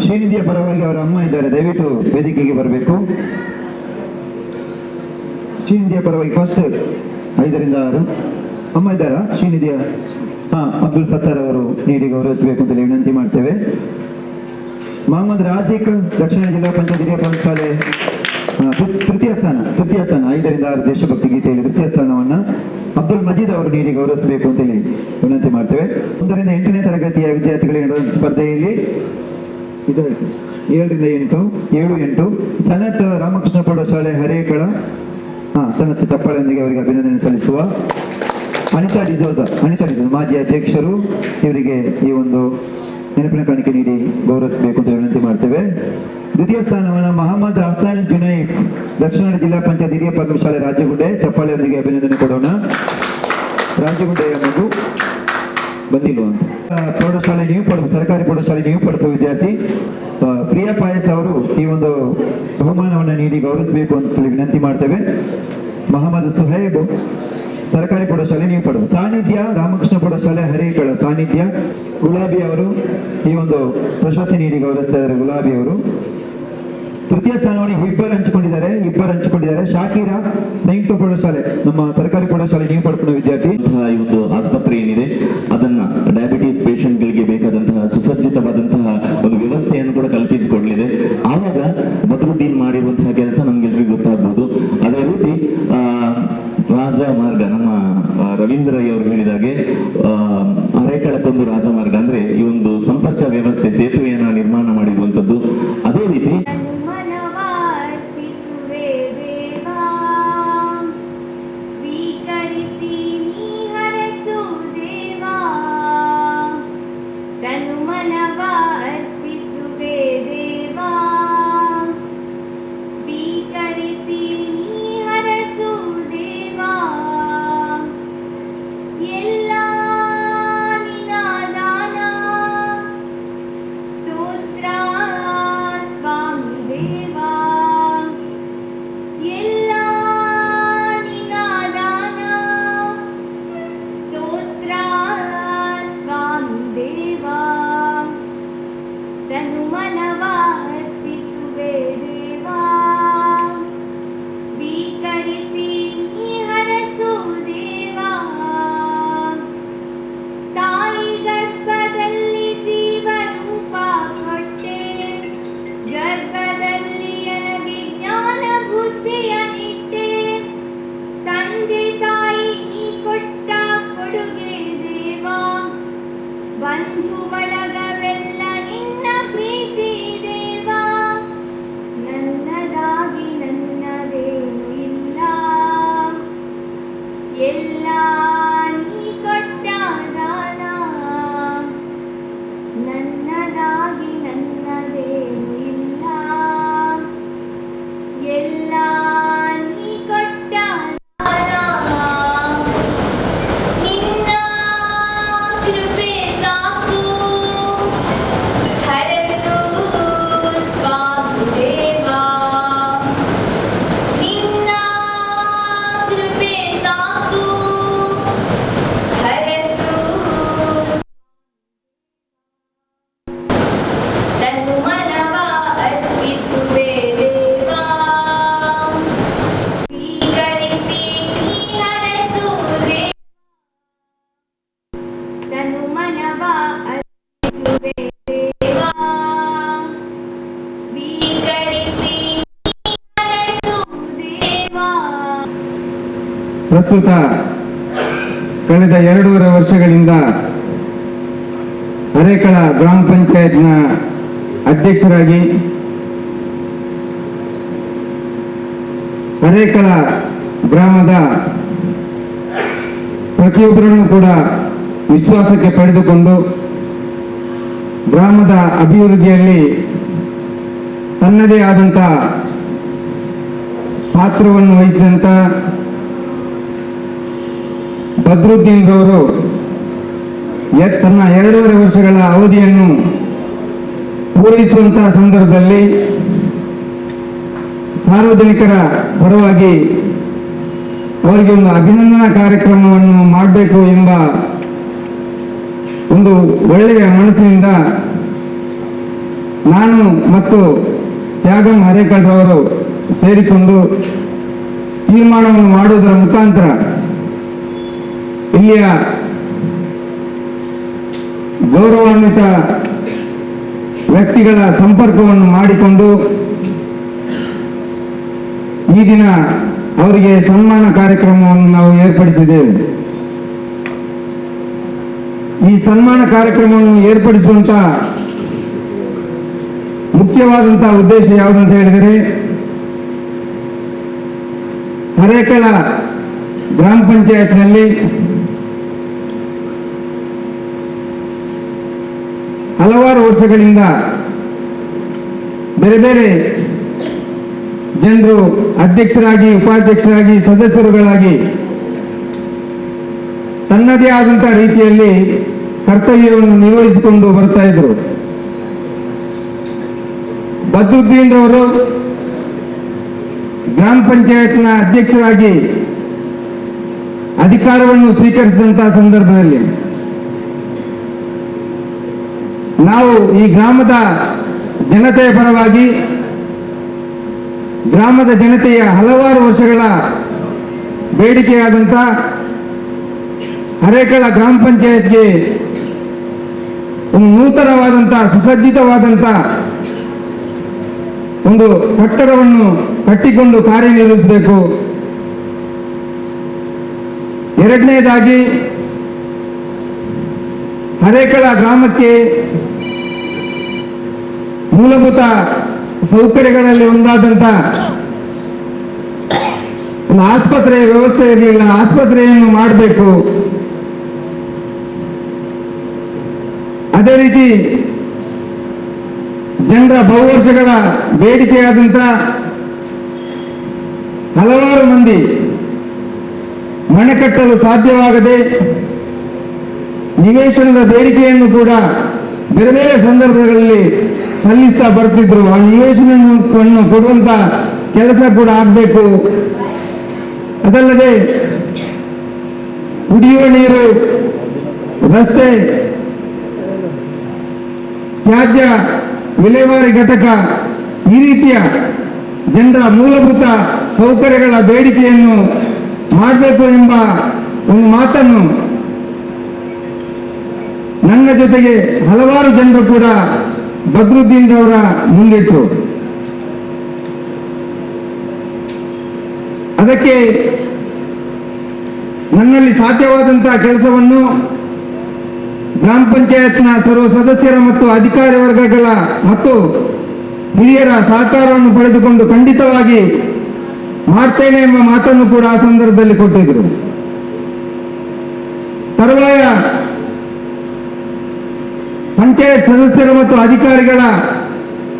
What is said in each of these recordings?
ಶ್ರೀನಿಧಿಯ ಪರವಾಗಿ ಅವರ ಅಮ್ಮ ಇದ್ದಾರೆ, ದಯವಿಟ್ಟು ವೇದಿಕೆಗೆ ಬರಬೇಕು. ಶ್ರೀನಿಧಿಯ ಪರವಾಗಿ ಫಸ್ಟ್ 5 ರಿಂದ 6 ಅಮ್ಮ ಇದ್ದಾರಾ? ಶ್ರೀನಿಧಿಯ ಅಬ್ದುಲ್ ಸತ್ತಾರ್ ಅವರು ನೀಡಿ ಗೌರವಿಸಬೇಕು ಅಂತ ವಿನಂತಿ ಮಾಡ್ತೇವೆ. ಮೊಹಮ್ಮದ್ ರಾಜಿಕ್, ದಕ್ಷಿಣ ಜಿಲ್ಲಾ ಪಂಚಾಯತ್ ಹಿರಿಯ ಪಾಠಶಾಲೆ ತೃತೀಯ ಸ್ಥಾನ 5 ರಿಂದ 6 ದೇಶಭಕ್ತಿ ಗೀತೆಯಲ್ಲಿ ತೃತೀಯ ಸ್ಥಾನವನ್ನ ಅಬ್ದುಲ್ ಮಜೀದ್ ಅವರು ನೀಡಿ ಗೌರವಿಸಬೇಕು ಅಂತ ಹೇಳಿ ವಿನಂತಿ ಮಾಡ್ತೇವೆ. 1 ರಿಂದ 8ನೇ ತರಗತಿಯ ವಿದ್ಯಾರ್ಥಿಗಳಿಗೆ ನಡೆದ ಸ್ಪರ್ಧೆಯಲ್ಲಿ 7 ರಿಂದ 8 ಸನತ್ ರಾಮಕೃಷ್ಣ ಪ್ರೌಢಶಾಲೆ ಹರೇಕಳ ಸನತ್ ಚಪ್ಪಾಳೆಯೊಂದಿಗೆ ಅವರಿಗೆ ಅಭಿನಂದನೆ ಸಲ್ಲಿಸುವ. ಅನಿತಾ ಡಿಸೋಜ ಮಾಜಿ ಅಧ್ಯಕ್ಷರು, ಇವರಿಗೆ ಈ ಒಂದು ನೆನಪಿನ ಕಾಣಿಕೆ ನೀಡಿ ಗೌರವಿಸಬೇಕು ಅಂತ ವಿನಂತಿ ಮಾಡ್ತೇವೆ. ದ್ವಿತೀಯ ಸ್ಥಾನವನ್ನು ಮೊಹಮ್ಮದ್ ಹಸನ್ ಜುನೈಫ್, ದಕ್ಷಿಣ ಜಿಲ್ಲಾ ಪಂಚಾಯತ್ ಹಿರಿಯ ಪ್ರಾಥಮಿಕ ಶಾಲೆ ರಾಜಗುಡ್ಡೆ, ಚಪ್ಪಾಳೆಯೊಂದಿಗೆ ಅಭಿನಂದನೆ ಕೊಡೋಣ. ರಾಜಗುಡ್ಡೆಯ ಮಗು ಬಂದಿಲ್ವ? ಪ್ರೌಢಶಾಲೆ ನೀವು ಪಡೆದು, ಸರ್ಕಾರಿ ಪ್ರೌಢಶಾಲೆ ನೀವು ಪಡೆದ ವಿದ್ಯಾರ್ಥಿ ಪ್ರಿಯಾ ಪಾಯಸ್ ಅವರು ಈ ಒಂದು ಬಹುಮಾನವನ್ನು ನೀಡಿ ಗೌರವಿಸಬೇಕು ಅಂತ ವಿನಂತಿ ಮಾಡ್ತೇವೆ. ಮೊಹಮ್ಮದ್ ಸುಹೈಬ್, ಸರ್ಕಾರಿ ಪ್ರೌಢಶಾಲೆ ನೀವು ಪಡೆದು. ಸಾನ್ನಿಧ್ಯ ರಾಮಕೃಷ್ಣ ಪ್ರೌಢಶಾಲೆ ಹರೇಕಳ ಸಾನ್ನಿಧ್ಯ ಗುಲಾಬಿ ಅವರು ಈ ಒಂದು ಪ್ರಶಸ್ತಿ ನೀಡಿ ಗೌರವಿಸ್ತಾ ಇದ್ದಾರೆ. ಗುಲಾಬಿ ಅವರು ತೃತೀಯ ಸ್ಥಾನವನ್ನು ಇಬ್ಬರು ಹಂಚಿಕೊಂಡಿದ್ದಾರೆ. ಶಾಕಿರಾ ಸಂಯುಕ್ತ ಪ್ರೌಢಶಾಲೆ, ನಮ್ಮ ಸರ್ಕಾರಿ ಪ್ರೌಢಶಾಲೆ ನೀವು ಪಡ್ಕೊಂಡ ವಿದ್ಯಾರ್ಥಿ. ಈ ಒಂದು ಆಸ್ಪತ್ರೆ ಏನಿದೆ ಅದನ್ನ ಡಯಾಬಿಟೀಸ್ ಪೇಷಂಟ್ ಗಳಿಗೆ ಬೇಕಾದಂತಹ ಸುಸಜ್ಜಿತವಾದಂತಹ ಒಂದು ವ್ಯವಸ್ಥೆಯನ್ನು ಕೂಡ ಕಲ್ಪಿಸಿಕೊಡಲಿದೆ. ಆವಾಗ ಬದ್ರುದ್ದೀನ್ ಮಾಡಿರುವಂತಹ ಕೆಲಸ ನಮ್ಗೆಲ್ರಿಗೂ ಗೊತ್ತಾಗ್ಬೋದು. ಅದೇ ರೀತಿ ರಾಜಮಾರ್ಗ, ನಮ್ಮ ರವೀಂದ್ರ ರೈ ಅವರು ಹೇಳಿದಾಗೆ ಹರೇಕಳಕ್ಕೊಂದು ರಾಜಮಾರ್ಗ ಅಂದ್ರೆ ಈ ಒಂದು ಸಂಪರ್ಕ ವ್ಯವಸ್ಥೆ, ಸೇತುವೆಯನ್ನ ನಿರ್ಮಾಣ ಮಾಡಿರುವಂತದ್ದು. ಅದೇ ರೀತಿ ಪ್ರಸ್ತುತ ಕಳೆದ 2.5 ವರ್ಷಗಳಿಂದ ಹರೇಕಳ ಗ್ರಾಮ ಪಂಚಾಯತ್ನ ಅಧ್ಯಕ್ಷರಾಗಿ ಹರೇಕಳ ಗ್ರಾಮದ ಪ್ರತಿಯೊಬ್ಬರನ್ನು ಕೂಡ ವಿಶ್ವಾಸಕ್ಕೆ ಪಡೆದುಕೊಂಡು ಗ್ರಾಮದ ಅಭಿವೃದ್ಧಿಯಲ್ಲಿ ತನ್ನದೇ ಆದಂಥ ಪಾತ್ರವನ್ನು ವಹಿಸಿದಂಥ ಬದ್ರುದ್ದೀನ್ ರವರು ತನ್ನ 2.5 ವರ್ಷಗಳ ಅವಧಿಯನ್ನು ಪೂರೈಸುವಂತಹ ಸಂದರ್ಭದಲ್ಲಿ ಸಾರ್ವಜನಿಕರ ಪರವಾಗಿ ಅವರಿಗೆ ಒಂದು ಅಭಿನಂದನಾ ಕಾರ್ಯಕ್ರಮವನ್ನು ಮಾಡಬೇಕು ಎಂಬ ಒಂದು ಒಳ್ಳೆಯ ಮನಸ್ಸಿನಿಂದ ನಾನು ಮತ್ತು ತ್ಯಾಗಂ ಹರೇಕಲ್ರವರು ಸೇರಿಕೊಂಡು ತೀರ್ಮಾನವನ್ನು ಮಾಡುವುದರ ಮುಖಾಂತರ ಇಲ್ಲಿಯ ಗೌರವಾನ್ವಿತ ವ್ಯಕ್ತಿಗಳ ಸಂಪರ್ಕವನ್ನು ಮಾಡಿಕೊಂಡು ಈ ದಿನ ಅವರಿಗೆ ಸನ್ಮಾನ ಕಾರ್ಯಕ್ರಮವನ್ನು ನಾವು ಏರ್ಪಡಿಸಿದ್ದೇವೆ. ಈ ಸನ್ಮಾನ ಕಾರ್ಯಕ್ರಮವನ್ನು ಏರ್ಪಡಿಸುವಂತ ಮುಖ್ಯವಾದಂತಹ ಉದ್ದೇಶ ಯಾವುದಂತ ಹೇಳಿದರೆ, ಹರೇಕಳ ಗ್ರಾಮ ಪಂಚಾಯತ್ನಲ್ಲಿ ಹಲವಾರು ವರ್ಷಗಳಿಂದ ಬೇರೆ ಬೇರೆ ಜನರು ಅಧ್ಯಕ್ಷರಾಗಿ, ಉಪಾಧ್ಯಕ್ಷರಾಗಿ, ಸದಸ್ಯರುಗಳಾಗಿ ತನ್ನದೇ ಆದಂತಹ ರೀತಿಯಲ್ಲಿ ಕರ್ತವ್ಯವನ್ನು ನಿರ್ವಹಿಸಿಕೊಂಡು ಬರ್ತಾ ಇದ್ರು. ಬದ್ರುದ್ದೀನ್ ರವರು ಗ್ರಾಮ ಪಂಚಾಯತ್ನ ಅಧ್ಯಕ್ಷರಾಗಿ ಅಧಿಕಾರವನ್ನು ಸ್ವೀಕರಿಸಿದಂತಹ ಸಂದರ್ಭದಲ್ಲಿ ನಾವು ಈ ಗ್ರಾಮದ ಜನತೆಯ ಪರವಾಗಿ, ಗ್ರಾಮದ ಜನತೆಯ ಹಲವಾರು ವರ್ಷಗಳ ಬೇಡಿಕೆಯಾದಂಥ ಹರೇಕಳ ಗ್ರಾಮ ಪಂಚಾಯತ್ಗೆ ಒಂದು ನೂತನವಾದಂಥ, ಸುಸಜ್ಜಿತವಾದಂಥ ಒಂದು ಕಟ್ಟಡವನ್ನು ಕಟ್ಟಿಕೊಂಡು ಕಾರ್ಯನಿರ್ವಹಿಸಬೇಕು. ಎರಡನೇದಾಗಿ, ಹರೇಕಳ ಗ್ರಾಮಕ್ಕೆ ಮೂಲಭೂತ ಸೌಕರ್ಯಗಳಲ್ಲಿ ಒಂದಾದಂಥ ಒಂದು ಆಸ್ಪತ್ರೆಯ ವ್ಯವಸ್ಥೆ ಇರಲಿಲ್ಲ. ಆಸ್ಪತ್ರೆಯನ್ನು ಮಾಡಬೇಕು. ಅದೇ ರೀತಿ ಜನರ ಬಹುವರ್ಷಗಳ ಬೇಡಿಕೆಯಾದಂಥ ಹಲವಾರು ಮಂದಿ ಮನೆ ಕಟ್ಟಲು ಸಾಧ್ಯವಾಗದೆ ನಿವೇಶನದ ಬೇಡಿಕೆಯನ್ನು ಕೂಡ ಬೇರೆ ಬೇರೆ ಸಂದರ್ಭಗಳಲ್ಲಿ ಸಲ್ಲಿಸ್ತಾ ಬರ್ತಿದ್ರು. ಆ ನಿವೇಶನವನ್ನು ಕೊಡುವಂತ ಕೆಲಸ ಕೂಡ ಆಗಬೇಕು. ಅದಲ್ಲದೆ ಕುಡಿಯುವ ನೀರು, ರಸ್ತೆ, ತ್ಯಾಜ್ಯ ವಿಲೇವಾರಿ ಘಟಕ, ಈ ರೀತಿಯ ಜನರ ಮೂಲಭೂತ ಸೌಕರ್ಯಗಳ ಬೇಡಿಕೆಯನ್ನು ಮಾಡಬೇಕು ಎಂಬ ಒಂದು ಮಾತನ್ನು ನನ್ನ ಜೊತೆಗೆ ಹಲವಾರು ಜನರು ಕೂಡ ಬದ್ರುದ್ದೀನ್ ರವರ ಮುಂದಿಟ್ಟರು. ಅದಕ್ಕೆ ನನ್ನಲ್ಲಿ ಸಾಧ್ಯವಾದಂತಹ ಕೆಲಸವನ್ನು ಗ್ರಾಮ ಪಂಚಾಯತ್ನ ಸರ್ವ ಸದಸ್ಯರ ಮತ್ತು ಅಧಿಕಾರಿ ವರ್ಗಗಳ ಮತ್ತು ಹಿರಿಯರ ಸಹಕಾರವನ್ನು ಪಡೆದುಕೊಂಡು ಖಂಡಿತವಾಗಿ ಮಾಡ್ತೇನೆ ಎಂಬ ಮಾತನ್ನು ಕೂಡ ಆ ಸಂದರ್ಭದಲ್ಲಿ ಕೊಟ್ಟಿದ್ರು. ತರುವಾಯ ಪಂಚಾಯತ್ ಸದಸ್ಯರು ಮತ್ತು ಅಧಿಕಾರಿಗಳ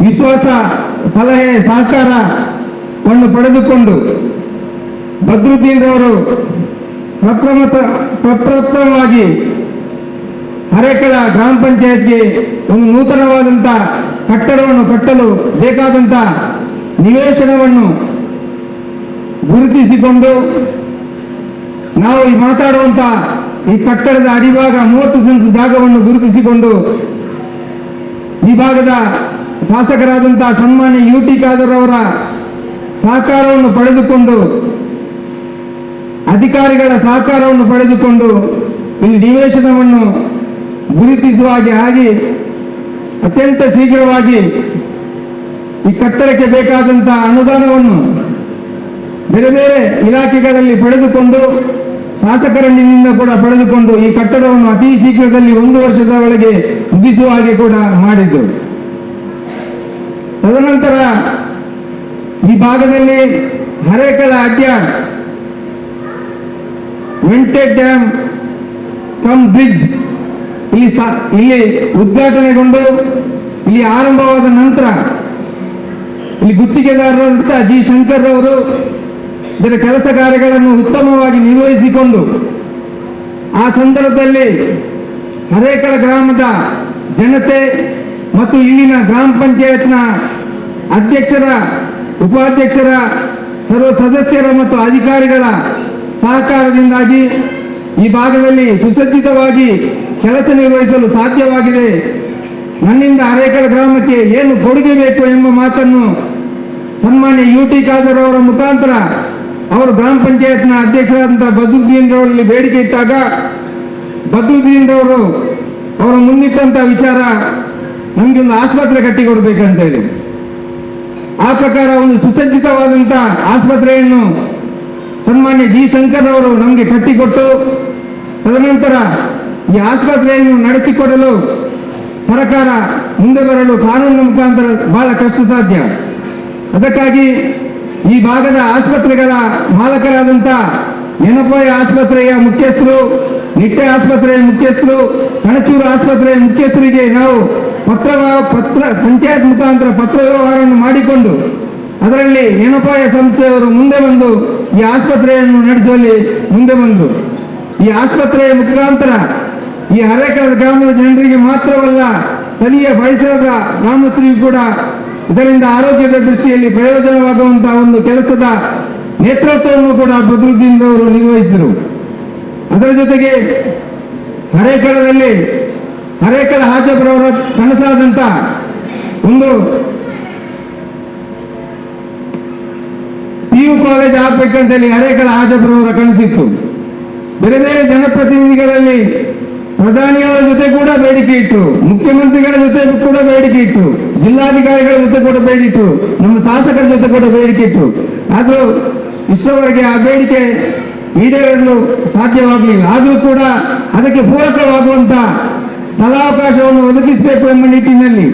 ವಿಶ್ವಾಸ, ಸಲಹೆ, ಸಹಕಾರವನ್ನು ಪಡೆದುಕೊಂಡು ಬದ್ರುದ್ದೀನ್ ರವರು ಪ್ರಪ್ರಥಮವಾಗಿ ಹರೇಕಳ ಗ್ರಾಮ ಪಂಚಾಯತ್ಗೆ ಒಂದು ನೂತನವಾದಂಥ ಕಟ್ಟಡವನ್ನು ಕಟ್ಟಲು ಬೇಕಾದಂಥ ನಿವೇಶನವನ್ನು ಗುರುತಿಸಿಕೊಂಡು, ನಾವು ಈ ಮಾತಾಡುವಂಥ ಈ ಕಟ್ಟಡದ ಅಡಿಭಾಗ 30 ಸೆನ್ಸ್ ಜಾಗವನ್ನು ಗುರುತಿಸಿಕೊಂಡು ಈ ಭಾಗದ ಶಾಸಕರಾದಂತಹ ಸನ್ಮಾನ್ಯ ಯು ಟಿ ಖಾದರ್ ಅವರ ಸಹಕಾರವನ್ನು ಪಡೆದುಕೊಂಡು, ಅಧಿಕಾರಿಗಳ ಸಹಕಾರವನ್ನು ಪಡೆದುಕೊಂಡು ಇಲ್ಲಿ ನಿವೇಶನವನ್ನು ಗುರುತಿಸುವ ಹಾಗೆ ಅತ್ಯಂತ ಶೀಘ್ರವಾಗಿ ಈ ಕಟ್ಟಡಕ್ಕೆ ಬೇಕಾದಂತಹ ಅನುದಾನವನ್ನು ಬೇರೆ ಬೇರೆ ಇಲಾಖೆಗಳಲ್ಲಿ ಪಡೆದುಕೊಂಡು, ಶಾಸಕರನ್ನಿಂದ ಕೂಡ ಪಡೆದುಕೊಂಡು ಈ ಕಟ್ಟಡವನ್ನು ಅತಿ ಶೀಘ್ರದಲ್ಲಿ 1 ವರ್ಷದ ಒಳಗೆ ಮುಗಿಸುವ ಹಾಗೆ ಕೂಡ ಮಾಡಿದ್ದು. ತದನಂತರ ಈ ಭಾಗದಲ್ಲಿ Harekala Adya vented dam cum bridge ಇಲ್ಲಿ ಉದ್ಘಾಟನೆಗೊಂಡು ಇಲ್ಲಿ ಆರಂಭವಾದ ನಂತರ ಇಲ್ಲಿ ಗುತ್ತಿಗೆದಾರರಾದಂಥ ಜಿ ಶಂಕರ್ ಅವರು ಇದರ ಕೆಲಸ ಕಾರ್ಯಗಳನ್ನು ಉತ್ತಮವಾಗಿ ನಿರ್ವಹಿಸಿಕೊಂಡು ಆ ಸಂದರ್ಭದಲ್ಲಿ ಹರೇಕಳ ಗ್ರಾಮದ ಜನತೆ ಮತ್ತು ಇಲ್ಲಿನ ಗ್ರಾಮ ಪಂಚಾಯತ್ನ ಅಧ್ಯಕ್ಷರ, ಉಪಾಧ್ಯಕ್ಷರ, ಸರ್ವ ಸದಸ್ಯರ ಮತ್ತು ಅಧಿಕಾರಿಗಳ ಸಹಕಾರದಿಂದಾಗಿ ಈ ಭಾಗದಲ್ಲಿ ಸುಸಜ್ಜಿತವಾಗಿ ಕೆಲಸ ನಿರ್ವಹಿಸಲು ಸಾಧ್ಯವಾಗಿದೆ ನನ್ನಿಂದ ಅರೇಕಲ್ ಗ್ರಾಮಕ್ಕೆ ಏನು ಕೊಡುಗೆ ಬೇಕು ಎಂಬ ಮಾತನ್ನು ಸನ್ಮಾನ್ಯ UT ಖಾದರ್ ಅವರ ಮುಖಾಂತರ ಅವರು ಗ್ರಾಮ ಪಂಚಾಯತ್ನ ಅಧ್ಯಕ್ಷರಾದಂತಹ ಬದ್ರುದ್ದೀನ್ ರವರಲ್ಲಿ ಬೇಡಿಕೆ ಇಟ್ಟಾಗ ಬದ್ರುದ್ದೀನ್ ರವರು ಅವರು ಮುಂದಿಟ್ಟಂತ ವಿಚಾರ ನಮ್ಗೆ ಒಂದು ಆಸ್ಪತ್ರೆ ಕಟ್ಟಿಕೊಡ್ಬೇಕಂತ ಹೇಳಿ. ಆ ಪ್ರಕಾರ ಒಂದು ಸುಸಜ್ಜಿತವಾದಂತ ಆಸ್ಪತ್ರೆಯನ್ನು ಸನ್ಮಾನ್ಯ G. ಶಂಕರ್ ಅವರು ನಮಗೆ ಕಟ್ಟಿಕೊಟ್ಟು ತದನಂತರ ಈ ಆಸ್ಪತ್ರೆಯನ್ನು ನಡೆಸಿಕೊಡಲು ಸರ್ಕಾರ ಮುಂದೆ ಬರಲು ಕಾನೂನಿನ ಮುಖಾಂತರ ಬಹಳ ಕಷ್ಟ ಸಾಧ್ಯ. ಅದಕ್ಕಾಗಿ ಈ ಭಾಗದ ಆಸ್ಪತ್ರೆಗಳ ಮಾಲಕರಾದಂಥ ನೆನಪೋಯ ಆಸ್ಪತ್ರೆಯ ಮುಖ್ಯಸ್ಥರು, ನಿಟ್ಟೆ ಆಸ್ಪತ್ರೆಯ ಮುಖ್ಯಸ್ಥರು, ಕಣಚೂರು ಆಸ್ಪತ್ರೆಯ ಮುಖ್ಯಸ್ಥರಿಗೆ ನಾವು ಪಂಚಾಯತ್ ಮುಖಾಂತರ ಪತ್ರ ವ್ಯವಹಾರವನ್ನು ಮಾಡಿಕೊಂಡು ಅದರಲ್ಲಿ ನೆನಪಾಯ ಸಂಸ್ಥೆಯವರು ಮುಂದೆ ಬಂದು ಈ ಆಸ್ಪತ್ರೆಯನ್ನು ನಡೆಸುವಲ್ಲಿ ಮುಂದೆ ಬಂದು ಈ ಆಸ್ಪತ್ರೆಯ ಮುಖಾಂತರ ಈ ಅರೇಕಲ್ ಗ್ರಾಮದ ಜನರಿಗೆ ಮಾತ್ರವಲ್ಲ, ಸ್ಥಳೀಯ ಪರಿಸರದ ಗ್ರಾಮಸ್ಥರಿಗೂ ಕೂಡ ಇದರಿಂದ ಆರೋಗ್ಯದ ದೃಷ್ಟಿಯಲ್ಲಿ ಪ್ರಯೋಜನವಾಗುವಂತಹ ಒಂದು ಕೆಲಸದ ನೇತೃತ್ವವನ್ನು ಕೂಡ ಬದ್ರುದ್ದೀನ್ ಅವರು ನಿರ್ವಹಿಸಿದರು. ಅದರ ಜೊತೆಗೆ ಅರೇಕಲ್ ಹಾಜಬ್ರವರ ಕನಸಾದಂತ ಒಂದು PU ಕಾಲೇಜ್ ಆಗ್ಬೇಕಂತೇಳಿ ಅರೇಕಲ್ ಹಾಜಬ್ರವರ ಕನಸಿತ್ತು. ಬೇರೆ ಬೇರೆ ಜನಪ್ರತಿನಿಧಿಗಳಲ್ಲಿ ಪ್ರಧಾನಿಯವರ ಜೊತೆ ಕೂಡ ಬೇಡಿಕೆ ಇಟ್ಟು, ಮುಖ್ಯಮಂತ್ರಿಗಳ ಜೊತೆ ಕೂಡ ಬೇಡಿಕೆ ಇಟ್ಟು, ಜಿಲ್ಲಾಧಿಕಾರಿಗಳ ಜೊತೆ ಕೂಡ ಬೇಡಿಕೆ ಇಟ್ಟು, ನಮ್ಮ ಶಾಸಕರ ಜೊತೆ ಕೂಡ ಬೇಡಿಕೆ ಇಟ್ಟು, ಆದರೂ ಇಷ್ಟರವರೆಗೆ ಆ ಬೇಡಿಕೆ ಈಡೇರಲು ಸಾಧ್ಯವಾಗಲಿಲ್ಲ. ಆದರೂ ಕೂಡ ಅದಕ್ಕೆ ಪೂರಕವಾಗುವಂತ ಸ್ಥಳಾವಕಾಶವನ್ನು ಒದಗಿಸಬೇಕು ಎಂಬ ನಿಟ್ಟಿನಲ್ಲಿ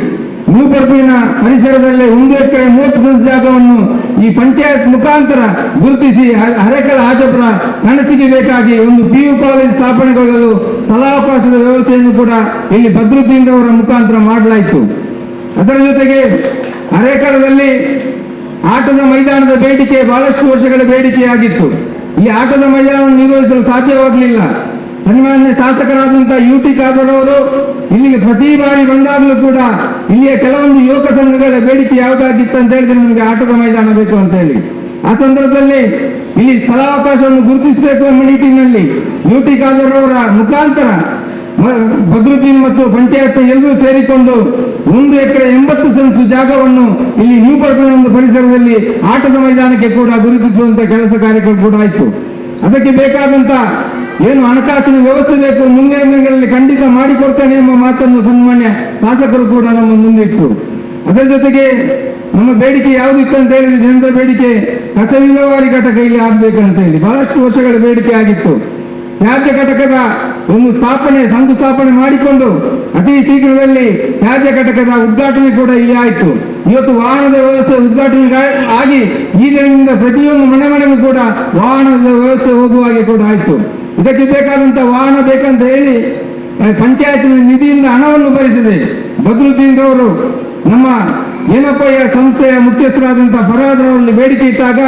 ನ್ಯೂ ಪರ್ಪುವಿನ ಪರಿಸರದಲ್ಲಿ 1 ಎಕರೆ 30 ಸೆಂಟ್ಸ್ ಜಾಗವನ್ನು ಈ ಪಂಚಾಯತ್ ಮುಖಾಂತರ ಗುರುತಿಸಿ ಅರೇಕಲ್ ಹಾಜಬ್ರ ಕನಸಿಗೆ ಬೇಕಾಗಿ ಒಂದು PU ಕಾಲೇಜ್ ಸ್ಥಾಪನೆಗೊಳ್ಳಲು ಸ್ಥಳಾವಕಾಶದ ವ್ಯವಸ್ಥೆಯನ್ನು ಕೂಡ ಇಲ್ಲಿ ಬದ್ರುದ್ದೀನ್ ಅವರ ಮುಖಾಂತರ ಮಾಡಲಾಯಿತು. ಅದರ ಜೊತೆಗೆ ಅರೇಕಲದಲ್ಲಿ ಆಟದ ಮೈದಾನದ ಬೇಡಿಕೆ ಬಹಳಷ್ಟು ವರ್ಷಗಳ ಬೇಡಿಕೆಯಾಗಿತ್ತು. ಈ ಆಟದ ಮೈದಾನವನ್ನು ನಿರ್ವಹಿಸಲು ಸಾಧ್ಯವಾಗಲಿಲ್ಲ. ಸನ್ಮಾನ್ಯ ಶಾಸಕರಾದಂತಹ UT ಖಾದರ್ ಅವರು ಇಲ್ಲಿಗೆ ಪ್ರತಿ ಬಾರಿ ಬಂದಾಗಲೂ ಕೂಡ ಇಲ್ಲಿಯ ಕೆಲವೊಂದು ಯುವಕ ಸಂಘಗಳ ಬೇಡಿಕೆ ಯಾವುದಾಗಿತ್ತು ಅಂತ ಹೇಳಿದ್ರೆ ನಮಗೆ ಆಟದ ಮೈದಾನ ಬೇಕು ಅಂತ ಹೇಳಿ. ಆ ಸಂದರ್ಭದಲ್ಲಿ ಇಲ್ಲಿ ಸ್ಥಳಾವಕಾಶವನ್ನು ಗುರುತಿಸಬೇಕು ಎಂಬ ನಿಟ್ಟಿನಲ್ಲಿ UT ಖಾದರ್ ಅವರ ಮುಖಾಂತರ ಬದ್ರುದ್ದೀನ್ ಮತ್ತು ಪಂಚಾಯತ್ ಎಲ್ಲರೂ ಸೇರಿಕೊಂಡು 1 ಎಕರೆ 80 ಸೆಂಟ್ಸ್ ಜಾಗವನ್ನು ಇಲ್ಲಿ ನ್ಯೂ ಪರ್ಪುವಿನ ಒಂದು ಪರಿಸರದಲ್ಲಿ ಆಟದ ಮೈದಾನಕ್ಕೆ ಕೂಡ ಗುರುತಿಸುವಂತ ಕೆಲಸ ಕಾರ್ಯಗಳು ಕೂಡ ಆಯಿತು. ಅದಕ್ಕೆ ಬೇಕಾದಂತ ಏನು ಹಣಕಾಸಿನ ವ್ಯವಸ್ಥೆ ಬೇಕು ಮುಂದಿನ ದಿನಗಳಲ್ಲಿ ಖಂಡಿತ ಮಾಡಿಕೊಡ್ತೇನೆ ಎಂಬ ಮಾತನ್ನು ಸನ್ಮಾನ್ಯ ಶಾಸಕರು ಕೂಡ ನಮ್ಮ ಮುಂದಿಟ್ಟರು. ಅದರ ಜೊತೆಗೆ ನಮ್ಮ ಬೇಡಿಕೆ ಯಾವುದಿತ್ತು ಅಂತ ಹೇಳಿದ್ರೆ ಜನರ ಬೇಡಿಕೆ ಕಸ ವಿಲೇವಾರಿ ಘಟಕ ಇಲ್ಲಿ ಆಗ್ಬೇಕಂತ ಹೇಳಿ ಬಹಳಷ್ಟು ವರ್ಷಗಳ ಬೇಡಿಕೆ ಆಗಿತ್ತು. ತ್ಯಾಜ್ಯ ಘಟಕದ ಒಂದು ಶಂಕುಸ್ಥಾಪನೆ ಮಾಡಿಕೊಂಡು ಅತಿ ಶೀಘ್ರದಲ್ಲಿ ತ್ಯಾಜ್ಯ ಘಟಕದ ಉದ್ಘಾಟನೆ ಕೂಡ ಇಲ್ಲಿ ಆಯಿತು. ಇವತ್ತು ವಾಹನದ ವ್ಯವಸ್ಥೆ ಉದ್ಘಾಟನೆ ಆಗಿ ಈ ದಿನದಿಂದ ಪ್ರತಿಯೊಂದು ಮನೆಗೂ ಕೂಡ ವಾಹನದ ವ್ಯವಸ್ಥೆ ಹೋಗುವ ಹಾಗೆ ಕೂಡ ಆಯಿತು. ಇದಕ್ಕೆ ಬೇಕಾದಂತ ವಾಹನ ಬೇಕಂತ ಹೇಳಿ ಪಂಚಾಯತ್ನ ನಿಧಿಯಿಂದ ಹಣವನ್ನು ಭರಿಸಿದೆ ಬದ್ರುದ್ದೀನ್ ಅವರು ನಮ್ಮ ಏನಪ್ಪಯ್ಯ ಸಂಸ್ಥೆಯ ಮುಖ್ಯಸ್ಥರಾದಂತಹ ಫರಾದ್ ಅವರಲ್ಲಿ ಬೇಡಿಕೆ ಇಟ್ಟಾಗ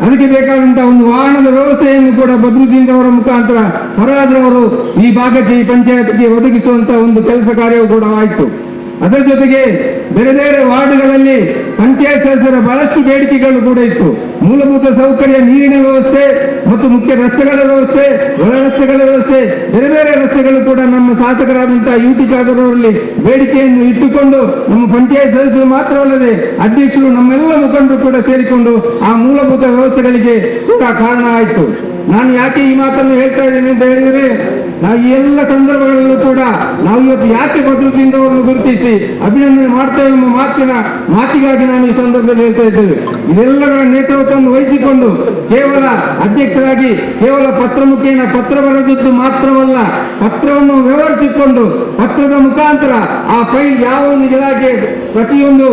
ಅದಕ್ಕೆ ಬೇಕಾದಂತಹ ಒಂದು ವಾಹನದ ವ್ಯವಸ್ಥೆಯನ್ನು ಕೂಡ ಬದ್ರುದ್ದೀನ್ ಅವರ ಮುಖಾಂತರ ಫರಾದ್ ಅವರು ಈ ಭಾಗಕ್ಕೆ ಈ ಪಂಚಾಯತ್ಗೆ ಒದಗಿಸುವಂತಹ ಒಂದು ಕೆಲಸ ಕಾರ್ಯವೂ ಕೂಡ ಆಯಿತು. ಅದರ ಜೊತೆಗೆ ಬೇರೆ ಬೇರೆ ವಾರ್ಡ್ಗಳಲ್ಲಿ ಪಂಚಾಯತ್ ಸದಸ್ಯರ ಬಹಳಷ್ಟು ಬೇಡಿಕೆಗಳು ಕೂಡ ಇತ್ತು. ಮೂಲಭೂತ ಸೌಕರ್ಯ, ನೀರಿನ ವ್ಯವಸ್ಥೆ ಮತ್ತು ಮುಖ್ಯ ರಸ್ತೆಗಳ ವ್ಯವಸ್ಥೆ, ಒಳ ರಸ್ತೆಗಳ ವ್ಯವಸ್ಥೆ, ಬೇರೆ ಬೇರೆ ರಸ್ತೆಗಳು ಕೂಡ ನಮ್ಮ ಶಾಸಕರಾದಂತಹ UT ಖಾದರ್ ಅವರಲ್ಲಿ ಬೇಡಿಕೆಯನ್ನು ಇಟ್ಟುಕೊಂಡು ನಮ್ಮ ಪಂಚಾಯತ್ ಸದಸ್ಯರು ಮಾತ್ರವಲ್ಲದೆ ಅಧ್ಯಕ್ಷರು ನಮ್ಮೆಲ್ಲ ಮುಖಂಡರು ಕೂಡ ಸೇರಿಕೊಂಡು ಆ ಮೂಲಭೂತ ವ್ಯವಸ್ಥೆಗಳಿಗೆ ಕೂಡ ಕಾರಣ ಆಯಿತು. ನಾನು ಯಾಕೆ ಈ ಮಾತನ್ನು ಹೇಳ್ತಾ ಇದ್ದೇನೆ ಅಂತ ಹೇಳಿದರೆ ನಾವು ಈ ಎಲ್ಲ ಸಂದರ್ಭಗಳಲ್ಲೂ ಕೂಡ ನಾವು ಇವತ್ತು ಯಾಕೆ ಬದ್ರುದ್ದೀನ್ ಅವರನ್ನು ಗುರುತಿಸಿ ಅಭಿನಂದನೆ ಮಾಡ್ತೇವೆ ಎಂಬ ಮಾತಿಗಾಗಿ ನಾನು ಈ ಸಂದರ್ಭದಲ್ಲಿ ಹೇಳ್ತಾ ಇದ್ದೇವೆ. ಇದೆಲ್ಲರ ನೇತೃತ್ವವನ್ನು ವಹಿಸಿಕೊಂಡು ಕೇವಲ ಅಧ್ಯಕ್ಷರಾಗಿ ಕೇವಲ ಪತ್ರ ಮುಖೇನ ಪತ್ರ ಬರೆದದ್ದು ಮಾತ್ರವಲ್ಲ, ಪತ್ರವನ್ನು ವ್ಯವಹರಿಸಿಕೊಂಡು ಪತ್ರದ ಮುಖಾಂತರ ಆ ಫೈಲ್ ಯಾವ ಒಂದು ಇಲಾಖೆ ಪ್ರತಿಯೊಂದು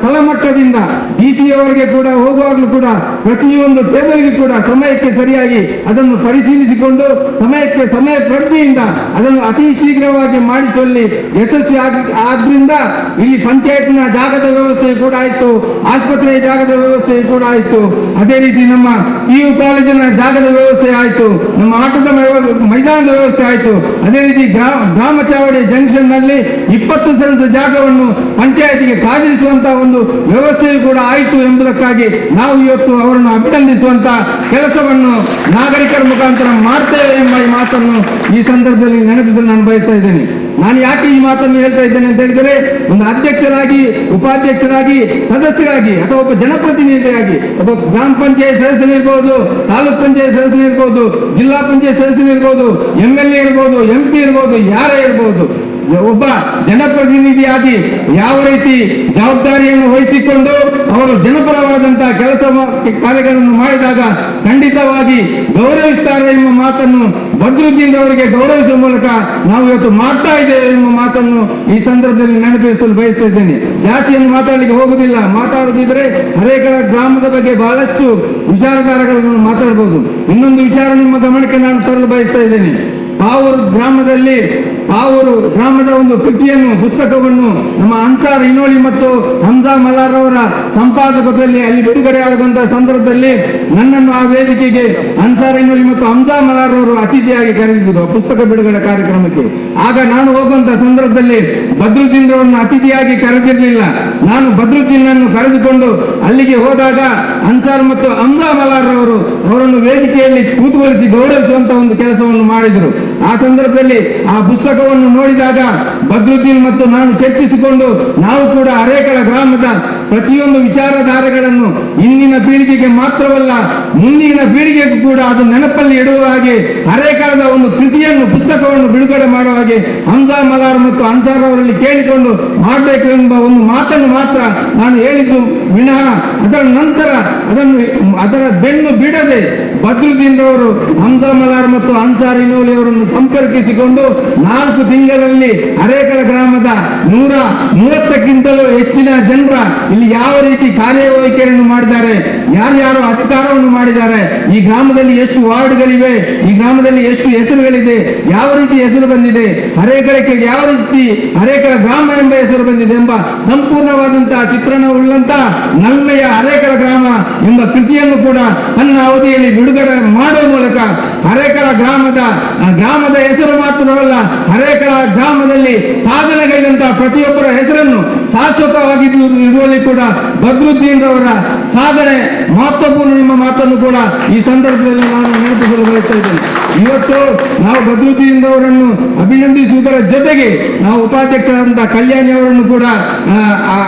ತಳಮಟ್ಟದಿಂದ DC ಅವರಿಗೆ ಕೂಡ ಹೋಗುವಾಗಲೂ ಕೂಡ ಪ್ರತಿಯೊಂದು ಟೇಬಲ್ಗೆ ಕೂಡ ಸಮಯಕ್ಕೆ ಸರಿಯಾಗಿ ಅದನ್ನು ಪರಿಶೀಲಿಸಿಕೊಂಡು ಸಮಯಕ್ಕೆ ಸಮಯ ಪ್ರಜ್ಞೆಯಿಂದ ಅದನ್ನು ಅತಿ ಶೀಘ್ರವಾಗಿ ಮಾಡಿಸುವಲ್ಲಿ ಯಶಸ್ವಿ ಆದ್ರಿಂದ ಇಲ್ಲಿ ಪಂಚಾಯತ್ನ ಜಾಗದ ವ್ಯವಸ್ಥೆ ಕೂಡ ಆಯಿತು, ಆಸ್ಪತ್ರೆಯ ಜಾಗದ ವ್ಯವಸ್ಥೆ ಕೂಡ ಆಯಿತು, ಅದೇ ರೀತಿ ನಮ್ಮ PU ಕಾಲೇಜಿನ ಜಾಗದ ವ್ಯವಸ್ಥೆ ಆಯಿತು, ನಮ್ಮ ಆಟದ ಮೈದಾನದ ವ್ಯವಸ್ಥೆ ಆಯಿತು. ಅದೇ ರೀತಿ ಗ್ರಾಮ ಚಾವಡಿ ಜಂಕ್ಷನ್ ನಲ್ಲಿ 20 ಸೆಂಟ್ಸ್ ಜಾಗವನ್ನು ಪಂಚಾಯತಿಗೆ ಕಾದಿರಿಸುವಂತಹ ಒಂದು ವ್ಯವಸ್ಥೆಯು ಕೂಡ ಆಯಿತು ಎಂಬುದಕ್ಕಾಗಿ ನಾವು ಇವತ್ತು ಅವರನ್ನು ಅಭಿನಂದಿಸುವಂತ ಕೆಲಸವನ್ನು ನಾಗರಿಕರ ಮುಖಾಂತರ ಮಾಡ್ತೇವೆ ಎಂಬ ಈ ಮಾತನ್ನು ಈ ಸಂದರ್ಭದಲ್ಲಿ ನೆನಪಿಸಲು ನಾನು ಬಯಸ್ತಾ ಇದ್ದೇನೆ. ನಾನು ಯಾಕೆ ಈ ಮಾತನ್ನು ಹೇಳ್ತಾ ಇದ್ದೇನೆ ಅಂತ ಹೇಳಿದರೆ, ಒಂದು ಅಧ್ಯಕ್ಷರಾಗಿ, ಉಪಾಧ್ಯಕ್ಷರಾಗಿ, ಸದಸ್ಯರಾಗಿ ಅಥವಾ ಒಬ್ಬ ಜನಪ್ರತಿನಿಧಿಯಾಗಿ, ಒಬ್ಬ ಗ್ರಾಮ ಪಂಚಾಯತ್ ಸದಸ್ಯನಿರ್ಬೋದು, ತಾಲೂಕ್ ಪಂಚಾಯತ್ ಸದಸ್ಯನಿರ್ಬೋದು, ಜಿಲ್ಲಾ ಪಂಚಾಯತ್ ಸದಸ್ಯನಿರ್ಬೋದು, MLA ಇರ್ಬೋದು, MP ಇರ್ಬೋದು, ಯಾರೇ ಇರ್ಬೋದು, ಒಬ್ಬ ಜನಪ್ರತಿನಿಧಿಯಾಗಿ ಯಾವ ರೀತಿ ಜವಾಬ್ದಾರಿಯನ್ನು ವಹಿಸಿಕೊಂಡು ಅವರು ಜನಪರವಾದಂತಹ ಕೆಲಸ ಕಾರ್ಯಗಳನ್ನು ಮಾಡಿದಾಗ ಖಂಡಿತವಾಗಿ ಗೌರವಿಸ್ತಾರೆ ಎಂಬ ಮಾತನ್ನು ಬದ್ರುದ್ದೀನ್ ಅವರಿಗೆ ಗೌರವಿಸುವ ಮೂಲಕ ನಾವು ಇವತ್ತು ಮಾಡ್ತಾ ಇದ್ದೇವೆ ಎಂಬ ಮಾತನ್ನು ಈ ಸಂದರ್ಭದಲ್ಲಿ ನೆನಪಿಸಲು ಬಯಸ್ತಾ ಇದ್ದೇನೆ. ಜಾಸ್ತಿಯನ್ನು ಮಾತಾಡಲಿಕ್ಕೆ ಹೋಗುದಿಲ್ಲ. ಮಾತಾಡುತ್ತಿದ್ರೆ ಹರೇಕಳ ಗ್ರಾಮದ ಬಗ್ಗೆ ಬಹಳಷ್ಟು ವಿಚಾರಧಾರೆಗಳನ್ನು ಮಾತಾಡಬಹುದು. ಇನ್ನೊಂದು ವಿಚಾರ ನಿಮ್ಮ ಗಮನಕ್ಕೆ ನಾನು ತರಲು ಬಯಸ್ತಾ ಇದ್ದೇನೆ. ಪಾವೂರು ಗ್ರಾಮದ ಒಂದು ಕೃತಿಯನ್ನು, ಪುಸ್ತಕವನ್ನು ನಮ್ಮ ಅನ್ಸಾರ್ ಇನೋಳಿ ಮತ್ತು ಹಮ್ಜಾ ಮಲಾರ್ ಅವರ ಸಂಪಾದಕದಲ್ಲಿ ಅಲ್ಲಿ ಬಿಡುಗಡೆಯಾಗುವಂತಹ ಸಂದರ್ಭದಲ್ಲಿ ನನ್ನನ್ನು ಆ ವೇದಿಕೆಗೆ ಅನ್ಸಾರ್ ಇನೋಳಿ ಮತ್ತು ಹಮ್ಜಾ ಮಲಾರ್ ಅವರು ಅತಿಥಿಯಾಗಿ ಕರೆದಿದ್ದರು ಪುಸ್ತಕ ಬಿಡುಗಡೆ ಕಾರ್ಯಕ್ರಮಕ್ಕೆ. ಆಗ ನಾನು ಹೋಗುವಂತಹ ಸಂದರ್ಭದಲ್ಲಿ ಬದ್ರುದ್ದೀನ್ ಅವರನ್ನು ಅತಿಥಿಯಾಗಿ ಕರೆದಿರಲಿಲ್ಲ. ನಾನು ಬದ್ರುದ್ದೀನ್ ಅನ್ನು ಕರೆದುಕೊಂಡು ಅಲ್ಲಿಗೆ ಹೋದಾಗ ಅನ್ಸಾರ್ ಮತ್ತು ಹಮ್ಜಾ ಮಲಾರ್ ಅವರು ಅವರನ್ನು ವೇದಿಕೆಯಲ್ಲಿ ಕೂತುಗೊಳಿಸಿ ಗೌರವಿಸುವಂತಹ ಒಂದು ಕೆಲಸವನ್ನು ಮಾಡಿದರು. ಆ ಸಂದರ್ಭದಲ್ಲಿ ಆ ಪುಸ್ತಕವನ್ನು ನೋಡಿದಾಗ ಬದ್ರುದ್ದೀನ್ ಮತ್ತು ನಾನು ಚರ್ಚಿಸಿಕೊಂಡು ನಾವು ಕೂಡ ಹರೇಕಳ ಗ್ರಾಮದ ಪ್ರತಿಯೊಂದು ವಿಚಾರಧಾರೆಗಳನ್ನು ಇಂದಿನ ಪೀಳಿಗೆಗೆ ಮಾತ್ರವಲ್ಲ ಮುಂದಿನ ಪೀಳಿಗೆಗೂ ಕೂಡ ಅದು ನೆನಪಲ್ಲಿ ಇಡುವ ಹಾಗೆ ಹರೇಕಳದ ಒಂದು ಕೃತಿಯನ್ನು, ಪುಸ್ತಕವನ್ನು ಬಿಡುಗಡೆ ಮಾಡುವ ಹಾಗೆ ಹಮ್ಜಾ ಮಲಾರ್ ಮತ್ತು ಅನ್ಸಾರ್ ಅವರಲ್ಲಿ ಕೇಳಿಕೊಂಡು ಮಾಡಬೇಕು ಎಂಬ ಒಂದು ಮಾತನ್ನು ಮಾತ್ರ ನಾನು ಹೇಳಿದ್ದು ವಿನಃ ಅದರ ನಂತರ ಅದರ ಬೆನ್ನು ಬಿಡದೆ ಬದ್ರುದ್ದೀನ್ ಅವರು ಹಮ್ಜಾ ಮಲಾರ್ ಮತ್ತು ಅನ್ಸಾರ್ ಇನೋಲಿ ಅವರನ್ನು ಸಂಪರ್ಕಿಸಿಕೊಂಡು 4 ತಿಂಗಳಲ್ಲಿ ಹರೇಕಳ ಗ್ರಾಮದ 130ಕ್ಕಿಂತಲೂ ಹೆಚ್ಚಿನ ಜನರ ಇಲ್ಲಿ ಯಾವ ರೀತಿ ಕಾರ್ಯವೈಖರಿಯನ್ನು ಮಾಡಿದ್ದಾರೆ, ಯಾರ್ಯಾರು ಅಧಿಕಾರವನ್ನು ಮಾಡಿದ್ದಾರೆ, ಈ ಗ್ರಾಮದಲ್ಲಿ ಎಷ್ಟು ವಾರ್ಡ್ಗಳಿವೆ, ಈ ಗ್ರಾಮದಲ್ಲಿ ಎಷ್ಟು ಹೆಸರುಗಳಿದೆ, ಯಾವ ರೀತಿ ಹೆಸರು ಬಂದಿದೆ, ಹರೇಕಳಕ್ಕೆ ಯಾವ ರೀತಿ ಹರೇಕಳ ಗ್ರಾಮ ಎಂಬ ಹೆಸರು ಬಂದಿದೆ ಎಂಬ ಸಂಪೂರ್ಣವಾದಂತಹ ಚಿತ್ರಣ ಉಳ್ಳಂತಹ ನಲ್ಮೆಯ ಹರೇಕಳ ಗ್ರಾಮ ಎಂಬ ಕೃತಿಯನ್ನು ಕೂಡ ತನ್ನ ಅವಧಿಯಲ್ಲಿ ಬಿಡುಗಡೆ ಮಾಡುವ ಮೂಲಕ ಹರೇಕಳ ಗ್ರಾಮದ ಹೆಸರು ಮಾತ್ರವಲ್ಲ, ಹರೇಕಳ ಗ್ರಾಮದಲ್ಲಿ ಸಾಧನೆಗೈದಂತಹ ಪ್ರತಿಯೊಬ್ಬರ ಹೆಸರನ್ನು ಶಾಶ್ವತವಾಗಿ ಇರುವಲ್ಲಿ ಕೂಡ ಬದ್ರುದ್ದೀನ್ ಅವರ ಸಾಧನೆ ಮಹತ್ವಪೂರ್ಣ ಎಂಬ ಮಾತನ್ನು ಕೂಡ ಈ ಸಂದರ್ಭದಲ್ಲಿ ನಾನು ನೆನಪಿಸಲು ಬಯಸ್ತಾ ಇದ್ದೇನೆ. ಇವತ್ತು ನಾವು ಬದ್ರುದ್ದೀನ್ ಅವರನ್ನು ಅಭಿನಂದಿಸುವುದರ ಜೊತೆಗೆ ನಾವು ಉಪಾಧ್ಯಕ್ಷರಾದಂತಹ ಕಲ್ಯಾಣಿ ಅವರನ್ನು ಕೂಡ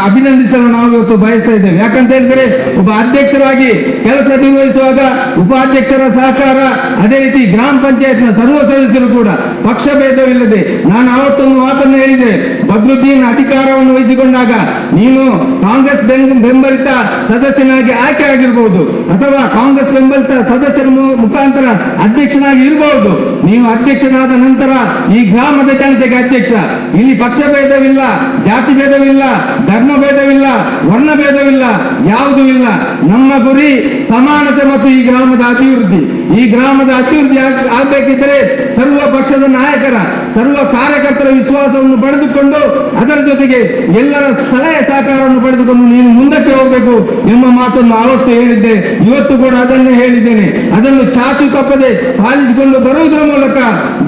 ಅಭಿನಂದಿಸಲು ನಾವು ಇವತ್ತು ಬಯಸ್ತಾ ಇದ್ದೇವೆ. ಯಾಕಂತ ಹೇಳಿದ್ರೆ ಒಬ್ಬ ಅಧ್ಯಕ್ಷರಾಗಿ ಕೆಲಸ ನಿರ್ವಹಿಸುವಾಗ ಉಪಾಧ್ಯಕ್ಷರ ಸಹಕಾರ, ಅದೇ ರೀತಿ ಗ್ರಾಮ ಪಂಚಾಯತ್ನ ಸರ್ವ ಸದಸ್ಯರು ಕೂಡ ಪಕ್ಷ ಭೇದವಿಲ್ಲದೆ, ನಾನು ಆವತ್ತೊಂದು ಮಾತನ್ನು ಹೇಳಿದೆ, ಬದ್ರುದ್ದೀನ್ ಅಧಿಕಾರವನ್ನು ವಹಿಸಿಕೊಂಡಾಗ ನೀನು ಕಾಂಗ್ರೆಸ್ ಬೆಂಬಲಿತ ಸದಸ್ಯನಾಗಿ ಆಯ್ಕೆ ಆಗಿರಬಹುದು ಅಥವಾ ಕಾಂಗ್ರೆಸ್ ಬೆಂಬಲಿತ ಸದಸ್ಯರ ಮುಖಾಂತರ ಅಧ್ಯಕ್ಷನಾಗಿ ಇರಬಹುದು. ನೀವು ಅಧ್ಯಕ್ಷನಾದ ನಂತರ ಈ ಗ್ರಾಮದ ಜನತೆಗೆ ಅಧ್ಯಕ್ಷ. ಇಲ್ಲಿ ಪಕ್ಷ ಭೇದವಿಲ್ಲ, ಜಾತಿ ಭೇದವಿಲ್ಲ, ಧರ್ಮ ಭೇದವಿಲ್ಲ, ವರ್ಣ ಭೇದವಿಲ್ಲ, ಯಾವುದೂ ಇಲ್ಲ. ನಮ್ಮ ಗುರಿ ಸಮಾನತೆ ಮತ್ತು ಈ ಗ್ರಾಮದ ಅಭಿವೃದ್ಧಿ. ಈ ಗ್ರಾಮದ ಅಭಿವೃದ್ಧಿ ಆಗಬೇಕಿದ್ದರೆ ಸರ್ವ ಪಕ್ಷದ ನಾಯಕರ, ಸರ್ವ ಕಾರ್ಯಕರ್ತರ ವಿಶ್ವಾಸವನ್ನು ಪಡೆದುಕೊಂಡು ಅದರ ಜೊತೆಗೆ ಎಲ್ಲರ ಸಲಹೆ ಸಹಕಾರವನ್ನು ಪಡೆದುಕೊಂಡು ನೀನು ಮುಂದಕ್ಕೆ ಹೋಗಬೇಕು ಎಂಬ ಮಾತನ್ನು ಆವತ್ತು ಹೇಳಿದ್ದೆ. ಇವತ್ತು ಕೂಡ ಅದನ್ನೇ ಹೇಳಿದ್ದೇನೆ. ಅದನ್ನು ಚಾಚು ತಪ್ಪದೆ ಪಾಲಿಸಿಕೊಂಡು ಬರುವುದರ ಮೂಲಕ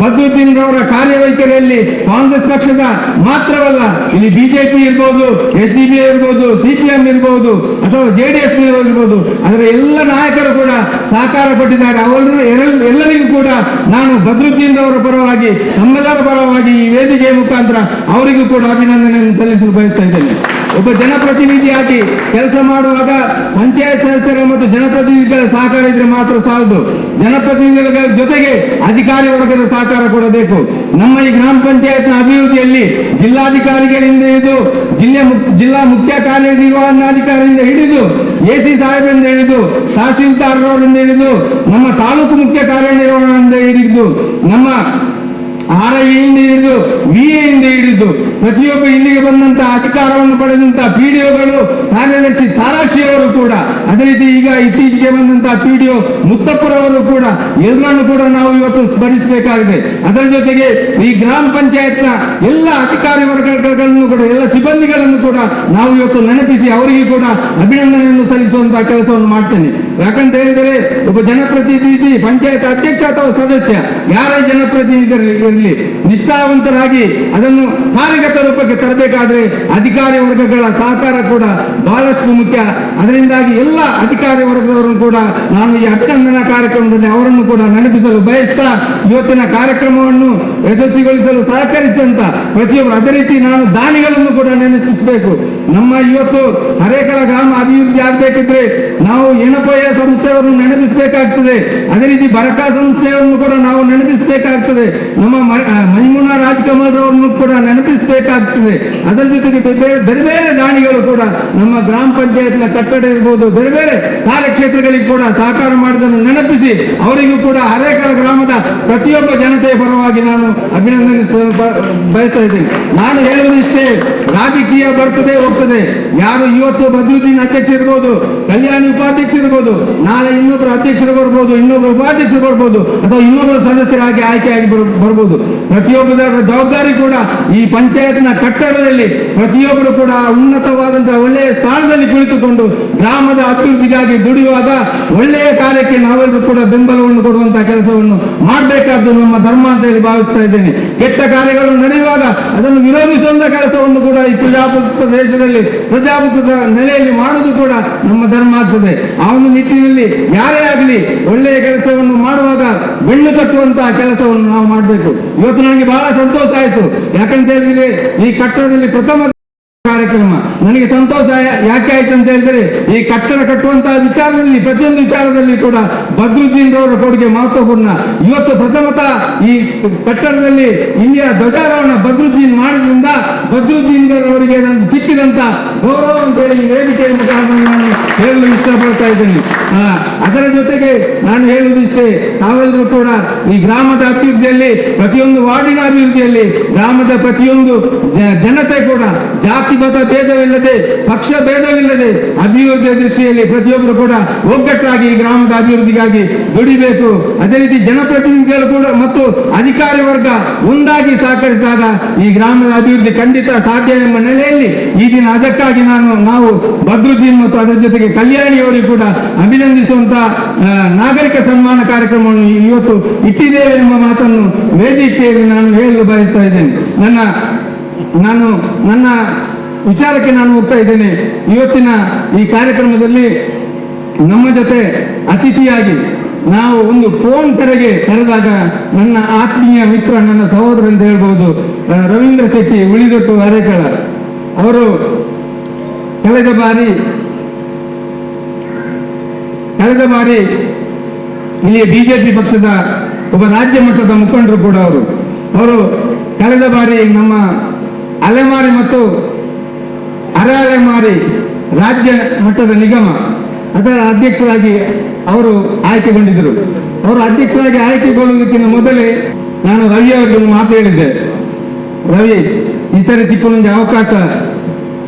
ಬದ್ರುದ್ದೀನ್ ಅವರ ಕಾರ್ಯವೈಖರಿಯಲ್ಲಿ ಕಾಂಗ್ರೆಸ್ ಪಕ್ಷದ ಮಾತ್ರವಲ್ಲ, ಇಲ್ಲಿ ಬಿಜೆಪಿ ಇರ್ಬೋದು, SDB ಇರ್ಬೋದು, CPM ಇರ್ಬೋದು ಅಥವಾ JDS ಇರ್ಬೋದು, ಅದರ ಎಲ್ಲ ನಾಯಕರು ಕೂಡ ಸಹಕಾರ ಕೊಟ್ಟಿದ್ದಾರೆ. ಎಲ್ಲರಿಗೂ ಕೂಡ ನಾನು ಬದ್ರುದ್ದೀನ್ ಅವರ ಪರವಾಗಿ, ನಮ್ಮೆಲ್ಲರ ಪರವಾಗಿ ಈ ವೇದಿಕೆಯ ಮುಖಾಂತರ ಅವರಿಗೂ ಕೂಡ ಅಭಿನಂದನೆಯನ್ನು ಸಲ್ಲಿಸಲು ಬಯಸ್ತಾ ಇದ್ದೇನೆ. ಒಬ್ಬ ಜನಪ್ರತಿನಿಧಿಯಾಗಿ ಕೆಲಸ ಮಾಡುವಾಗ ಪಂಚಾಯತ್ ಸದಸ್ಯರ ಮತ್ತು ಜನಪ್ರತಿನಿಧಿಗಳ ಸಹಕಾರ ಇದ್ರೆ ಮಾತ್ರ ಸಾಲದು. ಜನಪ್ರತಿನಿಧಿಗಳ ಜೊತೆಗೆ ಅಧಿಕಾರಿ ವರ್ಗದ ಸಹಕಾರ ಕೊಡಬೇಕು. ನಮ್ಮ ಈ ಗ್ರಾಮ ಪಂಚಾಯತ್ನ ಅಭಿವೃದ್ಧಿಯಲ್ಲಿ ಜಿಲ್ಲಾಧಿಕಾರಿಗಳಿಂದ ಹಿಡಿದು ಜಿಲ್ಲಾ ಮುಖ್ಯ ಕಾರ್ಯನಿರ್ವಹಣಾಧಿಕಾರಿಯಿಂದ ಹಿಡಿದು AC ಸಾಹೇಬರಿಂದ ಹಿಡಿದು ತಹಶೀಲ್ದಾರ್ ಅವರಿಂದ ಹಿಡಿದು ನಮ್ಮ ತಾಲೂಕು ಮುಖ್ಯ ಕಾರ್ಯನಿರ್ವಹಣೆಯಿಂದ ಹಿಡಿದು ನಮ್ಮ RI ಇಂದ ಹಿಡಿದು VA ಇಂದ ಹಿಡಿದು ಪ್ರತಿಯೊಬ್ಬ ಇಲ್ಲಿಗೆ ಬಂದಂತಹ ಅಧಿಕಾರವನ್ನು ಪಡೆದಂತಹ PDOಗಳು, ಕಾರ್ಯದರ್ಶಿ ತಾರಾಕ್ಷಿ ಅವರು ಕೂಡ, ಅದೇ ರೀತಿ ಈಗ ಇತ್ತೀಚೆಗೆ ಬಂದಂತಹ PDO ಮುತ್ತಪ್ಪರವರು ಕೂಡ, ಎಲ್ಲರನ್ನು ಕೂಡ ನಾವು ಇವತ್ತು ಸ್ಮರಿಸಬೇಕಾಗಿದೆ. ಅದರ ಜೊತೆಗೆ ಈ ಗ್ರಾಮ ಪಂಚಾಯತ್ನ ಎಲ್ಲ ಅಧಿಕಾರಿ ವರ್ಗಗಳನ್ನು ಕೂಡ, ಎಲ್ಲ ಸಿಬ್ಬಂದಿಗಳನ್ನು ಕೂಡ ನಾವು ಇವತ್ತು ನೆನಪಿಸಿ ಅವರಿಗೆ ಕೂಡ ಅಭಿನಂದನೆಯನ್ನು ಸಲ್ಲಿಸುವಂತಹ ಕೆಲಸವನ್ನು ಮಾಡ್ತೇನೆ. ಯಾಕಂತ ಹೇಳಿದರೆ ಒಬ್ಬ ಜನಪ್ರತಿನಿಧಿ, ಪಂಚಾಯತ್ ಅಧ್ಯಕ್ಷ ಅಥವಾ ಸದಸ್ಯ, ಯಾರೇ ಜನಪ್ರತಿನಿಧಿ ಕಾರ್ಯಕ್ರಮದಲ್ಲಿ ನಿಷ್ಠಾವಂತರಾಗಿ ಅದನ್ನು ಕಾರ್ಯಗತ ರೂಪಕ್ಕೆ ತರಬೇಕಾದ್ರೆ ಅಧಿಕಾರಿ ವರ್ಗಗಳ ಸಹಕಾರ ಕೂಡ ಬಹಳಷ್ಟು ಮುಖ್ಯ. ಅದರಿಂದಾಗಿ ಎಲ್ಲ ಅಧಿಕಾರಿ ವರ್ಗದವರನ್ನು ಕೂಡ ನಾನು ಈ ಅಭಿನಂದನಾ ಕಾರ್ಯಕ್ರಮದಲ್ಲಿ ಅವರನ್ನು ಕೂಡ ನೆನಪಿಸಲು ಬಯಸ್ತಾ ಇವತ್ತಿನ ಕಾರ್ಯಕ್ರಮವನ್ನು ಯಶಸ್ವಿಗೊಳಿಸಲು ಸಹಕರಿಸಿದಂತ ಪ್ರತಿಯೊಬ್ಬರು, ಅದೇ ರೀತಿ ನಾನು ದಾನಿಗಳನ್ನು ಕೂಡ ನೆನಪಿಸಬೇಕು. ನಮ್ಮ ಇವತ್ತು ಹರೇಕಳ ಗ್ರಾಮ ಅಭಿವೃದ್ಧಿ ಆಗಬೇಕಿದ್ರೆ ನಾವು ಏನಪ್ಪಯ್ಯ ಸಂಸ್ಥೆಯವರನ್ನು ನೆನಪಿಸಬೇಕಾಗ್ತದೆ. ಅದೇ ರೀತಿ ಬರಕಾ ಸಂಸ್ಥೆಯನ್ನು ಕೂಡ ನಾವು ನೆನಪಿಸಬೇಕಾಗ್ತದೆ. ನಮ್ಮ ಮೈಮುನಾ ರಾಜಕಮಲ್ರವರನ್ನು ಕೂಡ ನೆನಪಿಸಬೇಕಾಗ್ತದೆ. ಅದರ ಜೊತೆಗೆ ಬೇರೆ ಬೇರೆ ದಾನಿಗಳು ಕೂಡ ನಮ್ಮ ಗ್ರಾಮ ಪಂಚಾಯತ್ನ ಕಟ್ಟಡ ಇರ್ಬೋದು, ಬೇರೆ ಬೇರೆ ಕಾರ್ಯಕ್ಷೇತ್ರಗಳಿಗೆ ಕೂಡ ಸಹಕಾರ ಮಾಡಿದನ್ನು ನೆನಪಿಸಿ ಅವರಿಗೂ ಕೂಡ ಹರೇಕಳ ಗ್ರಾಮದ ಪ್ರತಿಯೊಬ್ಬ ಜನತೆಯ ಪರವಾಗಿ ನಾನು ಅಭಿನಂದನೆ ಬಯಸ್ತಾ ಇದ್ದೇನೆ. ನಾನು ಹೇಳುವುದು ಇಷ್ಟೇ, ರಾಜಕೀಯ ಬರ್ತದೆ ಹೋಗ್ತದೆ. ಯಾರು ಇವತ್ತು ಬದ್ರುದ್ದೀನ್ ಅಧ್ಯಕ್ಷ ಇರ್ಬೋದು, ಕಲ್ಯಾಣಿ ಉಪಾಧ್ಯಕ್ಷ ಇರ್ಬೋದು, ನಾಳೆ ಇನ್ನೊಬ್ಬರು ಅಧ್ಯಕ್ಷರು ಬರ್ಬೋದು, ಇನ್ನೊಬ್ಬರು ಉಪಾಧ್ಯಕ್ಷರು ಬರ್ಬೋದು, ಅಥವಾ ಇನ್ನೊಬ್ಬರು ಸದಸ್ಯರಾಗಿ ಆಯ್ಕೆಯಾಗಿ ಬರ್ಬೋದು. ಪ್ರತಿಯೊಬ್ಬರ ಜವಾಬ್ದಾರಿ ಕೂಡ ಈ ಪಂಚಾಯತ್ನ ಕಟ್ಟಡದಲ್ಲಿ ಪ್ರತಿಯೊಬ್ಬರು ಕೂಡ ಉನ್ನತವಾದಂತಹ ಒಳ್ಳೆಯ ಸ್ಥಾನದಲ್ಲಿ ಕುಳಿತುಕೊಂಡು ಗ್ರಾಮದ ಅಭಿವೃದ್ಧಿಗಾಗಿ ದುಡಿಯುವಾಗ ಒಳ್ಳೆಯ ಕಾರ್ಯಕ್ಕೆ ನಾವೆಲ್ಲರೂ ಕೂಡ ಬೆಂಬಲವನ್ನು ಕೊಡುವಂತಹ ಕೆಲಸವನ್ನು ಮಾಡಬೇಕಾದ್ದು ನಮ್ಮ ಧರ್ಮ ಅಂತ ಹೇಳಿ ಭಾವಿಸ್ತಾ ಇದ್ದೇನೆ. ಕೆಟ್ಟ ಕಾರ್ಯಗಳು ನಡೆಯುವಾಗ ಅದನ್ನು ವಿರೋಧಿಸುವಂತಹ ಕೆಲಸವನ್ನು ಕೂಡ ಈ ಪ್ರಜಾಪ್ರಭುತ್ವ ದೇಶದಲ್ಲಿ ಪ್ರಜಾಪ್ರಭುತ್ವದ ನೆಲೆಯಲ್ಲಿ ಮಾಡುವುದು ಕೂಡ ನಮ್ಮ ಧರ್ಮ ಆಗ್ತದೆ. ಆ ಒಂದು ನಿಟ್ಟಿನಲ್ಲಿ ಯಾರೇ ಆಗಲಿ ಒಳ್ಳೆಯ ಕೆಲಸವನ್ನು ಮಾಡುವಾಗ ಬೆನ್ನು ಕಟ್ಟುವಂತಹ ಕೆಲಸವನ್ನು ನಾವು ಮಾಡಬೇಕು. ಇವತ್ತು ನನಗೆ ಬಹಳ ಸಂತೋಷ ಆಯಿತು. ಯಾಕಂತ ಹೇಳಿದ್ರೆ ಈ ಕಟ್ಟಡದಲ್ಲಿ ಪ್ರಥಮ ಕಾರ್ಯಕ್ರಮ ನನಗೆ ಸಂತೋಷ ಯಾಕೆ ಆಯ್ತು ಅಂತ ಹೇಳಿದ್ರೆ ಈ ಕಟ್ಟಡ ಕಟ್ಟುವಂತಹ ವಿಚಾರದಲ್ಲಿ ಪ್ರತಿಯೊಂದು ವಿಚಾರದಲ್ಲಿ ಕೂಡ ಬದ್ರುದ್ದೀನ್ ರವರ ಕೊಡುಗೆ ಮಹತ್ವಪೂರ್ಣ. ಇವತ್ತು ಪ್ರಥಮತಃ ಈ ಕಟ್ಟಡದಲ್ಲಿ ಇಲ್ಲಿಯ ಧ್ವಜಾರೋಹಣ ಬದ್ರುದ್ದೀನ್ ಮಾಡಿದ್ರಿಂದ ಬದ್ರುದ್ದೀನ್ ಅವರಿಗೆ ನಾನು ಸಿಕ್ಕಿದಂತ ಗೌರವ ಅಂತ ಹೇಳಿ ವೇದಿಕೆಯ ಮುಖಾಂತರ ನಾನು ಹೇಳಲು ಇಷ್ಟಪಡ್ತಾ ಇದ್ದೇನೆ. ಅದರ ಜೊತೆಗೆ ನಾನು ಹೇಳುವುದು ಇಷ್ಟೇ, ತಾವೆಲ್ಲರೂ ಕೂಡ ಈ ಗ್ರಾಮದ ಅಭಿವೃದ್ಧಿಯಲ್ಲಿ, ಪ್ರತಿಯೊಂದು ವಾರ್ಡಿನ ಅಭಿವೃದ್ಧಿಯಲ್ಲಿ ಗ್ರಾಮದ ಪ್ರತಿಯೊಂದು ಜನತೆ ಕೂಡ ಜಾತಿ ಮತ ಭೇದವಿಲ್ಲದೆ, ಪಕ್ಷ ಭೇದವಿಲ್ಲದೆ ಅಭಿವೃದ್ಧಿಯ ದೃಷ್ಟಿಯಲ್ಲಿ ಪ್ರತಿಯೊಬ್ಬರು ಕೂಡ ಒಗ್ಗಟ್ಟಾಗಿ ಈ ಗ್ರಾಮದ ಅಭಿವೃದ್ಧಿಗಾಗಿ ದುಡಿಬೇಕು. ಅದೇ ರೀತಿ ಜನಪ್ರತಿನಿಧಿಗಳು ಕೂಡ ಮತ್ತು ಅಧಿಕಾರಿ ವರ್ಗ ಒಂದಾಗಿ ಸಹಕರಿಸಿದಾಗ ಈ ಗ್ರಾಮದ ಅಭಿವೃದ್ಧಿ ಖಂಡಿತ ಸಾಧ್ಯ ಎಂಬ ನೆಲೆಯಲ್ಲಿ ಈ ದಿನ ಅದಕ್ಕಾಗಿ ನಾವು ಬದ್ರುದ್ದೀನ್ ಮತ್ತು ಅದರ ಜೊತೆಗೆ ಕಲ್ಯಾಣಿಯವರಿಗೆ ಕೂಡ ಅಭಿನಂದಿಸುವಂತಹ ನಾಗರಿಕ ಸನ್ಮಾನ ಕಾರ್ಯಕ್ರಮವನ್ನು ಇವತ್ತು ಇಟ್ಟಿದ್ದೇವೆ ಎಂಬ ಮಾತನ್ನು ವೇದಿಕೆಯಲ್ಲಿ ನಾನು ಹೇಳಲು ಬಯಸ್ತಾ ಇದ್ದೇನೆ. ನನ್ನ ವಿಚಾರಕ್ಕೆ ನಾನು ಹೋಗ್ತಾ ಇದ್ದೇನೆ. ಇವತ್ತಿನ ಈ ಕಾರ್ಯಕ್ರಮದಲ್ಲಿ ನಮ್ಮ ಜೊತೆ ಅತಿಥಿಯಾಗಿ ನಾವು ಒಂದು ಫೋನ್ ಕರೆಗೆ ಕರೆದಾಗ ನನ್ನ ಆತ್ಮೀಯ ಮಿತ್ರ, ನನ್ನ ಸಹೋದರ ಅಂತ ಹೇಳ್ಬೋದು, ರವೀಂದ್ರ ಶೆಟ್ಟಿ ಉಳಿದೊಟ್ಟು ಹರೇಕಳ ಅವರು ಕಳೆದ ಬಾರಿ ಇಲ್ಲಿ ಬಿಜೆಪಿ ಪಕ್ಷದ ಒಬ್ಬ ರಾಜ್ಯ ಮಟ್ಟದ ಮುಖಂಡರು ಕೂಡ ಅವರು ಕಳೆದ ಬಾರಿ ನಮ್ಮ ಅಲೆಮಾರಿ ಮತ್ತು ಅರೆ ಅಲೆಮಾರಿ ರಾಜ್ಯ ಮಟ್ಟದ ನಿಗಮ ಅದರ ಅಧ್ಯಕ್ಷರಾಗಿ ಅವರು ಆಯ್ಕೆಗೊಂಡಿದ್ದರು. ಅವರು ಅಧ್ಯಕ್ಷರಾಗಿ ಆಯ್ಕೆಗೊಳ್ಳುವುದಕ್ಕಿಂತ ಮೊದಲೇ ನಾನು ರವಿ ಅವರಿಗೆ ಒಂದು ಮಾತು ಹೇಳಿದ್ದೆ. ರವಿ, ಈ ಸರಿ ತಿಕ್ಕೊಂದು ಅವಕಾಶ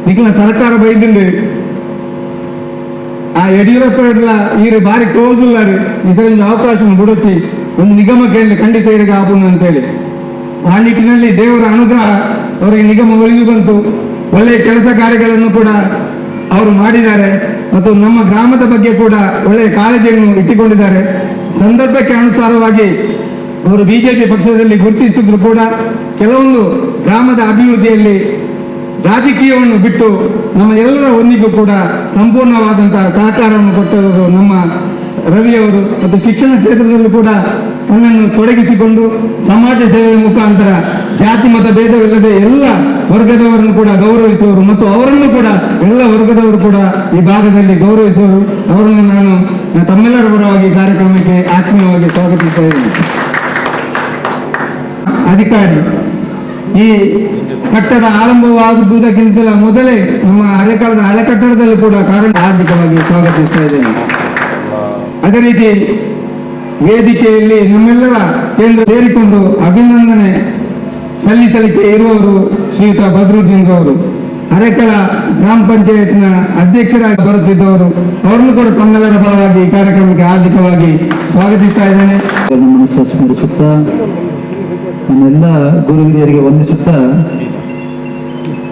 ನಿಖಿಲ ಸರ್ಕಾರ ಬೈದಿಂಡು ಆ ಯಡಿಯೂರಪ್ಪ ಈ ಬಾರಿ ಕ್ಲೋಸ್ ಇಲ್ಲ ರೀ, ಇದರಿಂದ ಅವಕಾಶ ಬಿಡುತ್ತಿ ಒಂದು ನಿಗಮ ಕೇಳಿ ಖಂಡಿತ ಇವರಿಗೆ ಆಪುಣ ಅಂತೇಳಿ. ಆ ನಿಟ್ಟಿನಲ್ಲಿ ದೇವರ ಅನುಗ್ರಹ ಅವರಿಗೆ ನಿಗಮ ಒಳಗೆ ಬಂತು. ಒಳ್ಳೆಯ ಕೆಲಸ ಕಾರ್ಯಗಳನ್ನು ಕೂಡ ಅವರು ಮಾಡಿದ್ದಾರೆ ಮತ್ತು ನಮ್ಮ ಗ್ರಾಮದ ಬಗ್ಗೆ ಕೂಡ ಒಳ್ಳೆಯ ಕಾಳಜಿಯನ್ನು ಇಟ್ಟುಕೊಂಡಿದ್ದಾರೆ. ಸಂದರ್ಭಕ್ಕೆ ಅನುಸಾರವಾಗಿ ಅವರು ಬಿಜೆಪಿ ಪಕ್ಷದಲ್ಲಿ ಗುರುತಿಸಿದ್ರು ಕೂಡ ಕೆಲವೊಂದು ಗ್ರಾಮದ ಅಭಿವೃದ್ಧಿಯಲ್ಲಿ ರಾಜಕೀಯವನ್ನು ಬಿಟ್ಟು ನಮ್ಮ ಎಲ್ಲರ ಒಂದಿಗೂ ಕೂಡ ಸಂಪೂರ್ಣವಾದಂತಹ ಸಹಕಾರವನ್ನು ಕೊಟ್ಟವರು ನಮ್ಮ ರವಿಯವರು. ಮತ್ತು ಶಿಕ್ಷಣ ಕ್ಷೇತ್ರದಲ್ಲೂ ಕೂಡ ತನ್ನನ್ನು ತೊಡಗಿಸಿಕೊಂಡು ಸಮಾಜ ಸೇವೆಯ ಮುಖಾಂತರ ಜಾತಿ ಮತ ಭೇದವಿಲ್ಲದೆ ಎಲ್ಲ ವರ್ಗದವರನ್ನು ಕೂಡ ಗೌರವಿಸುವರು ಮತ್ತು ಅವರನ್ನು ಕೂಡ ಎಲ್ಲ ವರ್ಗದವರು ಕೂಡ ಈ ಭಾಗದಲ್ಲಿ ಗೌರವಿಸುವರು. ಅವರನ್ನು ನಾನು ತಮ್ಮೆಲ್ಲರ ಪರವಾಗಿ ಕಾರ್ಯಕ್ರಮಕ್ಕೆ ಆತ್ಮೀಯವಾಗಿ ಸ್ವಾಗತಿಸ್ತಾ ಇದ್ದೇನೆ. ಅಧಿಕಾರಿ, ಈ ಕಟ್ಟಡ ಆರಂಭವಾಗುವುದಕ್ಕಿಂತ ಮೊದಲೇ ನಮ್ಮ ಹಳೆಕಾಲದ ಹಳೆ ಕಟ್ಟಡದಲ್ಲಿ ಕೂಡ ಆರ್ಥಿಕವಾಗಿ ಸ್ವಾಗತಿಸ್ತಾ ಇದ್ದೇನೆ. ಅದೇ ರೀತಿ ವೇದಿಕೆಯಲ್ಲಿ ನಮ್ಮೆಲ್ಲರ ಕೇಂದ್ರ ಸೇರಿಕೊಂಡು ಅಭಿನಂದನೆ ಸಲ್ಲಿಸಲಿಕ್ಕೆ ಇರುವವರು ಶ್ರೀಯುತ ಬದ್ರುದ್ದೀನ್ ಅವರು, ಹರೇಕಳ ಗ್ರಾಮ ಪಂಚಾಯತ್ನ ಅಧ್ಯಕ್ಷರಾಗಿ ಬರುತ್ತಿದ್ದವರು, ಅವರನ್ನು ಕೂಡ ತಮ್ಮೆಲ್ಲರ ಪರವಾಗಿ ಈ ಕಾರ್ಯಕ್ರಮಕ್ಕೆ ಹಾರ್ದಿಕವಾಗಿ ಸ್ವಾಗತಿಸ್ತಾ ಇದ್ದೇನೆ. ನಮ್ಮನ್ನು ಸ್ಮರಿಸುತ್ತಾ ನಮ್ಮೆಲ್ಲ ಗುರು ಹಿರಿಯರಿಗೆ ವಂದಿಸುತ್ತಾ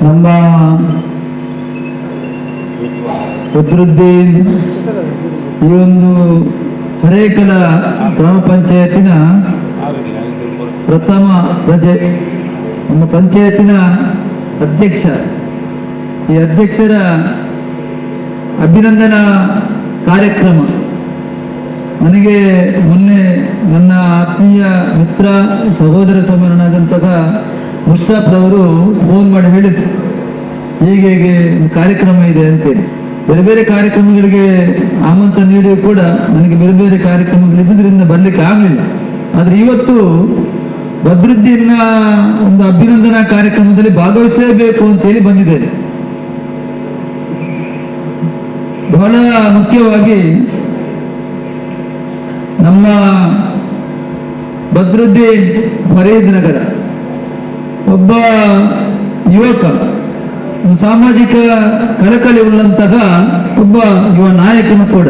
ನಮ್ಮ ಬದ್ರುದ್ದೀನ್ ಈ ಒಂದು ಹರೇಕಳ ಗ್ರಾಮ ಪಂಚಾಯತಿನ ಪ್ರಥಮ ಪ್ರಜೆ ನಮ್ಮ ಪಂಚಾಯತಿನ ಅಧ್ಯಕ್ಷ. ಈ ಅಧ್ಯಕ್ಷರ ಅಭಿನಂದನಾ ಕಾರ್ಯಕ್ರಮ ನನಗೆ ಮೊನ್ನೆ ನನ್ನ ಆತ್ಮೀಯ ಮಿತ್ರ ಸಹೋದರ ಸಮಾನನಾದಂತಹ ಮುಷ್ತಾಫ್ ರವರು ಫೋನ್ ಮಾಡಿ ಹೇಳಿದ್ರು, ಹೀಗೆ ಒಂದು ಕಾರ್ಯಕ್ರಮ ಇದೆ ಅಂತೇಳಿ. ಬೇರೆ ಬೇರೆ ಕಾರ್ಯಕ್ರಮಗಳಿಗೆ ಆಮಂತ್ರಣ ನೀಡಿಯೂ ಕೂಡ ನನಗೆ ಬೇರೆ ಬೇರೆ ಕಾರ್ಯಕ್ರಮಗಳಿದ್ದರಿಂದ ಬರಲಿಕ್ಕೆ ಆಗಲಿಲ್ಲ. ಆದರೆ ಇವತ್ತು ಬದ್ರುದ್ದೀನ್ನ ಒಂದು ಅಭಿನಂದನಾ ಕಾರ್ಯಕ್ರಮದಲ್ಲಿ ಭಾಗವಹಿಸಲೇಬೇಕು ಅಂತೇಳಿ ಬಂದಿದ್ದೇನೆ. ಬಹಳ ಮುಖ್ಯವಾಗಿ ನಮ್ಮ ಬದ್ರುದ್ದೀನ್ ಫರೀದ್ ನಗರ ಒಬ್ಬ ಯುವಕ, ಸಾಮಾಜಿಕ ಕಳಕಳಿ ಉಳ್ಳಂತಹ ಒಬ್ಬ ಯುವ ನಾಯಕನು ಕೂಡ.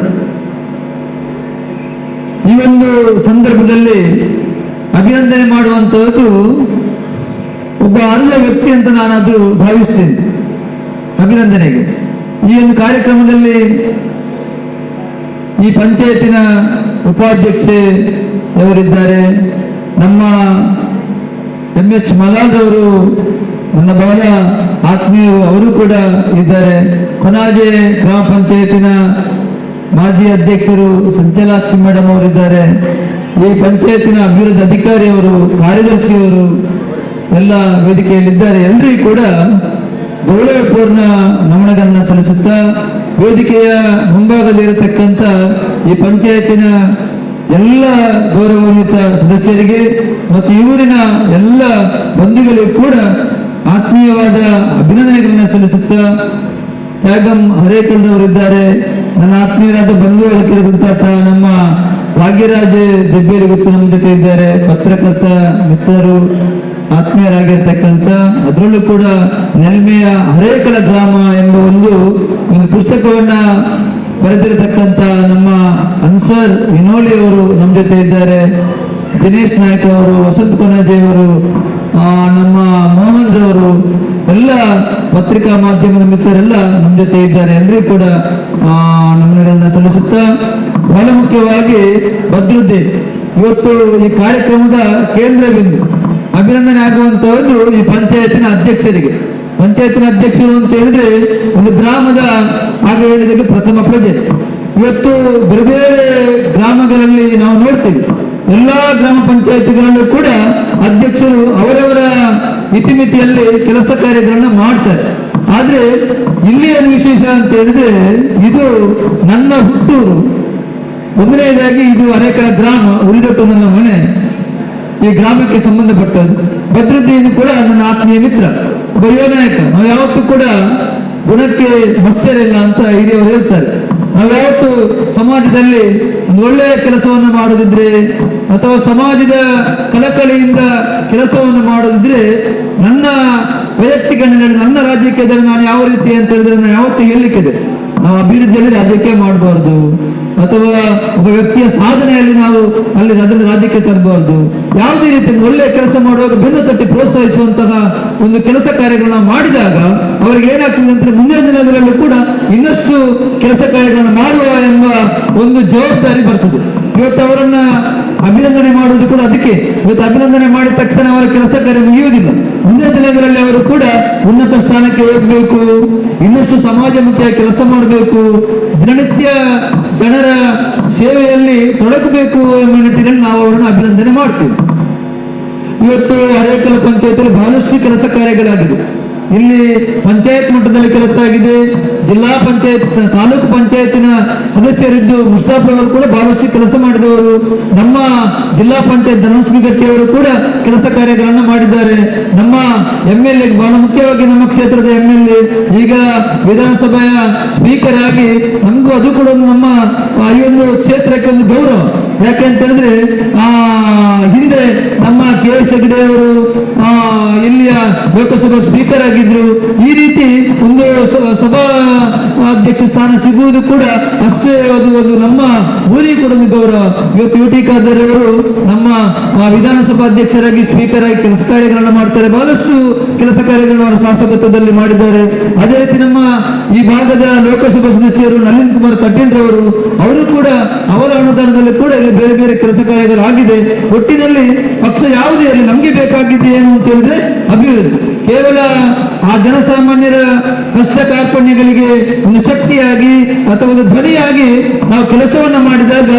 ಈ ಒಂದು ಸಂದರ್ಭದಲ್ಲಿ ಅಭಿನಂದನೆ ಮಾಡುವಂತಹದ್ದು ಒಬ್ಬ ಅರ್ಹ ವ್ಯಕ್ತಿ ಅಂತ ನಾನು ಅದು ಭಾವಿಸ್ತೇನೆ. ಅಭಿನಂದನೆಗೆ ಈ ಒಂದು ಕಾರ್ಯಕ್ರಮದಲ್ಲಿ ಈ ಪಂಚಾಯತಿನ ಉಪಾಧ್ಯಕ್ಷೆ ಅವರಿದ್ದಾರೆ, ನಮ್ಮ MH ಮಲಾದ್ ಅವರು ನನ್ನ ಬಹಳ ಆತ್ಮೀಯರು, ಅವರು ಕೂಡ ಇದ್ದಾರೆ. ಕೊನಾಜೆ ಗ್ರಾಮ ಪಂಚಾಯತಿನ ಮಾಜಿ ಅಧ್ಯಕ್ಷರು ಸಂಚಲಾಕ್ಷಿ ಮೇಡಮ್ ಅವರಿದ್ದಾರೆ. ಈ ಪಂಚಾಯತಿನ ಅಭಿವೃದ್ಧಿ ಅಧಿಕಾರಿಯವರು, ಕಾರ್ಯದರ್ಶಿಯವರು ಎಲ್ಲ ವೇದಿಕೆಯಲ್ಲಿದ್ದಾರೆ. ಎಲ್ಲರಿಗೂ ಕೂಡ ಗೌರವಪೂರ್ಣ ನಮನಗಳನ್ನು ಸಲ್ಲಿಸುತ್ತಾ, ವೇದಿಕೆಯ ಮುಂಭಾಗದಲ್ಲಿರತಕ್ಕಂಥ ಈ ಪಂಚಾಯತಿನ ಎಲ್ಲ ಗೌರವಾನ್ವಿತ ಸದಸ್ಯರಿಗೆ ಮತ್ತು ಇವರಿನ ಎಲ್ಲ ಬಂಧುಗಳಿಗೂ ಕೂಡ ಆತ್ಮೀಯವಾದ ಅಭಿನಂದನೆಗಳನ್ನು ಸಲ್ಲಿಸುತ್ತಾ, ತ್ಯಾಗಂ ಹರೇಕಲ್ರವರಿದ್ದಾರೆ, ನನ್ನ ಆತ್ಮೀಯರಾದ ಬಂಧುವಾಗಿರುವಂತಹ ನಮ್ಮ ಭಾಗ್ಯರಾಜ್ ದೆಬ್ಬೇರಿ ಗೊತ್ತು ನಮ್ಮ ಜೊತೆ ಇದ್ದಾರೆ, ಪತ್ರಕರ್ತ ಮಿತ್ರರು ಆತ್ಮೀಯರಾಗಿರ್ತಕ್ಕಂಥ, ಅದರಲ್ಲೂ ಕೂಡ ನೆಲ್ಮೆಯ ಹರೇಕಳ ಗ್ರಾಮ ಎಂಬ ಒಂದು ಪುಸ್ತಕವನ್ನ ಬರೆದಿರತಕ್ಕಂಥ ನಮ್ಮ ಅನ್ಸರ್ ವಿನೋಲಿ ಅವರು ನಮ್ಮ ಜೊತೆ ಇದ್ದಾರೆ, ದಿನೇಶ್ ನಾಯ್ಕ ಅವರು, ವಸಂತ್ ಕೊನಾಜೆ ಅವರು, ನಮ್ಮ ಮೋಹನ್ ರವರು, ಎಲ್ಲ ಪತ್ರಿಕಾ ಮಾಧ್ಯಮದ ಮಿತ್ರರೆಲ್ಲ ನಮ್ಮ ಜೊತೆ ಇದ್ದಾರೆ. ಎಲ್ಲರಿಗೂ ಕೂಡ ನಮನಗಳನ್ನು ಸಲ್ಲಿಸುತ್ತಾ, ಬಹಳ ಮುಖ್ಯವಾಗಿ ಬದ್ರುದ್ದೀನ್ ಇವತ್ತು ಈ ಕಾರ್ಯಕ್ರಮದ ಕೇಂದ್ರ ಬಿಂದು. ಅಭಿನಂದನೆ ಆಗುವಂತಹದ್ದು ಈ ಪಂಚಾಯತಿನ ಅಧ್ಯಕ್ಷರಿಗೆ. ಪಂಚಾಯತಿನ ಅಧ್ಯಕ್ಷರು ಅಂತ ಹೇಳಿದ್ರೆ ಒಂದು ಗ್ರಾಮದ ಹಾಗೆ ಹೇಳಿದಾಗ ಪ್ರಥಮ ಪ್ರಜೆ. ಇವತ್ತು ಬೇರೆ ಬೇರೆ ಗ್ರಾಮಗಳಲ್ಲಿ ನಾವು ನೋಡ್ತೀವಿ, ಎಲ್ಲಾ ಗ್ರಾಮ ಪಂಚಾಯತಿಗಳಲ್ಲೂ ಕೂಡ ಅಧ್ಯಕ್ಷರು ಅವರವರ ಇತಿಮಿತಿಯಲ್ಲಿ ಕೆಲಸ ಕಾರ್ಯಗಳನ್ನ ಮಾಡ್ತಾರೆ. ಆದ್ರೆ ಇಲ್ಲಿ ಏನು ವಿಶೇಷ ಅಂತ ಹೇಳಿದ್ರೆ, ಇದು ನನ್ನ ಹುಟ್ಟೂರು. ಮೊದಲನೇದಾಗಿ ಇದು ಅರೇಕಳ ಗ್ರಾಮ, ಉಳಿದಟ್ಟು ನನ್ನ ಮನೆ. ಈ ಗ್ರಾಮಕ್ಕೆ ಸಂಬಂಧಪಟ್ಟದ್ದು. ಬದ್ರುದ್ದೀನ್ ಕೂಡ ನನ್ನ ಆತ್ಮೀಯ ಮಿತ್ರ, ಒಬ್ಬ ಯುವ ನಾಯಕ. ನಾವು ಯಾವತ್ತೂ ಕೂಡ ಗುಣಕ್ಕೆ ಮಚ್ಚರಿಲ್ಲ ಅಂತ ಹಿರಿಯವರು ಹೇಳ್ತಾರೆ. ನಾವು ಯಾವತ್ತು ಸಮಾಜದಲ್ಲಿ ಒಂದು ಒಳ್ಳೆಯ ಕೆಲಸವನ್ನು ಮಾಡೋದಿದ್ರೆ ಅಥವಾ ಸಮಾಜದ ಕಳಕಳಿಯಿಂದ ಕೆಲಸವನ್ನು ಮಾಡೋದಿದ್ರೆ, ನನ್ನ ವೈಯಕ್ತಿಕ ನನ್ನ ರಾಜಕೀಯದಲ್ಲಿ ನಾನು ಯಾವ ರೀತಿ ಅಂತ ಹೇಳಿದ್ರೆ ನಾನು ಯಾವತ್ತೂ ಹೇಳಲಿಕ್ಕಿದೆ, ನಾವು ಅಭಿವೃದ್ಧಿಯಲ್ಲಿ ರಾಜಕೀಯ ಮಾಡಬಾರ್ದು ಅಥವಾ ಒಬ್ಬ ವ್ಯಕ್ತಿಯ ಸಾಧನೆಯಲ್ಲಿ ನಾವು ಅದನ್ನು ರಾಜ್ಯಕ್ಕೆ ತರಬಾರ್ದು. ಯಾವುದೇ ರೀತಿ ಒಳ್ಳೆಯ ಕೆಲಸ ಮಾಡುವಾಗ ಬೆನ್ನು ತಟ್ಟಿ ಪ್ರೋತ್ಸಾಹಿಸುವಂತಹ ಒಂದು ಕೆಲಸ ಕಾರ್ಯಗಳನ್ನ ಮಾಡಿದಾಗ ಅವರಿಗೆ ಏನಾಗ್ತದೆ ಅಂತ ಮುಂದಿನ ದಿನಗಳಲ್ಲೂ ಕೂಡ ಇನ್ನಷ್ಟು ಕೆಲಸ ಕಾರ್ಯಗಳನ್ನು ಮಾಡುವ ಎಂಬ ಒಂದು ಜವಾಬ್ದಾರಿ ಬರ್ತದೆ. ಇವತ್ತು ಅವರನ್ನ ಅಭಿನಂದನೆ ಮಾಡುವುದು ಕೂಡ ಅದಕ್ಕೆ. ಇವತ್ತು ಅಭಿನಂದನೆ ಮಾಡಿದ ತಕ್ಷಣ ಅವರ ಕೆಲಸ ಕಾರ್ಯ ಮುಗಿಯುವುದಿಲ್ಲ. ಮುಂದಿನ ದಿನಗಳಲ್ಲಿ ಅವರು ಕೂಡ ಉನ್ನತ ಸ್ಥಾನಕ್ಕೆ ಹೋಗಬೇಕು, ಇನ್ನಷ್ಟು ಸಮಾಜಮುಖಿಯಾಗಿ ಕೆಲಸ ಮಾಡಬೇಕು, ದಿನನಿತ್ಯ ಜನರ ಸೇವೆಯಲ್ಲಿ ತೊಡಗಬೇಕು ಎಂಬ ನಿಟ್ಟಿನಲ್ಲಿ ನಾವು ಅವರನ್ನು ಅಭಿನಂದನೆ ಮಾಡ್ತೀವಿ. ಇವತ್ತು ಅರೇಕಲ್ ಪಂಚಾಯತಿಯಲ್ಲಿ ಬಹಳಷ್ಟು ಕೆಲಸ ಕಾರ್ಯಗಳಾಗಿದೆ. ಇಲ್ಲಿ ಪಂಚಾಯತ್ ಮಟ್ಟದಲ್ಲಿ ಕೆಲಸ ಆಗಿದೆ, ಜಿಲ್ಲಾ ಪಂಚಾಯತ್ ತಾಲೂಕು ಪಂಚಾಯತಿನ ಸದಸ್ಯರಿದ್ದು ಮುಸ್ತಾಫ್ ಅವರು ಕೂಡ ಬಹಳಷ್ಟು ಕೆಲಸ ಮಾಡಿದವರು. ನಮ್ಮ ಜಿಲ್ಲಾ ಪಂಚಾಯತ್ ಧನಲಕ್ಷ್ಮಿ ಗಟ್ಟಿ ಅವರು ಕೂಡ ಕೆಲಸ ಕಾರ್ಯಗಳನ್ನು ಮಾಡಿದ್ದಾರೆ. ನಮ್ಮ MLA ಬಹಳ ಮುಖ್ಯವಾಗಿ ನಮ್ಮ ಕ್ಷೇತ್ರದ MLA ಈಗ ವಿಧಾನಸಭೆಯ ಸ್ಪೀಕರ್ ಆಗಿ ನಮಗೂ ಅದು ಕೂಡ ಒಂದು ನಮ್ಮ ಈ ಒಂದು ಕ್ಷೇತ್ರಕ್ಕೆ ಒಂದು ಗೌರವ. ಯಾಕೆ ಅಂತ ಹೇಳಿದ್ರೆ ಹಿಂದೆ ನಮ್ಮ KS ಹೆಗಡೆ ಅವರು ಇಲ್ಲಿಯ ಲೋಕಸಭಾ ಸ್ಪೀಕರ್ ಆಗಿದ್ರು. ಈ ರೀತಿ ಒಂದು ಸಭಾ ಅಧ್ಯಕ್ಷ ಸ್ಥಾನ ಸಿಗುವುದು ಕೂಡ ಅಷ್ಟೇ ಅದು ನಮ್ಮ ಊರಿಗೆ ಕೂಡ ಒಂದು ಗೌರವ. ಇವತ್ತು UT ಖಾದರ್ ಅವರು ನಮ್ಮ ವಿಧಾನಸಭಾ ಅಧ್ಯಕ್ಷರಾಗಿ ಸ್ಪೀಕರ್ ಆಗಿ ಕೆಲಸ ಕಾರ್ಯಗಳನ್ನು ಮಾಡ್ತಾರೆ. ಬಹಳಷ್ಟು ಕೆಲಸ ಕಾರ್ಯಗಳನ್ನು ಅವರ ಶಾಸಕತ್ವದಲ್ಲಿ ಮಾಡಿದ್ದಾರೆ. ಅದೇ ರೀತಿ ನಮ್ಮ ಈ ಭಾಗದ ಲೋಕಸಭಾ ಸದಸ್ಯರು ನಳಿನ್ ಕುಮಾರ್ ಕಟೀಲ್ ರವರು, ಅವರು ಕೂಡ ಅವರ ಅನುದಾನದಲ್ಲಿ ಕೂಡ ಬೇರೆ ಬೇರೆ ಕೆಲಸ ಕಾರ್ಯಗಳು ಆಗಿದೆ. ಒಟ್ಟಿನಲ್ಲಿ ಪಕ್ಷ ಯಾವುದೇ ಇರಲಿ, ನಮಗೆ ಬೇಕಾಗಿದ್ದು ಏನು ಅಂತ ಹೇಳಿದ್ರೆ ಅಭಿವೃದ್ಧಿ. ಕೇವಲ ಆ ಜನಸಾಮಾನ್ಯರ ಕಷ್ಟ ಕಾರ್ಪಣ್ಯಗಳಿಗೆ ಒಂದು ಶಕ್ತಿಯಾಗಿ ಅಥವಾ ಒಂದು ಧ್ವನಿಯಾಗಿ ನಾವು ಕೆಲಸವನ್ನ ಮಾಡಿದಾಗ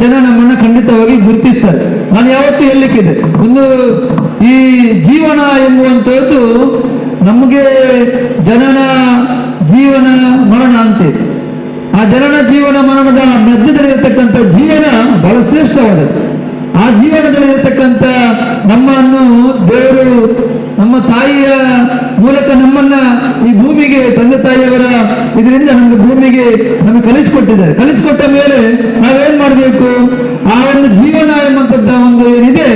ಜನ ನಮ್ಮನ್ನ ಖಂಡಿತವಾಗಿ ಗುರುತಿಸ್ತಾರೆ. ನಾನು ಯಾವತ್ತೂ ಹೇಳಲಿಕ್ಕಿದೆ, ಒಂದು ಈ ಜೀವನ ಎಂಬುವಂತಹದ್ದು ನಮಗೆ ಜನನ ಜೀವನ ಮರಣ ಅಂತೆ. ಆ ಜನನ ಜೀವನ ಮರಣದ ಮಧ್ಯದಲ್ಲಿರತಕ್ಕಂಥ ಜೀವನ ಬಹಳ ಶ್ರೇಷ್ಠವಾದದ್ದು. ಆ ಜೀವನದಲ್ಲಿರತಕ್ಕಂಥ ನಮ್ಮನ್ನು ದೇವರು ನಮ್ಮ ತಾಯಿಯ ಮೂಲಕ ನಮ್ಮನ್ನ ಈ ಭೂಮಿಗೆ, ತಂದೆ ತಾಯಿಯವರ ಇದರಿಂದ ನಮಗೆ ಭೂಮಿಗೆ ನಮಗೆ ಕಲಿಸಿಕೊಟ್ಟಿದ್ದಾರೆ. ಕಲಿಸಿಕೊಟ್ಟ ಮೇಲೆ ನಾವೇನ್ ಮಾಡಬೇಕು? ಆ ಒಂದು ಜೀವನ ಎಂಬಂತದ್ದ ಒಂದು ಏನಿದೆ,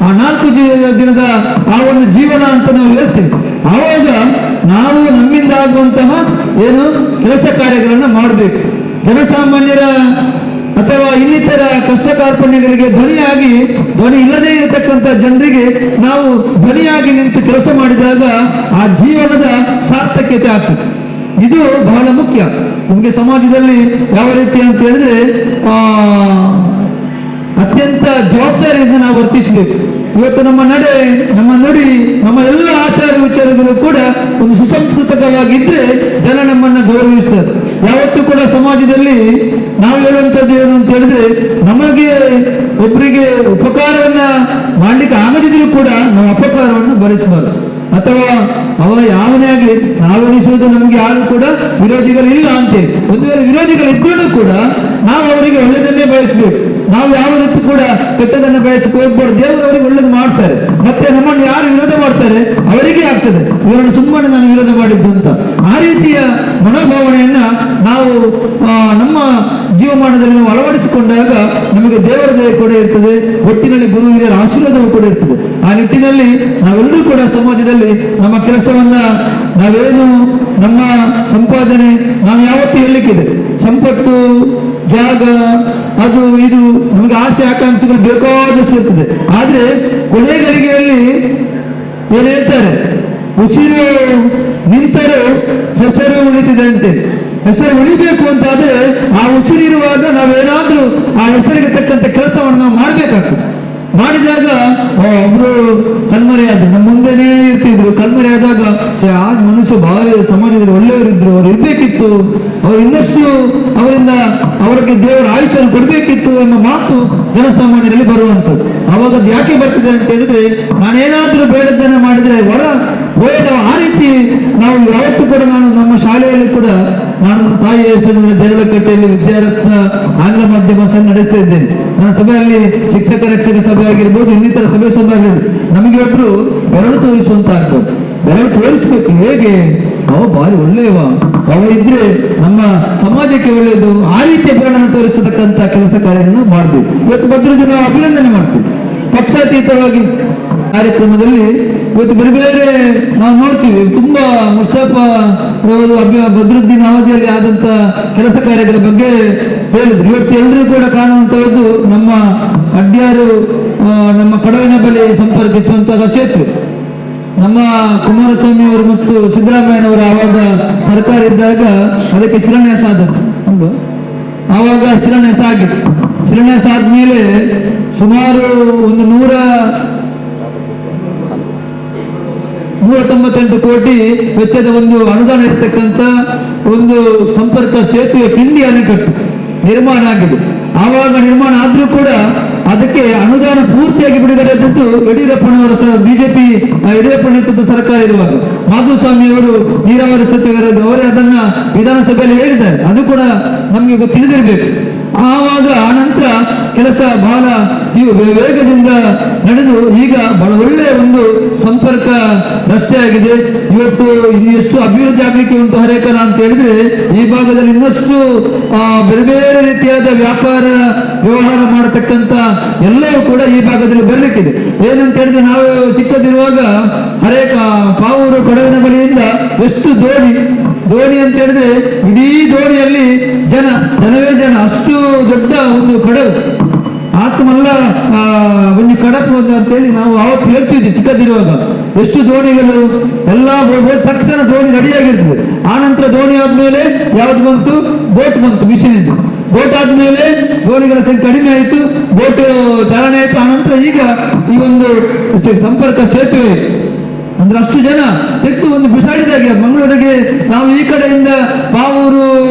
ಆ 4 ದಿನದ ಆ ಒಂದು ಜೀವನ ಅಂತ ನಾವು ಹೇಳ್ತೀವಿ. ಆವಾಗ ನಾವು ನಮ್ಮಿಂದ ಆಗುವಂತಹ ಏನು ಕೆಲಸ ಕಾರ್ಯಗಳನ್ನ ಮಾಡಬೇಕು. ಜನಸಾಮಾನ್ಯರ ಅಥವಾ ಇನ್ನಿತರ ಕಷ್ಟ ಕಾರ್ಪಣ್ಯಗಳಿಗೆ ಧ್ವನಿ ಇಲ್ಲದೇ ಇರತಕ್ಕಂಥ ಜನರಿಗೆ ನಾವು ಧ್ವನಿಯಾಗಿ ನಿಂತು ಕೆಲಸ ಮಾಡಿದಾಗ ಆ ಜೀವನದ ಸಾರ್ಥಕ್ಯತೆ ಆಗ್ತದೆ. ಇದು ಬಹಳ ಮುಖ್ಯ. ನಮಗೆ ಸಮಾಜದಲ್ಲಿ ಯಾವ ರೀತಿ ಅಂತ ಹೇಳಿದ್ರೆ ಅತ್ಯಂತ ಜವಾಬ್ದಾರಿಯಿಂದ ನಾವು ವರ್ತಿಸಬೇಕು. ಇವತ್ತು ನಮ್ಮ ನಡೆ, ನಮ್ಮ ನುಡಿ, ನಮ್ಮ ಎಲ್ಲ ಆಚಾರ ವಿಚಾರಗಳು ಕೂಡ ಒಂದು ಸುಸಂಸ್ಕೃತವಾಗಿದ್ರೆ ಜನ ನಮ್ಮನ್ನ ಗೌರವಿಸ್ತಾರೆ. ಯಾವತ್ತೂ ಕೂಡ ಸಮಾಜದಲ್ಲಿ ನಾವು ಹೇಳುವಂಥದ್ದು ಏನು ಅಂತ ಹೇಳಿದ್ರೆ, ನಮಗೆ ಒಬ್ಬರಿಗೆ ಉಪಕಾರವನ್ನ ಮಾಡ್ಲಿಕ್ಕೆ ಆಗದಿದ್ರೂ ಕೂಡ ನಾವು ಅಪಕಾರವನ್ನು ಭರಿಸಬಾರದು. ಅಥವಾ ಅವ ಯಾವನೇ ಆಗಲಿ, ನಾವು ಎಣಿಸುವುದು ನಮ್ಗೆ ಯಾರು ಕೂಡ ವಿರೋಧಿಗಳಿಲ್ಲ ಅಂತೇಳಿ. ಒಂದು ವೇಳೆ ವಿರೋಧಿಗಳಿದ್ರೂ ಕೂಡ ನಾವು ಅವರಿಗೆ ಒಳ್ಳೆಯದನ್ನೇ ಬಯಸಬೇಕು. ನಾವು ಯಾವ ರೀತಿ ಕೂಡ ಕೆಟ್ಟದನ್ನು ಬಯಸಕ್ಕೆ ಹೋಗ್ಬಾರ್ದು. ದೇವರು ಅವರಿಗೆ ಒಳ್ಳೇದು ಮಾಡ್ತಾರೆ, ಮತ್ತೆ ನಮ್ಮನ್ನು ಯಾರು ವಿರೋಧ ಮಾಡ್ತಾರೆ ಅವರಿಗೆ ಆಗ್ತದೆ ಇವರನ್ನು ಸುಮ್ಮನೆ ನಾನು ವಿರೋಧ ಮಾಡಿದ್ದು ಅಂತ. ಆ ರೀತಿಯ ಮನೋಭಾವನೆಯನ್ನ ನಾವು ನಮ್ಮ ಜೀವಮಾನದಲ್ಲಿ ನಾವು ಅಳವಡಿಸಿಕೊಂಡಾಗ ನಮಗೆ ದೇವರ ದಯೆ ಕೂಡ ಇರ್ತದೆ, ಒಟ್ಟಿನಲ್ಲಿ ಗುರು ಹಿರಿಯರ ಆಶೀರ್ವಾದವೂ ಕೂಡ ಇರ್ತದೆ. ಆ ನಿಟ್ಟಿನಲ್ಲಿ ನಾವೆಲ್ಲರೂ ಕೂಡ ಸಮಾಜದಲ್ಲಿ ನಮ್ಮ ಕೆಲಸವನ್ನ ನಾವೇನು ನಮ್ಮ ಸಂಪಾದನೆ, ನಾನು ಯಾವತ್ತೂ ಹೇಳಲಿಕ್ಕಿದೆ, ಸಂಪತ್ತು, ಜಾಗ, ಅದು ಇದು ನಮಗೆ ಆಸೆ ಆಕಾಂಕ್ಷೆಗಳು ಬೇಕಾದಷ್ಟು ಇರ್ತದೆ. ಆದ್ರೆ ಕೊನೆ ಗಳಿಗೆಯಲ್ಲಿ ಏನು ಹೇಳ್ತಾರೆ, ಉಸಿರು ನಿಂತರೂ ಹೆಸರು ಉಳಿತಿದೆ ಅಂತೆ. ಹೆಸರು ಉಳಿಬೇಕು ಅಂತಾದ್ರೆ ಆ ಉಸಿರಿರುವಾಗ ನಾವೇನಾದ್ರೂ ಆ ಹೆಸರಿಗೆ ತಕ್ಕಂತ ಕೆಲಸವನ್ನು ನಾವು ಮಾಡ್ಬೇಕಾಗ್ತದೆ. ಮಾಡಿದಾಗ ಒಬ್ರು ಕಣ್ಮರೆಯಾದ್ರು, ನಮ್ಮ ಮುಂದೆನೇ ಇರ್ತಿದ್ರು. ಕಣ್ಮರೆಯಾದಾಗ ಆ ಮನುಷ್ಯ ಭಾರಿ ಸಮಾಜದಲ್ಲಿ ಒಳ್ಳೆಯವರಿದ್ರು, ಅವ್ರು ಇರ್ಬೇಕಿತ್ತು, ಅವ್ರು ಇನ್ನಷ್ಟು ಅವರಿಂದ ಅವರಿಗೆ ದೇವರ ಆಯುಷ್ಯನ್ನು ಕೊಡ್ಬೇಕಿತ್ತು ಎಂಬ ಮಾತು ಜನಸಾಮಾನ್ಯರಲ್ಲಿ ಬರುವಂಥದ್ದು. ಅವಾಗ ಅದು ಯಾಕೆ ಬರ್ತದೆ ಅಂತ ಹೇಳಿದ್ರೆ, ನಾನೇನಾದ್ರೂ ಬೇಡದ್ದನ್ನ ಮಾಡಿದ್ರೆ ಬೇಡ. ಆ ರೀತಿ ನಾವು ಯಾವತ್ತೂ ಕೂಡ, ನಾನು ನಮ್ಮ ಶಾಲೆಯಲ್ಲಿ ಕೂಡ ನಾನು ನನ್ನ ತಾಯಿಯ ಹೆಸರಿನ ದೇರಳಕಟ್ಟೆಯಲ್ಲಿ ವಿದ್ಯಾರತ್ನ ಆಂಗ್ಲ ಮಾಧ್ಯಮ ಸಹ ನಡೆಸ್ತಾ ಇದ್ದೇನೆ. ನನ್ನ ಸಭೆಯಲ್ಲಿ ಶಿಕ್ಷಕ ರಕ್ಷಕ ಸಭೆ ಆಗಿರ್ಬೋದು, ಇನ್ನಿತರ ಸಭೆ ಆಗಿರ್ಬೋದು, ನಮಗೆ ಒಬ್ರು ಬೆರಳು ತೋರಿಸುವಂತ ಆಗ್ತದೆ. ಬೆರಳು ತೋರಿಸ್ಬೇಕು, ಹೇಗೆ ಅವ ಭಾರಿ ಒಳ್ಳೆಯವ, ಅವ ಇದ್ರೆ ನಮ್ಮ ಸಮಾಜಕ್ಕೆ ಒಳ್ಳೆಯದು. ಆ ರೀತಿಯ ಬೆರಳನ್ನು ತೋರಿಸತಕ್ಕಂತ ಕೆಲಸ ಕಾರ್ಯಗಳನ್ನು ಮಾಡ್ಬೇಕು. ಇವತ್ತು ಭದ್ರದಿನ ಅಭಿನಂದನೆ ಮಾಡ್ತೀವಿ. ಪಕ್ಷಾತೀತವಾಗಿ ಕಾರ್ಯಕ್ರಮದಲ್ಲಿ ಇವತ್ತು ಬೇರೆ ಬೇರೆ ನಾವು ನೋಡ್ತೀವಿ. ತುಂಬಾ ಮುಸ್ತಫಾ ಬದ್ರುದ್ದೀನ್ ಅವಧಿಯಲ್ಲಿ ಆದಂತ ಕೆಲಸ ಕಾರ್ಯಗಳ ಬಗ್ಗೆ ಹೇಳಿದ್ರು. ಇವತ್ತು ಎಲ್ಲರೂ ಕೂಡ ಕಾಣುವಂತಹದ್ದು ನಮ್ಮ ಅಡ್ಯಾರು, ನಮ್ಮ ಕಡವಿನ ಬಳಿ ಸಂಪರ್ಕಿಸುವಂತಹ ಸೇತುವೆ. ನಮ್ಮ ಕುಮಾರಸ್ವಾಮಿ ಅವರು ಮತ್ತು ಸಿದ್ದರಾಮಯ್ಯನವರು ಆವಾಗ ಸರ್ಕಾರ ಇದ್ದಾಗ ಅದಕ್ಕೆ ಶಿಲಾನ್ಯಾಸ ಆದದ್ದು. ಆವಾಗ ಶಿಲಾನ್ಯಾಸ ಆಗಿತ್ತು. ಶಿಲಾನ್ಯಾಸ ಆದ್ಮೇಲೆ ಸುಮಾರು ಒಂದು 198 ಕೋಟಿ ವೆಚ್ಚದ ಒಂದು ಅನುದಾನ ಇರತಕ್ಕಂತ ಒಂದು ಸಂಪರ್ಕ ಸೇತುವೆ ಕಿಂಡಿ ಅಣೆಕಟ್ಟು ನಿರ್ಮಾಣ ಆಗಿದೆ. ಆವಾಗ ನಿರ್ಮಾಣ ಆದ್ರೂ ಕೂಡ ಅದಕ್ಕೆ ಅನುದಾನ ಪೂರ್ತಿಯಾಗಿ ಬಿಡುಗಡೆ ಆದದ್ದು ಯಡಿಯೂರಪ್ಪನವರ ಬಿಜೆಪಿ ಯಡಿಯೂರಪ್ಪ ನೇತೃತ್ವದ ಸರ್ಕಾರ ಇರುವಾಗ. ಮಾಧುಸ್ವಾಮಿ ಅವರು ನೀರಾವರಿ ಸಚಿವರಾದ ಅವರೇ ಅದನ್ನ ವಿಧಾನಸಭೆಯಲ್ಲಿ ಹೇಳಿದ್ದಾರೆ. ಅದು ಕೂಡ ನಮಗೆ ತಿಳಿದಿರಬೇಕು. ಆವಾಗ ಆನಂತರ ಕೆಲಸ ಬಹಳ ವೇಗದಿಂದ ನಡೆದು ಈಗ ಬಹಳ ಒಳ್ಳೆಯ ಒಂದು ಸಂಪರ್ಕ ರಸ್ತೆ ಆಗಿದೆ. ಇವತ್ತು ಇನ್ನು ಎಷ್ಟು ಅಭಿವೃದ್ಧಿ ಆಗ್ಲಿಕ್ಕೆ ಉಂಟು ಹರೇಕರ ಅಂತ ಹೇಳಿದ್ರೆ, ಈ ಭಾಗದಲ್ಲಿ ಇನ್ನಷ್ಟು ಬೇರೆ ಬೇರೆ ರೀತಿಯಾದ ವ್ಯಾಪಾರ ವ್ಯವಹಾರ ಮಾಡತಕ್ಕಂತ ಎಲ್ಲವೂ ಕೂಡ ಈ ಭಾಗದಲ್ಲಿ ಬರ್ಲಿಕ್ಕಿದೆ. ಏನಂತ ಹೇಳಿದ್ರೆ, ನಾವು ಚಿಕ್ಕದಿರುವಾಗ ಪಾವೂರು ಕೊಡವಿನ ಬಳಿಯಿಂದ ಎಷ್ಟು ದೋಣಿ ಅಂತ ಹೇಳಿದ್ರೆ ಇಡೀ ದೋಣಿಯಲ್ಲಿ ಜನವೇ ಜನ, ಅಷ್ಟು ದೊಡ್ಡ ಒಂದು ಕಡವು. ಆತ್ಮಲ್ಲ ಒಂದು ಕಡಪು ಅಂತೇಳಿ ನಾವು ಆವತ್ತು ಹೇಳ್ತಿದ್ವಿ ಚಿಕ್ಕದಿರುವಾಗ. ಎಷ್ಟು ದೋಣಿಗಳು ಎಲ್ಲ ತಕ್ಷಣ ದೋಣಿ ರೆಡಿಯಾಗಿರ್ತದೆ. ಆನಂತರ ದೋಣಿ ಆದ್ಮೇಲೆ ಯಾವ್ದು ಬಂತು? ಬೋಟ್ ಬಂತು, ಮಿಷಿನ್ ಇದು. ಬೋಟ್ ಆದ್ಮೇಲೆ ದೋಣಿಗಳ ಸಂಖ್ಯೆ ಕಡಿಮೆ ಆಯಿತು, ಬೋಟ್ ಚಾಲನೆ ಆಯಿತು. ಆನಂತರ ಈಗ ಈ ಒಂದು ಸಂಪರ್ಕ ಸೇತುವೆ ಅಂದ್ರೆ ಅಷ್ಟು ಜನ ತೆಗೆದು ಒಂದು ಬಿಸಾಡಿದಾಗೆ ಮಂಗಳೂರಿಗೆ ನಾವು ಈ ಕಡೆಯಿಂದ ಪಾವೂರು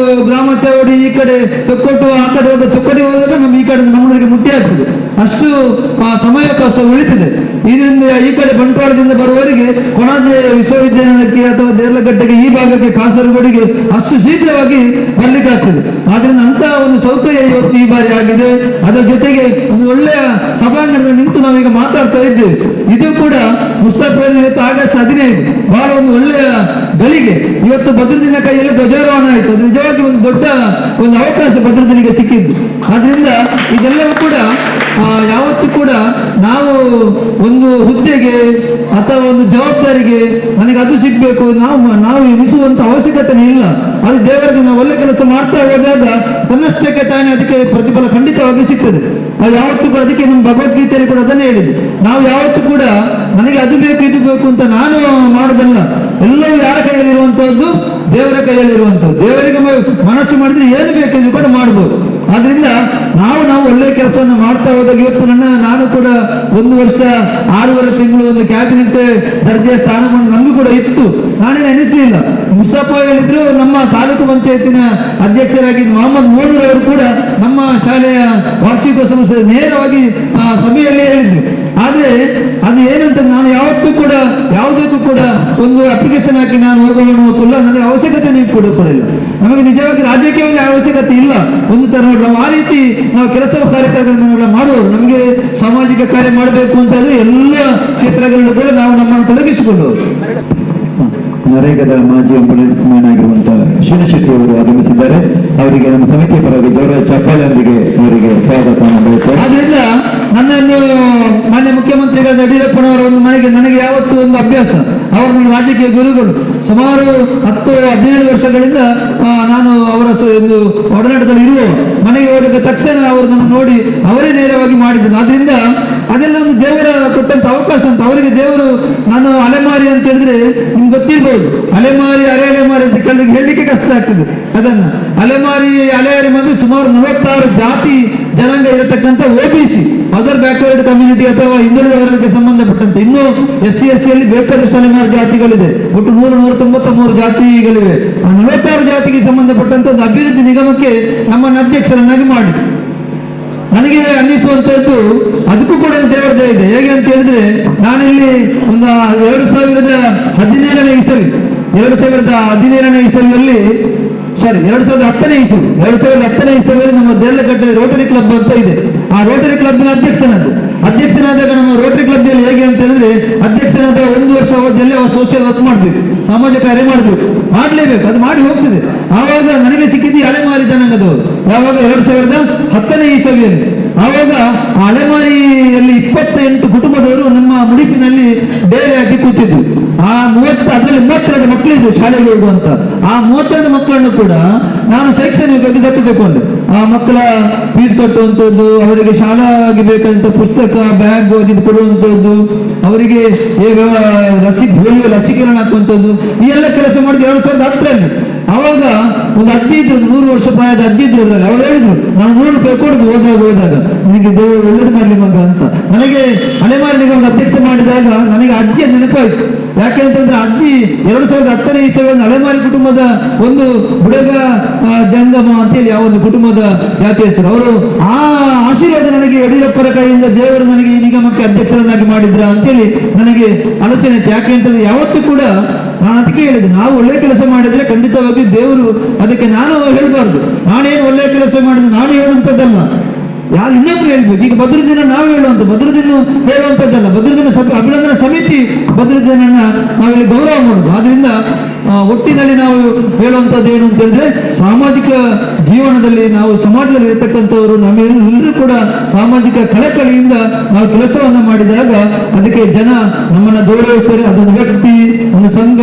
ಗ್ರಾಮ ಚೌಡಿ ಈ ಕಡೆ ತೊಕ್ಕೊಟ್ಟು ಆ ಕಡೆ ಹೋದ ತೊಕ್ಕಡಿ ಹೋದಾಗ ನಮ್ಗೆ ಈ ಕಡೆ ಮಂಗಳೂರಿಗೆ ಮುಟ್ಟಿ ಆಗ್ತದೆ. ಅಷ್ಟು ಸಮಯಾವಕಾಶ ಉಳಿತದೆ. ಇದರಿಂದ ಈ ಕಡೆ ಬಂಟ್ವಾಳದಿಂದ ಬರುವವರಿಗೆ ಕೊಣಾಜೆ ವಿಶ್ವವಿದ್ಯಾನಿಲಯಕ್ಕೆ ಅಥವಾ ದೇರ್ಲಗಡ್ಡೆಗೆ ಈ ಭಾಗಕ್ಕೆ ಕಾಸರಗೋಡಿಗೆ ಅಷ್ಟು ಶೀಘ್ರವಾಗಿ ಬರ್ಲಿಕ್ಕೆ ಆಗ್ತದೆ. ಆದ್ರಿಂದ ಅಂತ ಒಂದು ಸೌಕರ್ಯ ಇವತ್ತು ಈ ಬಾರಿ ಆಗಿದೆ. ಅದರ ಜೊತೆಗೆ ಒಂದು ಒಳ್ಳೆಯ ಸಭಾಂಗಣದಲ್ಲಿ ನಿಂತು ನಾವೀಗ ಮಾತಾಡ್ತಾ ಇದ್ದೇವೆ. ಇದು ಕೂಡ ಮುಸ್ತಫಾ ಇವತ್ತು ಆಗಸ್ಟ್ 15 ಬಹಳ ಒಂದು ಒಳ್ಳೆಯ ಗಳಿಗೆ. ಇವತ್ತು ಭದ್ರದಿನ ಕೈಯಲ್ಲಿ ಧ್ವಜಾರೋಹಣ ಆಯಿತು. ಅದು ನಿಜವಾಗಿ ಒಂದು ದೊಡ್ಡ ಒಂದು ಅವಕಾಶ ಭದ್ರದಿನಿಗೆ ಸಿಕ್ಕಿದ್ದು. ಆದ್ರಿಂದ ಇದೆಲ್ಲವೂ ಕೂಡ ಯಾವತ್ತೂ ಕೂಡ ನಾವು ಒಂದು ಹುದ್ದೆಗೆ ಅಥವಾ ಒಂದು ಜವಾಬ್ದಾರಿಗೆ ನನಗೆ ಅದು ಸಿಗ್ಬೇಕು ನಾವು ಎನಿಸುವಂತ ಅವಶ್ಯಕತೆ ಇಲ್ಲ. ಅದು ದೇವರಿಗೆ ನಾವು ಒಳ್ಳೆ ಕೆಲಸ ಮಾಡ್ತಾ ಹೋದಾಗ ತನ್ನಷ್ಟಕ್ಕೆ ತಾನೇ ಅದಕ್ಕೆ ಪ್ರತಿಫಲ ಖಂಡಿತವಾಗಿ ಸಿಗ್ತದೆ. ನಾವು ಯಾವತ್ತೂ ಕೂಡ ಅದಕ್ಕೆ ನಮ್ಮ ಭಗವದ್ಗೀತೆಯಲ್ಲಿ ಕೂಡ ಅದನ್ನೇ ಹೇಳಿದೆ. ನಾವು ಯಾವತ್ತೂ ಕೂಡ ನನಗೆ ಅದು ಬೇಕು ಇದು ಬೇಕು ಅಂತ ನಾನು ಮಾಡೋದಲ್ಲ. ಎಲ್ಲವೂ ಯಾರ ಕೈಯಲ್ಲಿರುವಂತಹದ್ದು? ದೇವರ ಕೈಯಲ್ಲಿರುವಂಥದ್ದು. ದೇವರಿಗೆ ಮನಸ್ಸು ಮಾಡಿದ್ರೆ ಏನು ಬೇಕಿದ್ರು ಕೂಡ ಮಾಡ್ಬೋದು. ಆದ್ರಿಂದ ನಾವು ಒಳ್ಳೆಯ ಕೆಲಸವನ್ನು ಮಾಡ್ತಾ ಹೋದಾಗ ಇವತ್ತು ನಾನು ಕೂಡ 1 ವರ್ಷ 6 ತಿಂಗಳು ಒಂದು ಕ್ಯಾಬಿನೆಟ್ ದರ್ಜೆಯ ಸ್ಥಾನಮಾನ ನಮಗೂ ಕೂಡ ಇತ್ತು. ನಾನೇನು ಎಣಿಸಲಿಲ್ಲ. ಮುಸ್ತಫಾ ಹೇಳಿದ್ರು, ನಮ್ಮ ತಾಲೂಕು ಪಂಚಾಯತಿನ ಅಧ್ಯಕ್ಷರಾಗಿದ್ದ ಮೊಹಮ್ಮದ್ ಮೋನೂರ್ ಅವರು ಕೂಡ ನಮ್ಮ ಶಾಲೆಯ ವಾರ್ಷಿಕೋತ್ಸವ ನೇರವಾಗಿ ಸಭೆಯಲ್ಲಿ ಹೇಳಿದ್ರು. ಆದ್ರೆ ಅದು ಏನಂತ ನಾನು ಯಾವತ್ತೂ ಕೂಡ ಯಾವುದಕ್ಕೂ ಕೂಡ ಒಂದು ಅಪ್ಲಿಕೇಶನ್ ಹಾಕಿ ನಾನು ಹೋಗೋಣ ಹೋಗಿಲ್ಲ. ನನಗೆ ಅವಶ್ಯಕತೆ ನೀವು ಕೊಡೋದಿಲ್ಲ. ನಮಗೆ ನಿಜವಾಗಿ ರಾಜಕೀಯವಾಗಿ ಅವಶ್ಯಕತೆ ಇಲ್ಲ. ಒಂದು ತರ ನಾವು ಆ ರೀತಿ ನಾವು ಕೆಲಸ ಕಾರ್ಯಕ್ರಮಗಳನ್ನೆಲ್ಲ ಮಾಡುವವರು. ನಮಗೆ ಸಾಮಾಜಿಕ ಕಾರ್ಯ ಮಾಡಬೇಕು ಅಂತ ಹೇಳಿದ್ರೆ ಎಲ್ಲ ಕ್ಷೇತ್ರಗಳಲ್ಲೂ ಕೂಡ ನಾವು ನಮ್ಮನ್ನು ತೊಡಗಿಸಿಕೊಳ್ಳುವರು. ನರೇಗಾದ ಮಾಜಿ ಆಂಬುಲೆನ್ಸ್ ಮ್ಯಾನ್ ಆಗಿರುವಂತಹ ಶಿವಶೆಟ್ಟಿ ಅವರು ಆಗಮಿಸಿದ್ದಾರೆ. ಅವರಿಗೆ ನಮ್ಮ ಸಮಿತಿಯ ಪರವಾಗಿ ಗೌರವ ಚಪ್ಪಾಳೆಯೊಂದಿಗೆ ಅವರಿಗೆ ಸ್ವಾಗತವನ್ನು ಬಯಸುತ್ತೇವೆ. ಆದ್ರಿಂದ ನನ್ನನ್ನು ಮಾನ್ಯ ಮುಖ್ಯಮಂತ್ರಿಗಳಾದ ಯಡಿಯೂರಪ್ಪನವರ ಒಂದು ಮನೆಗೆ ನನಗೆ ಯಾವತ್ತೂ ಒಂದು ಅಭ್ಯಾಸ. ಅವರು ನನ್ನ ರಾಜಕೀಯ ಗುರುಗಳು. ಸುಮಾರು 10-17 ವರ್ಷಗಳಿಂದ ನಾನು ಅವರ ಒಂದು ಒಡನಾಟದಲ್ಲಿ ಇರುವ ಮನೆಗೆ ಹೋದಾಗ ತಕ್ಷಣ ಅವರು ನನ್ನ ನೋಡಿ ಅವರೇ ನೇರವಾಗಿ ಮಾಡಿದ್ರು. ಆದ್ರಿಂದ ಅದೆಲ್ಲ ಒಂದು ದೇವರ ಕೊಟ್ಟಂತ ಅವಕಾಶ ಅಂತ. ಅವರಿಗೆ ದೇವರು ನಾನು ಅಲೆಮಾರಿ ಅಂತ ಹೇಳಿದ್ರೆ ನಿಮ್ಗೆ ಗೊತ್ತಿರ್ಬೋದು. ಅಲೆಮಾರಿ ಅಲೆಮಾರಿ ಅಂತ ಕೆಲವರಿಗೆ ಹೇಳಲಿಕ್ಕೆ ಕಷ್ಟ ಆಗ್ತದೆ. ಅದನ್ನ ಅಲೆಮಾರಿ ಅಲೆಮಾರಿ ಅಂದ್ರೆ ಸುಮಾರು 46 ಜಾತಿ ಜನಾಂಗ ಇರತಕ್ಕಂಥ OBC ಅದರ್ ಬ್ಯಾಕ್ವರ್ಡ್ ಕಮ್ಯುನಿಟಿ ಅಥವಾ ಹಿಂದುಳಿದ ವರ್ಗಕ್ಕೆ ಸಂಬಂಧಪಟ್ಟಂತೆ. ಇನ್ನು SC ST ಯಲ್ಲಿ ಬೇಕಾದಷ್ಟು ಅಲೆಮಾರಿ ಜಾತಿಗಳಿದೆ. ಒಟ್ಟು 193 ಜಾತಿಗಳಿವೆ. ಆ 46 ಜಾತಿಗೆ ಸಂಬಂಧಪಟ್ಟಂತ ಒಂದು ಅಭಿವೃದ್ಧಿ ನಿಗಮಕ್ಕೆ ನಮ್ಮನ್ನು ಅಧ್ಯಕ್ಷರನ್ನಾಗಿ ಮಾಡಿ ನನಗೆ ಅನ್ನಿಸುವಂತದ್ದು ಅದಕ್ಕೂ ಕೂಡ ದೇವರದೇ ಇದೆ. ಹೇಗೆ ಅಂತ ಹೇಳಿದ್ರೆ ನಾನಿಲ್ಲಿ ಒಂದು 2017ನೇ ಇಸವಿ 2017ನೇ ಇಸವಿಯಲ್ಲಿ 2010ನೇ ಇಸವಿಯಲ್ಲಿ ನಮ್ಮ ದೇರ್ಲಗಡ್ಡೆ ರೋಟರಿ ಕ್ಲಬ್ ಅಂತ ಇದೆ. ಆ ರೋಟರಿ ಕ್ಲಬ್ನ ಅಧ್ಯಕ್ಷನಾದಾಗ ನಮ್ಮ ರೋಟರಿ ಕ್ಲಬ್ ಹೇಗೆ ಅಂತ ಹೇಳಿದ್ರೆ ಅಧ್ಯಕ್ಷನಾದ 1 ವರ್ಷ ಅವಧಿಯಲ್ಲಿ ಅವರು ಸೋಷಿಯಲ್ ವರ್ಕ್ ಮಾಡಬೇಕು, ಸಾಮಾಜಿಕ ಕಾರ್ಯ ಮಾಡಲೇಬೇಕು. ಅದು ಮಾಡಿ ಹೋಗ್ತದೆ. ಆವಾಗ ನನಗೆ ಸಿಕ್ಕಿದ್ದು ಅಲೆಮಾರಿ ಜನಾಂಗದವರು. ಯಾವಾಗ 2010ನೇ ಇಸವಿಯಲ್ಲಿ. ಆವಾಗ ಅಲೆಮಾರಿಯಲ್ಲಿ 28 ಕುಟುಂಬದವರು ನಮ್ಮ ಮುಡಿಪಿನಲ್ಲಿ ಡೇರೆ ಹಾಕಿ ಕೂತಿದ್ರು. ಆ 32 ಮಕ್ಕಳಿದ್ರು ಶಾಲೆಗೆ ಹೋಗುವಂತ. ಆ 32 ಮಕ್ಕಳನ್ನು ಕೂಡ ನಾನು ಶೈಕ್ಷಣಿಕವಾಗಿ ದತ್ತು ತಗೊಂಡೆ. ಆ ಮಕ್ಕಳ ಫೀಸ್ ಕಟ್ಟುವಂಥದ್ದು, ಅವರಿಗೆ ಶಾಲಾಗಿ ಬೇಕಾದಂತ ಪುಸ್ತಕ ಬ್ಯಾಗ್ ಇದು ಕೊಡುವಂಥದ್ದು, ಅವರಿಗೆ ಲಸಿಕೆಗಳನ್ನು ಹಾಕುವಂಥದ್ದು, ಈ ಎಲ್ಲ ಕೆಲಸ ಮಾಡಿದ್ರು 2010ರಲ್ಲಿ. ಆವಾಗ ಒಂದು ಅಜ್ಜಿ ಇದ್ರು, 100 ವರ್ಷ ಪ್ರಾಯದ ಅಜ್ಜಿ ಇದ್ರು. ಅವ್ರು ಹೇಳಿದ್ರು, ನಾನು 100 ರೂಪಾಯಿ ಕೊಡುದು ಹೋದಾಗ ನಿನಗೆ ದೇವರು ಒಳ್ಳೇದು ಮಾಡ್ಲಿ ಮಗ ಅಂತ. ನನಗೆ ಅಲೆಮಾರಿ ನಿಗಮದ ಅಧ್ಯಕ್ಷ ಮಾಡಿದಾಗ ನನಗೆ ಅಜ್ಜಿಯ ನೆನಪಾಯಿತು. ಯಾಕೆ ಅಂತಂದ್ರೆ ಅಜ್ಜಿ 2010ನೇ ಇಸವಿಯಲ್ಲಿ ಅಲೆಮಾರಿ ಕುಟುಂಬದ ಒಂದು ಬುಡಗ ಜಂಗಮ ಅಂತೇಳಿ ಆ ಒಂದು ಕುಟುಂಬದ ಜಾತಿ ಹೆಸರು. ಅವರು ಆ ಆಶೀರ್ವಾದ ನನಗೆ ಯಡಿಯೂರಪ್ಪರ ಕೈಯಿಂದ ದೇವರು ನನಗೆ ಈ ನಿಗಮಕ್ಕೆ ಅಧ್ಯಕ್ಷರನ್ನಾಗಿ ಮಾಡಿದ್ರ ಅಂತೇಳಿ ನನಗೆ ಆಲೋಚನೆ ಇತ್ತು. ಯಾಕೆ ಅಂತಂದ್ರೆ ಯಾವತ್ತೂ ಕೂಡ ನಾನು ಅದಕ್ಕೆ ಹೇಳಿದೆ, ನಾವು ಒಳ್ಳೆ ಕೆಲಸ ಮಾಡಿದ್ರೆ ಖಂಡಿತವಾಗಿ ದೇವರು ಅದಕ್ಕೆ ನಾನು ಹೇಳ್ಬಾರ್ದು. ನಾನೇನು ಒಳ್ಳೆ ಕೆಲಸ ಮಾಡಿದ್ರೆ ನಾನು ಹೇಳುವಂಥದ್ದಲ್ಲ, ಯಾರು ಇನ್ನೊಬ್ರು ಹೇಳ್ಬೇಕು. ಈಗ ಭದ್ರದಿನ ನಾವು ಹೇಳುವಂಥದ್ದಲ್ಲ. ಭದ್ರದಿನ ಅಭಿನಂದನಾ ಸಮಿತಿ ಭದ್ರದಿನ ನಾವಿಲ್ಲಿ ಗೌರವ ಮಾಡುದು. ಆದ್ರಿಂದ ಒಟ್ಟಿನಲ್ಲಿ ನಾವು ಹೇಳುವಂಥದ್ದು ಏನು ಅಂತ ಹೇಳಿದ್ರೆ, ಸಾಮಾಜಿಕ ಜೀವನದಲ್ಲಿ ನಾವು ಸಮಾಜದಲ್ಲಿ ಇರತಕ್ಕಂಥವರು ನಮ್ಮೆಲ್ಲರೂ ಕೂಡ ಸಾಮಾಜಿಕ ಕಳಕಳಿಯಿಂದ ನಾವು ಕೆಲಸವನ್ನ ಮಾಡಿದಾಗ ಅದಕ್ಕೆ ಜನ ನಮ್ಮನ್ನ ಗೌರವಿಸ್ತಾರೆ. ಅದೊಂದು ವ್ಯಕ್ತಿ, ಒಂದು ಸಂಘ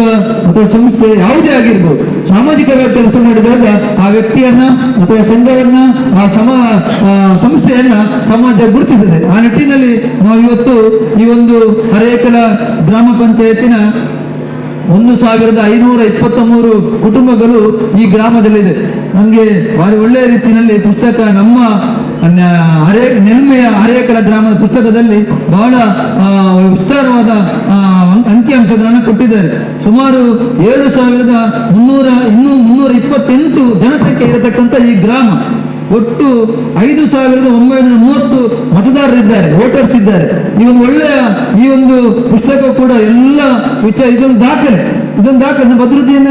ಅಥವಾ ಸಂಸ್ಥೆ ಯಾವುದೇ ಆಗಿರ್ಬೋದು, ಸಾಮಾಜಿಕವಾಗಿ ಕೆಲಸ ಮಾಡಿದಾಗ ಆ ವ್ಯಕ್ತಿಯನ್ನ ಅಥವಾ ಸಂಘವನ್ನ ಆ ಸಂಸ್ಥೆಯನ್ನ ಸಮಾಜ ಗುರುತಿಸಿದೆ. ಆ ನಿಟ್ಟಿನಲ್ಲಿ ನಾವು ಇವತ್ತು ಈ ಒಂದು ಹರೇಕಲ ಗ್ರಾಮ ಪಂಚಾಯತಿನ 1523 ಕುಟುಂಬಗಳು ಈ ಗ್ರಾಮದಲ್ಲಿದೆ. ನನಗೆ ಭಾರಿ ಒಳ್ಳೆಯ ರೀತಿಯಲ್ಲಿ ಪುಸ್ತಕ ನಮ್ಮ ನೆಲ್ಮೆಯ ಹರೇಕಳ ಗ್ರಾಮದ ಪುಸ್ತಕದಲ್ಲಿ ಬಹಳ ವಿಸ್ತಾರವಾದ ಅಂಕಿಅಂಶಗಳನ್ನು ಕೊಟ್ಟಿದ್ದಾರೆ. ಸುಮಾರು 7,328 ಜನಸಂಖ್ಯೆ ಇರತಕ್ಕಂಥ ಈ ಗ್ರಾಮ ಒಟ್ಟು 5,930 ಮತದಾರರಿದ್ದಾರೆ, ವೋಟರ್ಸ್ ಇದ್ದಾರೆ. ಈ ಒಂದು ಒಳ್ಳೆಯ ಈ ಒಂದು ಪುಸ್ತಕ ಕೂಡ ಎಲ್ಲ ಇದೊಂದು ದಾಖಲೆ. ಬದ್ರುದ್ದೀನ್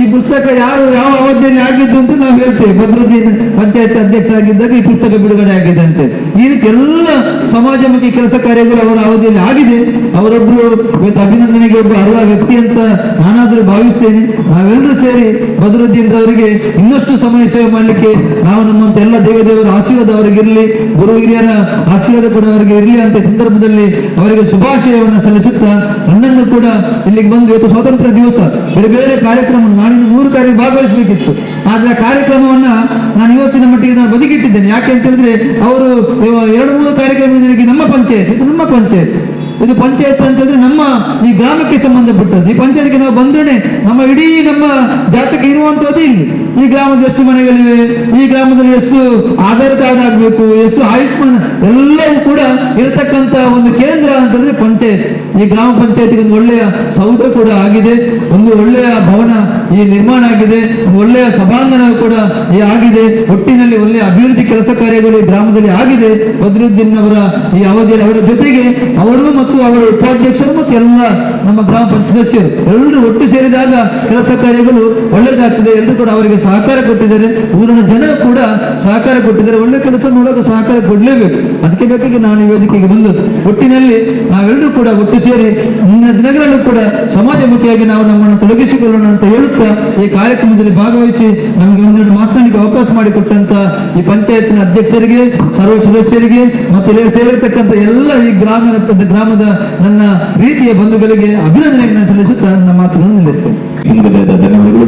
ಈ ಪುಸ್ತಕ ಯಾರು ಯಾವ ಅವಧಿಯಲ್ಲಿ ಆಗಿದ್ದು ಅಂತ ನಾವು ಹೇಳ್ತೇವೆ. ಬದ್ರುದ್ದೀನ್ ಪಂಚಾಯತ್ ಅಧ್ಯಕ್ಷರಾಗಿದ್ದಾಗ ಈ ಪುಸ್ತಕ ಬಿಡುಗಡೆ ಆಗಿದೆ ಅಂತೆ. ಈ ರೀತಿ ಎಲ್ಲ ಸಮಾಜಮುಖಿ ಕೆಲಸ ಕಾರ್ಯಗಳು ಅವರ ಅವಧಿಯಲ್ಲಿ ಆಗಿದೆ. ಅವರೊಬ್ರು ಇವತ್ತು ಅಭಿನಂದನೆಗೆ ಒಬ್ಬ ಅರ್ಹ ವ್ಯಕ್ತಿ ಅಂತ ನಾನಾದರೂ ಭಾವಿಸ್ತೇನೆ. ನಾವೆಲ್ಲರೂ ಸೇರಿ ಬದ್ರುದ್ದೀನ್ ಅವರಿಗೆ ಇನ್ನಷ್ಟು ಸಮಯ ಸೇವೆ ಮಾಡಲಿಕ್ಕೆ ನಾವು ನಮ್ಮಂತ ಎಲ್ಲ ದೇವದೇವರ ಆಶೀರ್ವಾದ ಅವರಿಗಿರಲಿ, ಗುರು ಹಿರಿಯರ ಆಶೀರ್ವಾದ ಕೂಡ ಅವರಿಗೆ ಇರಲಿ ಅಂತ ಸಂದರ್ಭದಲ್ಲಿ ಅವರಿಗೆ ಶುಭಾಶಯವನ್ನು ಸಲ್ಲಿಸುತ್ತಾ ನನ್ನನ್ನು ಕೂಡ ಇಲ್ಲಿಗೆ ಬಂದು ಇವತ್ತು ಸ್ವಾತಂತ್ರ್ಯ ದಿವಸ ಬೇರೆ ಬೇರೆ ಕಾರ್ಯಕ್ರಮ ನಾಳಿನ 3 ಕಾರ್ಯ ಭಾಗವಹಿಸಬೇಕಿತ್ತು. ಆದ್ರೆ ಆ ಕಾರ್ಯಕ್ರಮವನ್ನ ನಾನು ಇವತ್ತಿನ ಮಟ್ಟಿಗೆ ನಾನು ಬದಿಗಿಟ್ಟಿದ್ದೇನೆ. ಯಾಕೆ ಅಂತ ಹೇಳಿದ್ರೆ ಅವರು 2-3 ಕಾರ್ಯಕ್ರಮಗಳಿಗೆ ನಮ್ಮ ಪಂಚಾಯತ್ ಇದು ಪಂಚಾಯತ್ ಅಂತಂದ್ರೆ ನಮ್ಮ ಈ ಗ್ರಾಮಕ್ಕೆ ಸಂಬಂಧಪಟ್ಟದ್ದು. ಈ ಪಂಚಾಯತ್ಗೆ ನಾವು ಬಂದ್ರೆ ನಮ್ಮ ಇಡೀ ನಮ್ಮ ಜಾತಕ ಇರುವಂತದ್ದು ಇಲ್ಲಿ. ಈ ಗ್ರಾಮದ ಎಷ್ಟು ಮನೆಗಳಿವೆ, ಈ ಗ್ರಾಮದಲ್ಲಿ ಎಷ್ಟು ಆಧಾರ್ ಕಾರ್ಡ್ ಆಗಬೇಕು, ಎಷ್ಟು ಆಯುಷ್ಮಾನ್ ಎಲ್ಲವೂ ಕೂಡ ಇರತಕ್ಕಂತ ಒಂದು ಕೇಂದ್ರ ಅಂತಂದ್ರೆ ಪಂಚಾಯತ್. ಈ ಗ್ರಾಮ ಪಂಚಾಯತ್ಗೆ ಒಂದು ಒಳ್ಳೆಯ ಸೌಧ ಕೂಡ ಆಗಿದೆ, ಒಂದು ಒಳ್ಳೆಯ ಭವನ ಈ ನಿರ್ಮಾಣ ಆಗಿದೆ, ಒಂದು ಒಳ್ಳೆಯ ಸಭಾಂಗಣ ಕೂಡ ಆಗಿದೆ. ಒಟ್ಟಿನಲ್ಲಿ ಒಳ್ಳೆಯ ಅಭಿವೃದ್ಧಿ ಕೆಲಸ ಕಾರ್ಯಗಳು ಈ ಗ್ರಾಮದಲ್ಲಿ ಆಗಿದೆ. ಬದ್ರುದ್ದೀನ್ ಅವರ ಈ ಅವಧಿಯಲ್ಲಿ ಅವರ ಜೊತೆಗೆ ಅವರು ಮತ್ತು ಅವರ ಉಪಾಧ್ಯಕ್ಷರು ಮತ್ತು ಎಲ್ಲ ನಮ್ಮ ಗ್ರಾಮ ಪಂಚಾಯತ್ ಸದಸ್ಯರು ಎಲ್ಲರೂ ಒಟ್ಟು ಸೇರಿದಾಗ ಕೆಲಸ ಕಾರ್ಯಗಳು ಒಳ್ಳೆದಾಗ್ತದೆ. ಎಲ್ಲರೂ ಕೂಡ ಅವರಿಗೆ ಸಹಕಾರ ಕೊಟ್ಟಿದ್ದಾರೆ. ಊರಿನ ಜನ ಕೂಡ ಸಹಕಾರ ಕೊಟ್ಟಿದ್ದಾರೆ. ಒಳ್ಳೆ ಕೆಲಸ ನೋಡೋದು ಸಹಕಾರ ಕೊಡಲೇಬೇಕು. ಅದಕ್ಕೆ ಬೇಕಾಗಿ ನಾನು ಈ ವೇದಿಕೆಗೆ ಬಂದದ್ದು. ಒಟ್ಟಿನಲ್ಲಿ ನಾವೆಲ್ಲರೂ ಕೂಡ ಒಟ್ಟು ಸೇರಿ ಮುಂದಿನ ದಿನಗಳಲ್ಲೂ ಕೂಡ ಸಮಾಜಮುಖಿಯಾಗಿ ನಾವು ನಮ್ಮನ್ನು ತೊಡಗಿಸಿಕೊಳ್ಳೋಣ ಅಂತ ಹೇಳುತ್ತಾ ಈ ಕಾರ್ಯಕ್ರಮದಲ್ಲಿ ಭಾಗವಹಿಸಿ ನಮಗೆ ಒಂದೆರಡು ಮಾತನಾಡಲಿಕ್ಕೆ ಅವಕಾಶ ಮಾಡಿಕೊಟ್ಟಂತ ಈ ಪಂಚಾಯತ್ನ ಅಧ್ಯಕ್ಷರಿಗೆ, ಸರ್ವ ಸದಸ್ಯರಿಗೆ ಮತ್ತು ಇಲ್ಲಿ ಸೇರಿರ್ತಕ್ಕಂಥ ಎಲ್ಲ ಈ ಗ್ರಾಮದ ನನ್ನ ಪ್ರೀತಿಯ ಬಂಧುಗಳಿಗೆ ಅಭಿನಂದನೆಯನ್ನು ಸಲ್ಲಿಸುತ್ತಾ ನನ್ನ ಮಾತನ್ನು ನಿಲ್ಲಿಸ್ತೇನೆ. ಧನ್ಯವಾದಗಳು.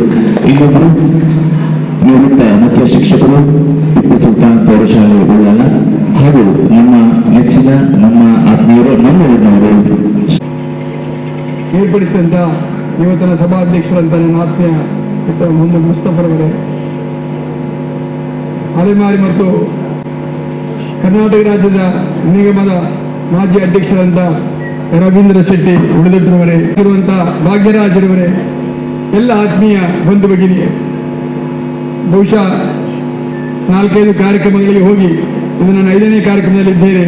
ಇನ್ನೊಬ್ಬರು ನಿವೃತ್ತ ಮುಖ್ಯ ಶಿಕ್ಷಕರು ಟಿಪ್ಪು ಸುಲ್ತಾನ್ ಪ್ರೌಢಶಾಲೆ ಉಳ್ಳಾಲ ಹಾಗೂ ನಮ್ಮ ನೆಚ್ಚಿನ ನಮ್ಮ ಆತ್ಮೀಯರು ನಮ್ಮ ಊರಿನವರು ಏರ್ಪಡಿಸಿದಂತ ಇವತ್ತಿನ ಸಭಾಧ್ಯಕ್ಷರಂತ ನನ್ನ ಆತ್ಮೀಯ ಮೊಹಮ್ಮದ್ ಮುಸ್ತಫರವರೇ, ಅಲೆಮಾರಿ ಮತ್ತು ಕರ್ನಾಟಕ ರಾಜ್ಯದ ನಿಗಮದ ಮಾಜಿ ಅಧ್ಯಕ್ಷರಂತ ರವೀಂದ್ರ ಶೆಟ್ಟಿ ಉಳಿದಟ್ಟರವರೇ, ಇರುವಂತ ಭಾಗ್ಯರಾಜರವರೇ, ಎಲ್ಲ ಆತ್ಮೀಯ ಬಂಧು ಭಗಿನಿ, ಬಹುಶಃ 4-5 ಕಾರ್ಯಕ್ರಮಗಳಿಗೆ ಹೋಗಿ ಇದು ನನ್ನ 5ನೇ ಕಾರ್ಯಕ್ರಮದಲ್ಲಿದ್ದೇನೆ.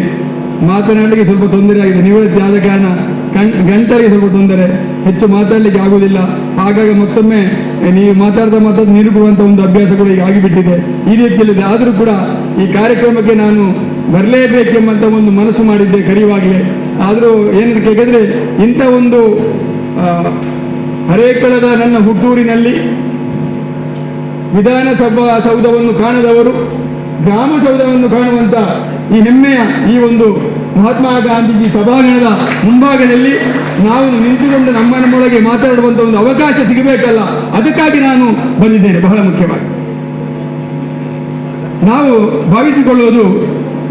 ಮಾತನಾಡಲಿಕ್ಕೆ ಸ್ವಲ್ಪ ತೊಂದರೆ ಆಗಿದೆ. ನಿವೃತ್ತಿ ಆದ ಕಾರಣ ಗಂಟಲಿಗೆ ಸ್ವಲ್ಪ ತೊಂದರೆ, ಹೆಚ್ಚು ಮಾತಾಡಲಿಕ್ಕೆ ಆಗುವುದಿಲ್ಲ. ಹಾಗಾಗಿ ಮತ್ತೊಮ್ಮೆ ನೀವು ಮಾತಾಡ್ತಾ ನೀರು ಕೊಡುವಂಥ ಒಂದು ಅಭ್ಯಾಸ ಕೂಡ ಈಗ ಆಗಿಬಿಟ್ಟಿದೆ. ಈ ರೀತಿಯಲ್ಲಿದೆ. ಆದರೂ ಕೂಡ ಈ ಕಾರ್ಯಕ್ರಮಕ್ಕೆ ನಾನು ಬರಲೇಬೇಕೆಂಬಂತ ಒಂದು ಮನಸ್ಸು ಮಾಡಿದ್ದೆ ಕರೆಯುವಾಗಲೇ. ಆದರೂ ಏನಂತ ಕೇಳಿದ್ರೆ, ಇಂಥ ಒಂದು ಹರೇಕಳದ ನನ್ನ ಹುಟ್ಟೂರಿನಲ್ಲಿ ವಿಧಾನಸಭಾ ಸೌಧವನ್ನು ಕಾಣದವರು ಗ್ರಾಮ ಸೌಧವನ್ನು ಕಾಣುವಂತ ಈ ಹೆಮ್ಮೆಯ ಈ ಒಂದು ಮಹಾತ್ಮ ಗಾಂಧೀಜಿ ಸಭಾಂಗಣದ ಮುಂಭಾಗದಲ್ಲಿ ನಾವು ನಿಂತುಕೊಂಡು ನಮ್ಮೊಳಗೆ ಮಾತಾಡುವಂತ ಒಂದು ಅವಕಾಶ ಸಿಗಬೇಕಲ್ಲ, ಅದಕ್ಕಾಗಿ ನಾನು ಬಂದಿದ್ದೇನೆ. ಬಹಳ ಮುಖ್ಯವಾಗಿ ನಾವು ಭಾವಿಸಿಕೊಳ್ಳುವುದು,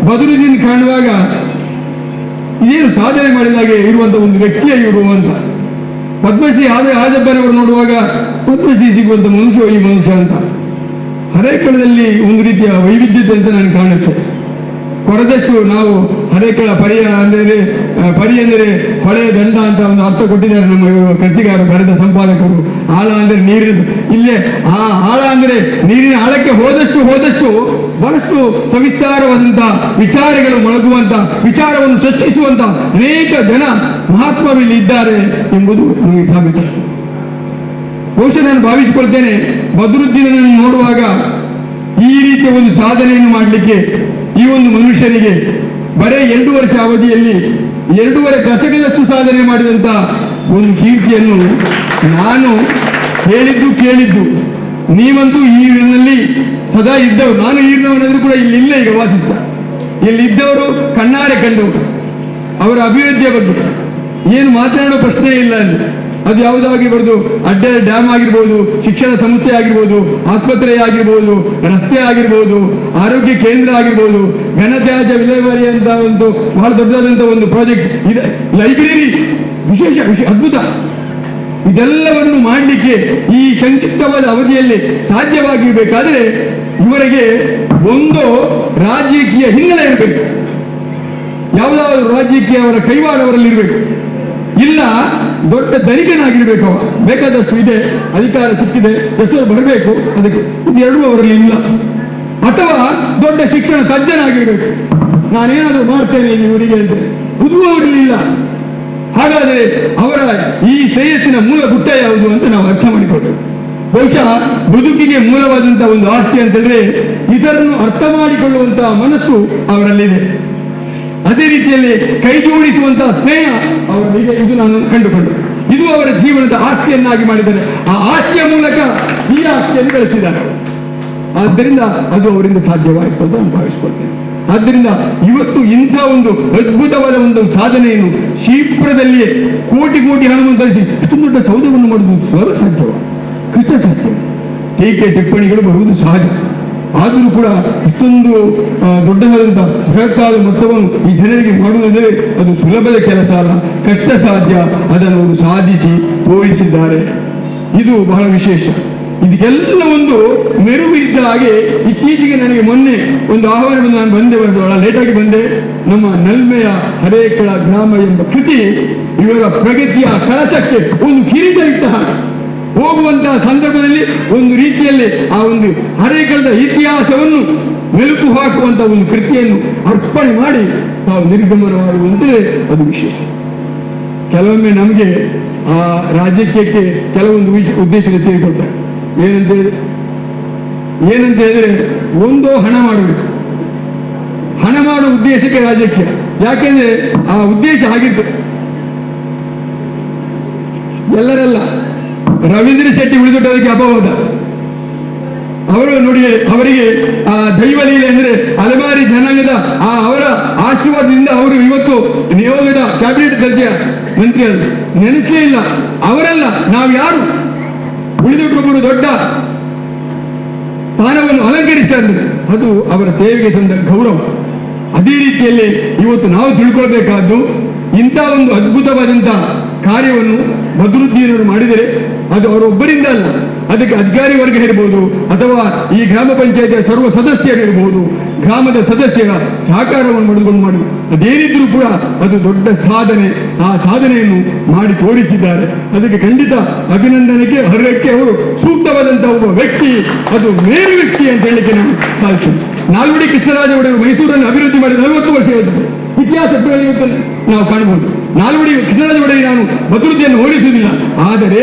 ಬದ್ರುದ್ದೀನ್ ಕಾಣುವಾಗ ಇದೇನು ಸಾಧನೆ ಮಾಡಿದಾಗೆ ಇರುವಂತ ಒಂದು ವ್ಯಕ್ತಿಯ ಇವರು ಅಂತ. ಪದ್ಮಶ್ರೀ ಆಜಪ್ಪನವರು ನೋಡುವಾಗ ಪದ್ಮಶ್ರೀ ಸಿಗುವಂತ ಮನುಷ್ಯ ಈ ಮನುಷ್ಯ ಅಂತ. ಹರೇಕಳದಲ್ಲಿ ಒಂದು ರೀತಿಯ ವೈವಿಧ್ಯತೆ ಅಂತ ನಾನು ಕಾಣುತ್ತೆ. ಕೊರದಷ್ಟು ನಾವು ಹರೇಕಳ ಪರಿ ಅಂದರೆ ಹೊಳೆಯ ದಂಡ ಅಂತ ಒಂದು ಅರ್ಥ ಕೊಟ್ಟಿದ್ದಾರೆ ನಮ್ಮ ಕೃತಿಗಾರರು, ಬರೆದ ಸಂಪಾದಕರು. ಆಳ ಅಂದರೆ ನೀರಿನ, ಇಲ್ಲೇ ಆ ಆಳ ಅಂದರೆ ನೀರಿನ ಆಳಕ್ಕೆ ಹೋದಷ್ಟು ಬಹಳಷ್ಟು ಸವಿಸ್ತಾರವಾದಂಥ ವಿಚಾರಗಳು ಮೊಳಗುವಂತ, ವಿಚಾರವನ್ನು ಸೃಷ್ಟಿಸುವಂತ ಅನೇಕ ಜನ ಮಹಾತ್ಮರು ಇಲ್ಲಿ ಇದ್ದಾರೆ ಎಂಬುದು ನಮಗೆ ಸಾಬೀತು. ಬಹುಶಃ ನಾನು ಭಾವಿಸಿಕೊಳ್ತೇನೆ, ಬದ್ರುದ್ದೀನನ್ನು ನೋಡುವಾಗ ಈ ರೀತಿಯ ಒಂದು ಸಾಧನೆಯನ್ನು ಮಾಡಲಿಕ್ಕೆ ಈ ಒಂದು ಮನುಷ್ಯನಿಗೆ ಬರೇ 2 ವರ್ಷ ಅವಧಿಯಲ್ಲಿ 2.5 ದಶಕದಷ್ಟು ಸಾಧನೆ ಮಾಡಿದಂತ ಒಂದು ಕೀರ್ತಿಯನ್ನು ನಾನು ಕೇಳಿದ್ದು. ನೀವಂತೂ ಈ ಊರಿನಲ್ಲಿ ಸದಾ ಇದ್ದವರು, ನಾನು ಈರಿನವನಾದ್ರೂ ಕೂಡ ಇಲ್ಲ ಈಗ ವಾಸಿಸ್ತ ಇಲ್ಲಿದ್ದವರು ಕಣ್ಣಾರೆ ಕಂಡವರು. ಅವರ ಅಭಿವೃದ್ಧಿಯ ಬಗ್ಗೆ ಏನು ಮಾತನಾಡೋ ಪ್ರಶ್ನೆ ಇಲ್ಲ ಅಲ್ಲಿ. ಅದು ಯಾವುದಾಗಿರ್ಬೋದು, ಅಡ್ಡ ಡ್ಯಾಮ್ ಆಗಿರ್ಬೋದು, ಶಿಕ್ಷಣ ಸಂಸ್ಥೆ ಆಗಿರ್ಬೋದು, ಆಸ್ಪತ್ರೆ ಆಗಿರ್ಬೋದು, ರಸ್ತೆ ಆಗಿರ್ಬೋದು, ಆರೋಗ್ಯ ಕೇಂದ್ರ ಆಗಿರ್ಬೋದು, ಘನತ್ಯಾಜ್ಯ ವಿಲೇವಾರಿ ಅಂತ ಒಂದು ಬಹಳ ದೊಡ್ಡದಾದಂಥ ಒಂದು ಪ್ರಾಜೆಕ್ಟ್ ಇದೆ, ಲೈಬ್ರರಿ ವಿಶೇಷ ಅದ್ಭುತ. ಇದೆಲ್ಲವನ್ನು ಮಾಡಲಿಕ್ಕೆ ಈ ಸಂಕ್ಷಿಪ್ತವಾದ ಅವಧಿಯಲ್ಲಿ ಸಾಧ್ಯವಾಗಿರಬೇಕಾದ್ರೆ ಇವರಿಗೆ ಒಂದು ರಾಜಕೀಯ ಹಿನ್ನೆಲೆ ಇರಬೇಕು, ಯಾವುದಾದ್ರು ರಾಜ್ಯಕ್ಕೆ ಅವರ ಕೈವಾಡ ಅವರಲ್ಲಿ ಇರಬೇಕು, ಇಲ್ಲ ದೊಡ್ಡ ಧನಿಕನಾಗಿರ್ಬೇಕು. ಅವ ಬೇಕಾದಷ್ಟು ಇದೆ, ಅಧಿಕಾರ ಸಿಕ್ಕಿದೆ, ಹೆಸರು ಬರಬೇಕು, ಅದಕ್ಕೆ ಇದೆರಡೂ ಅವರಲ್ಲಿ ಇಲ್ಲ. ಅಥವಾ ದೊಡ್ಡ ಶಿಕ್ಷಣ ತಜ್ಞನಾಗಿರ್ಬೇಕು, ನಾನೇನಾದರೂ ಮಾಡ್ತೇನೆ ಇವರಿಗೆ ಅಂತ ಇದು ಅವರಲ್ಲಿ ಇಲ್ಲ. ಹಾಗಾದರೆ ಅವರ ಈ ಶ್ರೇಯಸ್ಸಿನ ಮೂಲ ಗುಟ್ಟ ಯಾವುದು ಅಂತ ನಾವು ಅರ್ಥ ಮಾಡಿಕೊಳ್ಬೇಕು. ಬಹುಶಃ ಬದುಕಿಗೆ ಮೂಲವಾದಂತಹ ಒಂದು ಆಸ್ತಿ ಅಂತಂದ್ರೆ ಇದರನ್ನು ಅರ್ಥ ಮಾಡಿಕೊಳ್ಳುವಂತಹ ಮನಸ್ಸು ಅವರಲ್ಲಿದೆ. ಅದೇ ರೀತಿಯಲ್ಲಿ ಕೈ ಜೋಡಿಸುವಂತಹ ಸ್ನೇಹ ಅವರಲ್ಲಿದೆ. ಇದು ನಾನು ಕಂಡುಕೊಂಡು ಇದು ಅವರ ಜೀವನದ ಆಸ್ತಿಯನ್ನಾಗಿ ಮಾಡಿದ್ದಾರೆ. ಆ ಆಸ್ತಿಯ ಮೂಲಕ ಈ ಆಸ್ತಿಯನ್ನು ಬೆಳೆಸಿದ್ದಾರೆ. ಆದ್ದರಿಂದ ಅದು ಅವರಿಂದ ಸಾಧ್ಯವಾಯಿತು ಅಂತ ನಾನು ಭಾವಿಸ್ಕೊಳ್ತೇನೆ. ಆದ್ದರಿಂದ ಇವತ್ತು ಇಂಥ ಒಂದು ಅದ್ಭುತವಾದ ಒಂದು ಸಾಧನೆಯನ್ನು ಶೀಘ್ರದಲ್ಲಿಯೇ ಕೋಟಿ ಕೋಟಿ ಹಣವನ್ನು ತರಿಸಿ ಇಷ್ಟು ದೊಡ್ಡ ಸೌಧವನ್ನು ಮಾಡುವುದು ಸ್ವರ ಸಾಧ್ಯವ, ಕೃಷ್ಣ ಸಾಧ್ಯ. ಟೀಕೆ ಟಿಪ್ಪಣಿಗಳು ಬರುವುದು ಸಹಜ. ಆದರೂ ಕೂಡ ಇಷ್ಟೊಂದು ದೊಡ್ಡದಾದಂಥ ಬೃಹತ್ತಾದ ಮೊತ್ತವನ್ನು ಈ ಜನರಿಗೆ ಮಾಡುವುದಂದರೆ ಅದು ಸುಲಭದ ಕೆಲಸ ಅಲ್ಲ, ಕಷ್ಟ ಸಾಧ್ಯ. ಅದನ್ನು ಅವರು ಸಾಧಿಸಿ ತೋರಿಸಿದ್ದಾರೆ. ಇದು ಬಹಳ ವಿಶೇಷ. ಇದಕ್ಕೆಲ್ಲ ಒಂದು ಮೆರುಗು ಇದ್ದ ಹಾಗೆ ಇತ್ತೀಚೆಗೆ ನನಗೆ ಮೊನ್ನೆ ಒಂದು ಆಹ್ವಾನ ಬಂದು ನಾನು ಬಂದೆ, ಬಹಳ ಲೇಟಾಗಿ ಬಂದೆ. ನಮ್ಮ ನಲ್ಮೆಯ ಹರೇಕಳ ಗ್ರಾಮ ಎಂಬ ಕೃತಿ ಇವರ ಪ್ರಗತಿಯ ಕಳಸಕ್ಕೆ ಒಂದು ಕಿರೀಟ ಇಟ್ಟ ಹಾಗೆ ಹೋಗುವಂತಹ ಸಂದರ್ಭದಲ್ಲಿ ಒಂದು ರೀತಿಯಲ್ಲಿ ಆ ಒಂದು ಹರೇಕಳದ ಇತಿಹಾಸವನ್ನು ಮೆಲುಕು ಹಾಕುವಂತಹ ಒಂದು ಕೃತಿಯನ್ನು ಅರ್ಪಣೆ ಮಾಡಿ ತಾವು ನಿರ್ಗಮನವಾಗುವಂತೆ ಅದು ವಿಶೇಷ. ಕೆಲವೊಮ್ಮೆ ನಮಗೆ ಆ ರಾಜಕೀಯಕ್ಕೆ ಕೆಲವೊಂದು ಉದ್ದೇಶಗಳು ಸೇರಿಕೊಳ್ತಾರೆ. ಏನಂತ ಹೇಳಿದ್ರೆ ಒಂದು ಹಣ ಮಾಡಬೇಕು, ಹಣ ಮಾಡುವ ಉದ್ದೇಶಕ್ಕೆ ರಾಜಕೀಯ. ಯಾಕೆಂದ್ರೆ ಆ ಉದ್ದೇಶ ಆಗಿರ್ತದೆ. ಎಲ್ಲರೆಲ್ಲ ರವೀಂದ್ರ ಶೆಟ್ಟಿ ಉಳಿದೊಟ್ಟದಕ್ಕೆ ಅಪವಾದ. ಅವರು ನೋಡಿ, ಅವರಿಗೆ ಆ ದೈವಲೀಲೆ ಅಂದ್ರೆ ಅಲೆಮಾರಿ ಜನಾಂಗದ ಅವರ ಆಶೀರ್ವಾದದಿಂದ ಅವರು ಇವತ್ತು ನಿಯೋಗದ ಕ್ಯಾಬಿನೆಟ್ ದರ್ಜೆಯ ಮಂತ್ರಿ ಅವರು ನೆನೆಸಲೇ ಇಲ್ಲ. ಅವರೆಲ್ಲ ನಾವು ಯಾರು ಉಳಿದೊಬ್ಬರು ದೊಡ್ಡ ಸ್ಥಾನವನ್ನು ಅಲಂಕರಿಸ್ತಾ ಇದ್ದಾರೆ, ಅದು ಅವರ ಸೇವೆಗೆ ಸಂದ ಗೌರವ. ಅದೇ ರೀತಿಯಲ್ಲಿ ಇವತ್ತು ನಾವು ತಿಳ್ಕೊಳ್ಬೇಕಾದ್ದು ಇಂಥ ಒಂದು ಅದ್ಭುತವಾದಂಥ ಕಾರ್ಯವನ್ನು ಬದ್ರುದ್ದೀನವರು ಮಾಡಿದರೆ ಅದು ಅವರೊಬ್ಬರಿಂದ ಅಲ್ಲ, ಅದಕ್ಕೆ ಅಧಿಕಾರಿ ವರ್ಗ ಇರಬಹುದು ಅಥವಾ ಈ ಗ್ರಾಮ ಪಂಚಾಯತಿಯ ಸರ್ವ ಸದಸ್ಯರು ಇರಬಹುದು, ಗ್ರಾಮದ ಸದಸ್ಯರ ಸಹಕಾರವನ್ನು ಪಡೆದುಕೊಂಡು ಮಾಡುವುದು ಅದೇನಿದ್ರೂ ಕೂಡ ಅದು ದೊಡ್ಡ ಸಾಧನೆ. ಆ ಸಾಧನೆಯನ್ನು ಮಾಡಿ ತೋರಿಸಿದ್ದಾರೆ. ಅದಕ್ಕೆ ಖಂಡಿತ ಅಭಿನಂದನೆಗೆ ಅರ್ಹಕ್ಕೆ ಅವರು ಸೂಕ್ತವಾದಂತಹ ಒಬ್ಬ ವ್ಯಕ್ತಿ, ಅದು ಮೇರು ವ್ಯಕ್ತಿ ಅಂತ ಹೇಳಲಿಕ್ಕೆ ನಾನು ಸಾಧ್ಯ. ನಾಲ್ವಡಿ ಕೃಷ್ಣರಾಜ ಒಡೆಯರು ಮೈಸೂರನ್ನು ಅಭಿವೃದ್ಧಿ ಮಾಡಿದ 40 ವರ್ಷ ಇತಿಹಾಸ ನಾವು ಕಾಣಬಹುದು. ನಾಲ್ವಡಿ ಕೃಷ್ಣರಾಜ ಒಡೆಯರು ನಾನು ಅಭಿವೃದ್ಧಿಯನ್ನು ಹೋಲಿಸುವುದಿಲ್ಲ, ಆದರೆ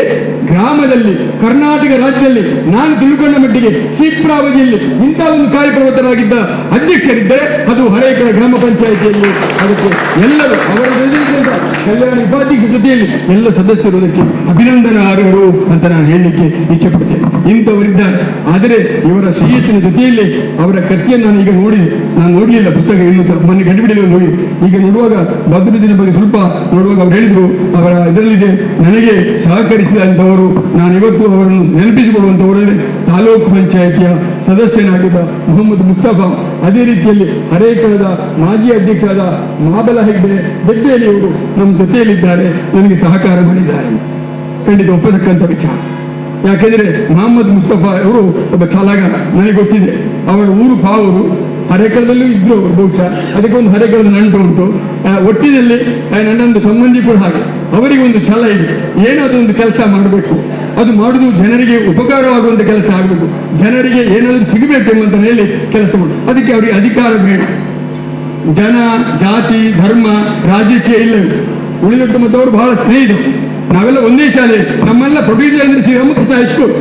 ಗ್ರಾಮದಲ್ಲಿ ಕರ್ನಾಟಕ ರಾಜ್ಯದಲ್ಲಿ ನಾನು ತಿಳ್ಕೊಂಡ ಮಟ್ಟಿಗೆ ಶೀಘ್ರಾವಧಿಯಲ್ಲಿ ಇಂಥ ಒಂದು ಕಾರ್ಯಪ್ರವೃತ್ತರಾಗಿದ್ದ ಅಧ್ಯಕ್ಷರಿದ್ದರೆ ಅದು ಹರೇಕಳ ಗ್ರಾಮ ಪಂಚಾಯಿತಿಯಲ್ಲಿ. ಅದಕ್ಕೆ ಎಲ್ಲರೂ ಅವರ ಕಲ್ಯಾಣ ಉಪಾಧ್ಯಕ್ಷ ಜೊತೆಯಲ್ಲಿ ಎಲ್ಲ ಸದಸ್ಯರು ಅದಕ್ಕೆ ಅಭಿನಂದನಾರ್ಹರು ಅಂತ ನಾನು ಹೇಳಲಿಕ್ಕೆ ಇಚ್ಛೆ ಪಡ್ತೇನೆ. ಇಂಥವರಿದ್ದಾರೆ. ಆದರೆ ಇವರ ಶ್ರೇಯಸ್ಸಿನ ಜೊತೆಯಲ್ಲಿ ಅವರ ಕೃತಿಯನ್ನು ನಾನು ಈಗ ನೋಡಿದೆ. ನಾನು ನೋಡಲಿಲ್ಲ ಪುಸ್ತಕ, ಇನ್ನು ಮೊನ್ನೆ ಗಡಿಬಿಡಿಯಲ್ಲಿ ನೋಡಿ ಈಗ ನೋಡುವಾಗ ಬದ್ರುದ್ದೀನ ಬಗ್ಗೆ ಸ್ವಲ್ಪ ನೋಡುವಾಗ ಅವರು ಹೇಳಿದ್ರು, ಅವರ ಇದರಲ್ಲಿದೆ ನನಗೆ ಸಹಕರಿಸಿದಂಥವರು, ನಾನು ಇವತ್ತು ಅವರನ್ನು ನೆನಪಿಸಿಕೊಳ್ಳುವಂಥವರಲ್ಲಿ ತಾಲೂಕು ಪಂಚಾಯಿತಿಯ ಸದಸ್ಯನಾಗಿದ್ದ ಮೊಹಮ್ಮದ್ ಮುಸ್ತಫಾ, ಅದೇ ರೀತಿಯಲ್ಲಿ ಹರೇಕಳದ ಮಾಜಿ ಅಧ್ಯಕ್ಷರಾದ ಮಾಬಲ ಹೆಗ್ಡೆ ಬೆಡ್ಡೇಲಿಯವರು ನಮ್ಮ ಜೊತೆಯಲ್ಲಿದ್ದಾರೆ, ನನಗೆ ಸಹಕಾರ ಮಾಡಿದ್ದಾರೆ. ಖಂಡಿತ ಒಪ್ಪತಕ್ಕಂಥ ವಿಚಾರ. ಯಾಕೆಂದ್ರೆ ಮೊಹಮ್ಮದ್ ಮುಸ್ತಫಾ ಅವರು ಒಬ್ಬ ಛಲಾಗಾರ, ನನಗೆ ಗೊತ್ತಿದೆ. ಅವರ ಊರು ಪಾವೂರು, ಹರೇಕಳದಲ್ಲೂ ಇದ್ರು ಬಹುಶಃ, ಅದಕ್ಕೆ ಒಂದು ಹರೇಕಳದ ನಂಟು ಉಂಟು. ಒಟ್ಟಿನಲ್ಲಿ ನನ್ನೊಂದು ಸಂಬಂಧಿ ಕೂಡ ಹಾಗೆ. ಅವರಿಗೆ ಒಂದು ಛಲ ಇದೆ, ಏನಾದರೂ ಒಂದು ಕೆಲಸ ಮಾಡಬೇಕು, ಅದು ಮಾಡುವುದು ಜನರಿಗೆ ಉಪಕಾರವಾಗುವಂಥ ಕೆಲಸ ಆಗಬೇಕು, ಜನರಿಗೆ ಏನಾದರೂ ಸಿಗಬೇಕೆಂಬಂತ ಹೇಳಿ ಕೆಲಸ ಮಾಡುದು. ಅದಕ್ಕೆ ಅವರಿಗೆ ಅಧಿಕಾರ ಬೇಡ, ಜನ ಜಾತಿ ಧರ್ಮ ರಾಜಕೀಯ ಇಲ್ಲ. ಉಳಿದಟ್ಟು ಮತ್ತು ಅವರು ಬಹಳ ಸ್ನೇಹಿತರು. ನಾವೆಲ್ಲ ಒಂದೇ ಶಾಲೆ, ನಮ್ಮೆಲ್ಲ ಪ್ರೊಡ್ಯೂಸರ್ ಅಂದ್ರೆ ಶ್ರೀರಾಮಕೃಷ್ಣ ಹೈಸ್ಕೂಲ್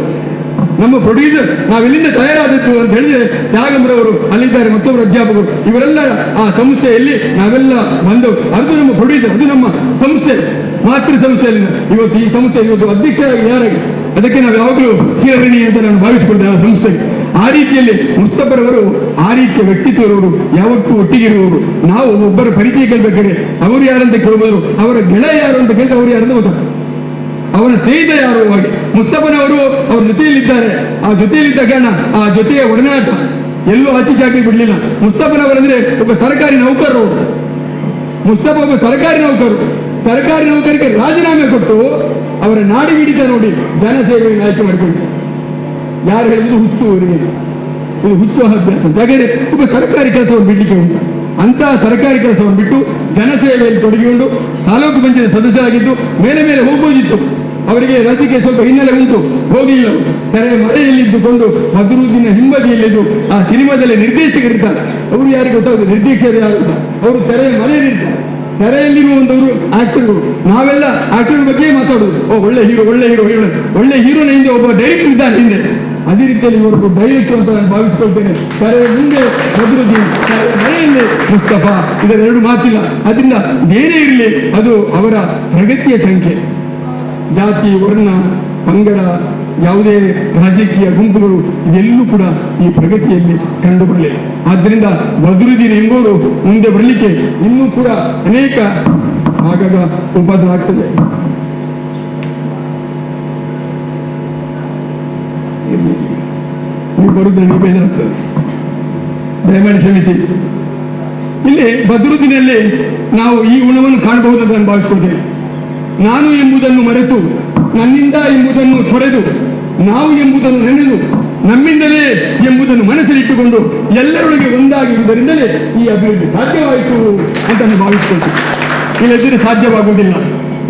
ನಮ್ಮ ಪ್ರೊಡ್ಯೂಸರ್. ನಾವೆಲ್ಲಿಂದ ತಯಾರಾದದ್ದು ಅಂತ ಹೇಳಿದ್ರೆ ತ್ಯಾಗಂಬರವರು ಅಲ್ಲಿದ್ದಾರೆ, ಮತ್ತೊಬ್ಬರು ಅಧ್ಯಾಪಕರು, ಇವರೆಲ್ಲ ಆ ಸಂಸ್ಥೆಯಲ್ಲಿ ನಾವೆಲ್ಲ ಬಂದವರು. ಅದು ನಮ್ಮ ಪ್ರೊಡ್ಯೂಸರ್, ಅದು ನಮ್ಮ ಸಂಸ್ಥೆ, ಮಾತೃ ಸಂಸ್ಥೆಯಲ್ಲಿ. ಇವತ್ತು ಈ ಸಂಸ್ಥೆ ಇವತ್ತು ಅಧ್ಯಕ್ಷರಾಗಿ ಯಾರಾಗಿ, ಅದಕ್ಕೆ ನಾವು ಯಾವಾಗಲೂ ಚಿರಋಣಿ ಅಂತ ನಾನು ಭಾವಿಸಿಕೊಂಡೆ ಆ ಸಂಸ್ಥೆಗೆ. ಆ ರೀತಿಯಲ್ಲಿ ಮುಸ್ತಫರವರು ಆ ರೀತಿಯ ವ್ಯಕ್ತಿತ್ವರವರು, ಯಾವತ್ತೂ ಒಟ್ಟಿಗಿರುವವರು. ನಾವು ಒಬ್ಬರ ಪರಿಚಯ ಕೇಳಬೇಕಾದ್ರೆ ಅವರು ಯಾರಂತ ಕೇಳಬಹುದು, ಅವರ ಗೆಳೆಯ ಯಾರು ಅಂತ ಕೇಳಿದ್ರೆ ಅವರು ಯಾರಂತ ಗೊತ್ತಾಗ್ತದೆ, ಅವರ ಸ್ನೇಹಿತ ಯಾರು. ಹಾಗೆ ಮುಸ್ತಫನವರು ಅವ್ರ ಜೊತೆಯಲ್ಲಿದ್ದಾರೆ. ಆ ಜೊತೆಯಲ್ಲಿದ್ದ ಕಾರಣ ಆ ಜೊತೆಯ ಒಡನಾಟ ಎಲ್ಲೂ ಆಚೆ ಚಾಕಿ ಬಿಡಲಿಲ್ಲ. ಮುಸ್ತಫನವರಂದ್ರೆ ಒಬ್ಬ ಸರ್ಕಾರಿ ನೌಕರರು. ಮುಸ್ತಫ ಒಬ್ಬ ಸರ್ಕಾರಿ ನೌಕರು. ಸರ್ಕಾರಿ ನೌಕರಿಗೆ ರಾಜೀನಾಮೆ ಕೊಟ್ಟು ಅವರ ನಾಡಿ ಹಿಡಿತ ನೋಡಿ ಜನಸೇವೆಯನ್ನು ಆಯ್ಕೆ ಮಾಡಿಕೊಂಡಿದ್ದಾರೆ. ಯಾರು ಹೇಳಿದ್ರು ಹುಚ್ಚು ಅವರಿಗೆ, ಇದು ಹುಚ್ಚು ಅಭ್ಯಾಸ. ಹಾಗಾದ್ರೆ ಒಬ್ಬ ಸರ್ಕಾರಿ ಕೆಲಸವನ್ನು ಬಿಡ್ಲಿಕ್ಕೆ ಉಂಟು. ಅಂತಹ ಸರ್ಕಾರಿ ಕೆಲಸವನ್ನು ಬಿಟ್ಟು ಜನಸೇವೆಯಲ್ಲಿ ತೊಡಗಿಕೊಂಡು ತಾಲೂಕು ಪಂಚಾಯತ್ ಸದಸ್ಯರಾಗಿದ್ದು ಮೇಲೆ ಮೇಲೆ ಹೋಗ್ಬೋದಿತ್ತು. ಅವರಿಗೆ ರಾಜಕೀಯ ಸ್ವಲ್ಪ ಹಿನ್ನೆಲೆ ಉಂಟು, ಹೋಗಲಿಲ್ಲ. ತೆರೆಯ ಮರೆಯಲ್ಲಿದ್ದುಕೊಂಡು ಬದ್ರುದ್ದೀನ ಹಿಂಬದಿಯಲ್ಲಿದ್ದು ಆ ಸಿನಿಮಾದಲ್ಲಿ ನಿರ್ದೇಶಕರಿರ್ತಾರೆ, ಅವರು ಯಾರಿಗೆ ಗೊತ್ತಾಗುದು ನಿರ್ದೇಶಕರು ಯಾರು ಅಂತ. ಅವರು ತೆರೆಯ ಮರೆಯಲ್ಲಿರ್ತಾರೆ, ತೆರೆಯಲ್ಲಿರುವಂತವರು ಆಕ್ಟರ್ಗಳು. ನಾವೆಲ್ಲ ಆಕ್ಟರ್ ಬಗ್ಗೆ ಮಾತಾಡುದು, ಒಳ್ಳೆ ಹೀರೋ ಒಳ್ಳೆ ಹೀರೋ ಹೇಳ, ಒಳ್ಳೆ ಹೀರೋನ ಹಿಂದೆ ಒಬ್ಬ ಡೈರೆಕ್ಟರ್ ಇದ್ದಾನೆ ಹಿಂದೆ. ಅದೇ ರೀತಿಯಲ್ಲಿ ಇವರೊಬ್ಬ ಡೈರೆಕ್ಟರ್ ಅಂತ ನಾನು ಭಾವಿಸ್ಕೊಳ್ತೇನೆ. ತೆರೆಯ ಮುಂದೆ ಬದ್ರುದ್ದೀನ್, ತೆರೆಯ ಮರೆಯಲ್ಲಿ ಮುಸ್ತಫಾ, ಇದೆರಡು ಮಾತಿಲ್ಲ. ಅದರಿಂದ ಏನೇ ಇರಲಿ ಅದು ಅವರ ಪ್ರಗತಿಯ ಸಂಖ್ಯೆ. ಜಾತಿ, ವರ್ಣ, ಪಂಗಡ, ಯಾವುದೇ ರಾಜಕೀಯ ಗುಂಪುಗಳು ಇದೆಲ್ಲೂ ಕೂಡ ಈ ಪ್ರಗತಿಯಲ್ಲಿ ಕಂಡುಬರಲಿಲ್ಲ. ಆದ್ದರಿಂದ ಬದ್ರುದ್ದೀನ್ ಎಂಬುವರು ಮುಂದೆ ಬರಲಿಕ್ಕೆ ಇನ್ನೂ ಕೂಡ ಅನೇಕ ಆಗಾಗ ಉಪದ್ರ ಆಗ್ತದೆ. ನೀವು ಬರುವುದನ್ನು ಬೇಜಾರಾಗ್ತದೆ, ದಯಮಾಡಿ ಕ್ಷಮಿಸಿ. ಇಲ್ಲಿ ಬದ್ರುದ್ದೀನಲ್ಲಿ ನಾವು ಈ ಗುಣವನ್ನು ಕಾಣಬಹುದಂತ ನಾನು ಭಾವಿಸ್ಕೊಳ್ತೇನೆ. ನಾನು ಎಂಬುದನ್ನು ಮರೆತು, ನನ್ನಿಂದ ಎಂಬುದನ್ನು ತೊರೆದು, ನಾವು ಎಂಬುದನ್ನು ನೆನೆದು, ನಮ್ಮಿಂದಲೇ ಎಂಬುದನ್ನು ಮನಸ್ಸಲ್ಲಿಟ್ಟುಕೊಂಡು ಎಲ್ಲರೊಳಗೆ ಒಂದಾಗಿರುವುದರಿಂದಲೇ ಈ ಅಭಿವೃದ್ಧಿ ಸಾಧ್ಯವಾಯಿತು ಅಂತ ನಾನು ಭಾವಿಸ್ಕೊಳ್ತೇನೆ. ಇಲ್ಲದಿದ್ದರೆ ಸಾಧ್ಯವಾಗುವುದಿಲ್ಲ.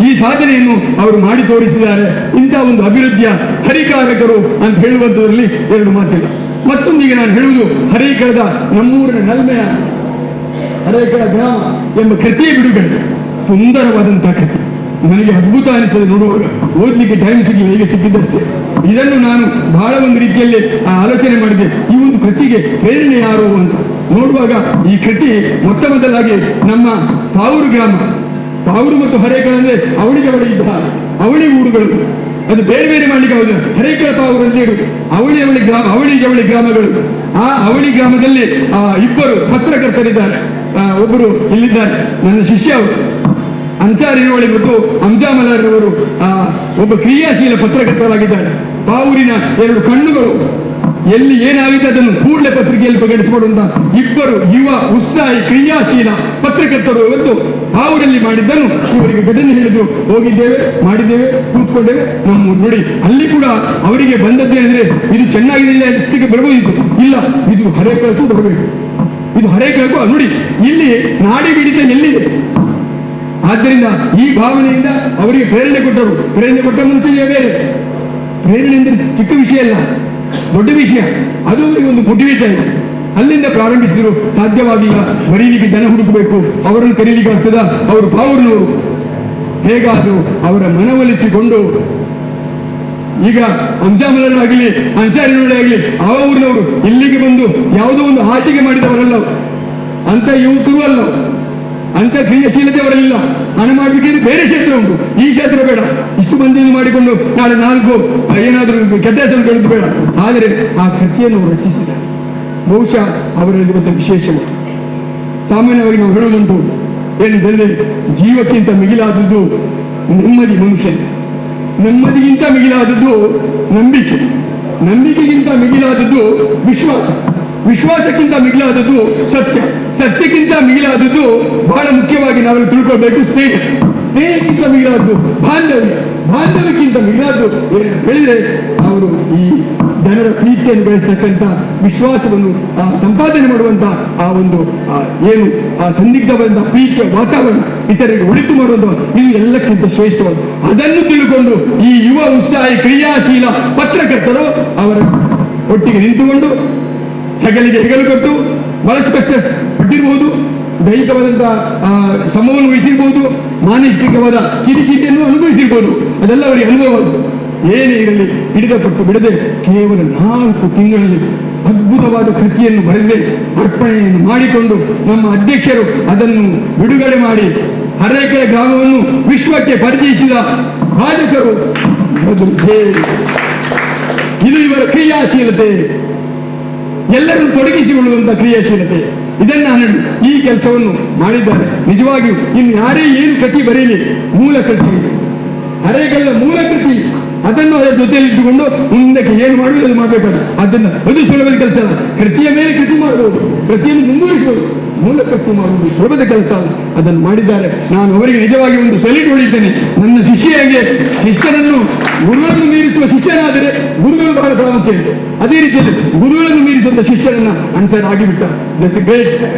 ಈ ಸಾಧನೆಯನ್ನು ಅವರು ಮಾಡಿ ತೋರಿಸಿದ್ದಾರೆ. ಇಂಥ ಒಂದು ಅಭಿವೃದ್ಧಿಯ ಹರಿಕಾರಕರು ಅಂತ ಹೇಳುವಂಥದ್ರಲ್ಲಿ ಎರಡು ಮಾತಿಲ್ಲ. ಮತ್ತೊಂದಿಗೆ ನಾನು ಹೇಳುವುದು, ಹರೇಕಳದ ನಮ್ಮೂರಿನ ನಲ್ಮೆಯ ಹರೇಕಳ ಗ್ರಾಮ ಎಂಬ ಕೃತಿಯ ಬಿಡುಗಡೆ ಸುಂದರವಾದಂತಹ ಕೃತಿ. ನನಗೆ ಅದ್ಭುತ ಅನಿಸ್ತದೆ ನೋಡುವಾಗ. ಓದ್ಲಿಕ್ಕೆ ಟೈಮ್ ಸಿಗಲಿಲ್ಲ, ಈಗ ಸಿಕ್ಕಿದ್ದಷ್ಟೇ. ಇದನ್ನು ನಾನು ಬಹಳ ಒಂದು ರೀತಿಯಲ್ಲಿ ಆಲೋಚನೆ ಮಾಡಿದೆ, ಈ ಒಂದು ಕೃತಿಗೆ ಪ್ರೇರಣೆ ಯಾರು ಅಂತ ನೋಡುವಾಗ ಈ ಕೃತಿ ಮೊತ್ತ ಮೊದಲಾಗಿ ನಮ್ಮ ತಾವೂರು ಗ್ರಾಮ, ತಾವೂರು ಮತ್ತು ಹರೇಕಳಂದ್ರೆ ಅವಳಿಗೆ ಇದ್ದ ಅವಳಿ ಊರುಗಳು, ಅದು ಬೇರೆ ಬೇರೆ ಮಾಡಲಿಕ್ಕೆ ಹೌದು. ಹರೇಕಳ ತಾವೂರು ಅಂತ ಹೇಳುದು ಅವಳಿ ಗ್ರಾಮ, ಅವಳಿ ಗ್ರಾಮಗಳು. ಆ ಅವಳಿ ಗ್ರಾಮದಲ್ಲಿ ಇಬ್ಬರು ಪತ್ರಕರ್ತರಿದ್ದಾರೆ. ಒಬ್ಬರು ಇಲ್ಲಿದ್ದಾರೆ, ನನ್ನ ಶಿಷ್ಯ ಅವರು ಅನ್ಸಾರ್ ಹಿರೋಳಿ ಮತ್ತು ಅಂಜಾಮಲಾರವರು ಒಬ್ಬ ಕ್ರಿಯಾಶೀಲ ಪತ್ರಕರ್ತರಾಗಿದ್ದಾರೆ. ತಾವೂರಿನ ಎರಡು ಕಣ್ಣುಗಳು, ಎಲ್ಲಿ ಏನಾಗಿದೆ ಅದನ್ನು ಕೂಡಲೇ ಪತ್ರಿಕೆಯಲ್ಲಿ ಪ್ರಕಟಿಸಿಕೊಡುವಂತ ಇಬ್ಬರು ಯುವ ಉತ್ಸಾಹಿ ಕ್ರಿಯಾಶೀಲ ಪತ್ರಕರ್ತರು ಇವತ್ತು ತಾವೂರಲ್ಲಿ ಮಾಡಿದ್ದನ್ನು ಇವರಿಗೆ ಘಟನೆ ಹೇಳಿದ್ರು. ಹೋಗಿದ್ದೇವೆ, ಮಾಡಿದ್ದೇವೆ, ಕೂತ್ಕೊಂಡೇವೆ, ನಮ್ಮ ನೋಡಿ ಅಲ್ಲಿ ಕೂಡ ಅವರಿಗೆ ಬಂದದ್ದೇನೆಂದ್ರೆ ಇದು ಚೆನ್ನಾಗಿದೆ ಅಷ್ಟಕ್ಕೆ ಬರಬಹುದಿತ್ತು. ಇಲ್ಲ, ಇದು ಹರೇಕಳಕ್ಕೂ ಬರಬೇಕು, ಇದು ಹರೇಕಳಕ್ಕೂ ನೋಡಿ ಇಲ್ಲಿ ನಾಡಿ ಹಿಡಿತ ಎಲ್ಲಿದೆ. ಆದ್ದರಿಂದ ಈ ಭಾವನೆಯಿಂದ ಅವರಿಗೆ ಪ್ರೇರಣೆ ಕೊಟ್ಟರು. ಪ್ರೇರಣೆ ಕೊಟ್ಟ ಮುಂಚೆಯೇ ಬೇರೆ ಪ್ರೇರಣೆ ಅಂದ್ರೆ ಚಿಕ್ಕ ವಿಷಯ ಅಲ್ಲ, ದೊಡ್ಡ ವಿಷಯ. ಅದು ಅವರಿಗೆ ಒಂದು ಪುಟಿವಿಟ ಇದೆ. ಅಲ್ಲಿಂದ ಪ್ರಾರಂಭಿಸಿದ್ರು. ಸಾಧ್ಯವಾಗಿಲ್ಲ, ಬರೀಲಿಕ್ಕೆ ಜನ ಹುಡುಕಬೇಕು, ಅವರನ್ನು ಕರೀಲಿಕ್ಕೆ ಆಗ್ತದ? ಅವರು ಪಾವೂರಿನವರು. ಹೇಗಾದರೂ ಅವರ ಮನವೊಲಿಸಿಕೊಂಡು ಈಗ ಅಂಜಾಮಲರಾಗಲಿ ಅಂಚಾರಿನವರಾಗಲಿ ಆ ಊರಿನವರು ಇಲ್ಲಿಗೆ ಬಂದು ಯಾವುದೋ ಒಂದು ಆಶೆಗೆ ಮಾಡಿದವರಲ್ಲ, ಅಂತ ಯುವಕರು ಅಲ್ಲ, ಅಂತ ಕ್ರಿಯಾಶೀಲತೆ ಅವರಲ್ಲಿಲ್ಲ. ಹಣ ಮಾಡಬೇಕಿದ್ರೆ ಬೇರೆ ಕ್ಷೇತ್ರ ಉಂಟು, ಈ ಕ್ಷೇತ್ರ ಬೇಡ. ಇಷ್ಟು ಮಂದಿಯನ್ನು ಮಾಡಿಕೊಂಡು ನಾಳೆ ನಾಲ್ಕು ಏನಾದರೂ ಕೆಟ್ಟ ಹೆಸರು ಕೇಳುವುದು ಬೇಡ. ಆದರೆ ಆ ಕೃತಿಯನ್ನು ರಚಿಸಿದ ಬಹುಶಃ ಅವರಲ್ಲಿರುವಂಥ ವಿಶೇಷ. ಸಾಮಾನ್ಯವಾಗಿ ನಾವು ಹೇಳುವುದುಂಟು ಏನೆಂದರೆ, ಜೀವಕ್ಕಿಂತ ಮಿಗಿಲಾದದ್ದು ನೆಮ್ಮದಿ ಮನುಷ್ಯನ, ನೆಮ್ಮದಿಗಿಂತ ಮಿಗಿಲಾದದ್ದು ನಂಬಿಕೆ, ನಂಬಿಕೆಗಿಂತ ಮಿಗಿಲಾದದ್ದು ವಿಶ್ವಾಸ, ವಿಶ್ವಾಸಕ್ಕಿಂತ ಮಿಗಿಲಾದದ್ದು ಸತ್ಯ, ಸತ್ಯಕ್ಕಿಂತ ಮಿಗಿಲಾದದ್ದು ಬಹಳ ಮುಖ್ಯವಾಗಿ ನಾವೆಲ್ಲ ತಿಳ್ಕೊಳ್ಬೇಕು ಸ್ನೇಹ, ಸ್ನೇಹಕ್ಕಿಂತ ಮಿಗಿಲಾದದ್ದು ಬಾಂಧವ್ಯ, ಬಾಂಧವ್ಯಕ್ಕಿಂತ ಮಿಗಿಲಾದ್ದು ಹೇಳಿದ್ರೆ ಅವರು ಈ ಜನರ ಪ್ರೀತಿಯನ್ನು ಬೆಳೆಸತಕ್ಕಂಥ ವಿಶ್ವಾಸವನ್ನು ಸಂಪಾದನೆ ಮಾಡುವಂತ ಆ ಒಂದು ಏನು ಆ ಸಂದಿಗ್ಧವಾದ ಪ್ರೀತಿಯ ವಾತಾವರಣ ಇತರರಿಗೆ ಒಳಿತು ಮಾಡುವಂತ ಇದು ಎಲ್ಲಕ್ಕಿಂತ ಶ್ರೇಷ್ಠವಾದ. ಅದನ್ನು ತಿಳ್ಕೊಂಡು ಈ ಯುವ ಉತ್ಸಾಹಿ ಕ್ರಿಯಾಶೀಲ ಪತ್ರಕರ್ತರು ಅವರ ಒಟ್ಟಿಗೆ ನಿಂತುಕೊಂಡು ಹೆಗಲಿಗೆ ಹೆಗಲು ಕೊಟ್ಟು ಬಹಳಷ್ಟು ಕಷ್ಟ ಪಟ್ಟಿರಬಹುದು, ದೈಹಿಕವಾದಂತಹ ಶ್ರಮವನ್ನು ವಹಿಸಿರ್ಬೋದು, ಮಾನಸಿಕವಾದ ಕಿರಿಕಿರಿಯನ್ನು ಅನುಭವಿಸಿರ್ಬೋದು. ಅದೆಲ್ಲ ಅವರಿಗೆ ಅನುಭವ. ಏನೇ ಇರಲಿ ಹಿಡಿದಪಟ್ಟು ಬಿಡದೆ ಕೇವಲ 4 ತಿಂಗಳಲ್ಲಿ ಅದ್ಭುತವಾದ ಕೃತಿಯನ್ನು ಬರೆದೇ ಅರ್ಪಣೆಯನ್ನು ಮಾಡಿಕೊಂಡು ನಮ್ಮ ಅಧ್ಯಕ್ಷರು ಅದನ್ನು ಬಿಡುಗಡೆ ಮಾಡಿ ಹರೇಕಳ ಗ್ರಾಮವನ್ನು ವಿಶ್ವಕ್ಕೆ ಪರಿಚಯಿಸಿದ ಬಾಲಕರು. ಇದು ಇವರ ಕ್ರಿಯಾಶೀಲತೆ, ಎಲ್ಲರನ್ನು ತೊಡಗಿಸಿಕೊಳ್ಳುವಂತಹ ಕ್ರಿಯಾಶೀಲತೆ. ಇದನ್ನು ನಾನು ಈ ಕೆಲಸವನ್ನು ಮಾಡಿದ್ದಾರೆ. ನಿಜವಾಗಿಯೂ ಇನ್ನು ಯಾರೇ ಏನು ಕೃತಿ ಬರೆಯಲಿ, ಮೂಲ ಕೃತಿ ಹರೇಕಳ ಮೂಲ ಕೃತಿ, ಅದನ್ನು ಅದರ ಜೊತೆಯಲ್ಲಿ ಇಟ್ಟುಕೊಂಡು ಮುಂದಕ್ಕೆ ಏನು ಮಾಡುವುದು ಮಾಡಬೇಕಾದ್ರೆ ಅದನ್ನು ಅದು ಸುಲಭದ ಕೆಲಸ ಅಲ್ಲ. ಕೃತಿಯ ಮೇಲೆ ಕೃತಿ ಮಾಡಬಹುದು, ಕೃತಿಯನ್ನು ಮುಂದುವರಿಸಬಹುದು. ಮೂಲಕಟ್ಟು ಮಾಡುವುದು ಸುಲಭದ ಕೆಲಸ ಅಲ್ಲ. ಅದನ್ನು ಮಾಡಿದ್ದಾರೆ. ನಾನು ಅವರಿಗೆ ನಿಜವಾಗಿ ಒಂದು ಸೆಲ್ಯೂಟ್ ಹೊಡಿದ್ದೇನೆ. ನನ್ನ ಶಿಷ್ಯನನ್ನು ಗುರುಗಳನ್ನು ಮೀರಿಸುವ ಶಿಷ್ಯನಾದರೆ ಗುರುಗಳು ಬಹಳ ಪ್ರಾಮುಖ್ಯ. ಅದೇ ರೀತಿಯಲ್ಲಿ ಗುರುಗಳನ್ನು ಮೀರಿಸುವಂತ ಶಿಷ್ಯನನ್ನ ಅನುಸಾರ ಆಗಿಬಿಟ್ಟ. That's great.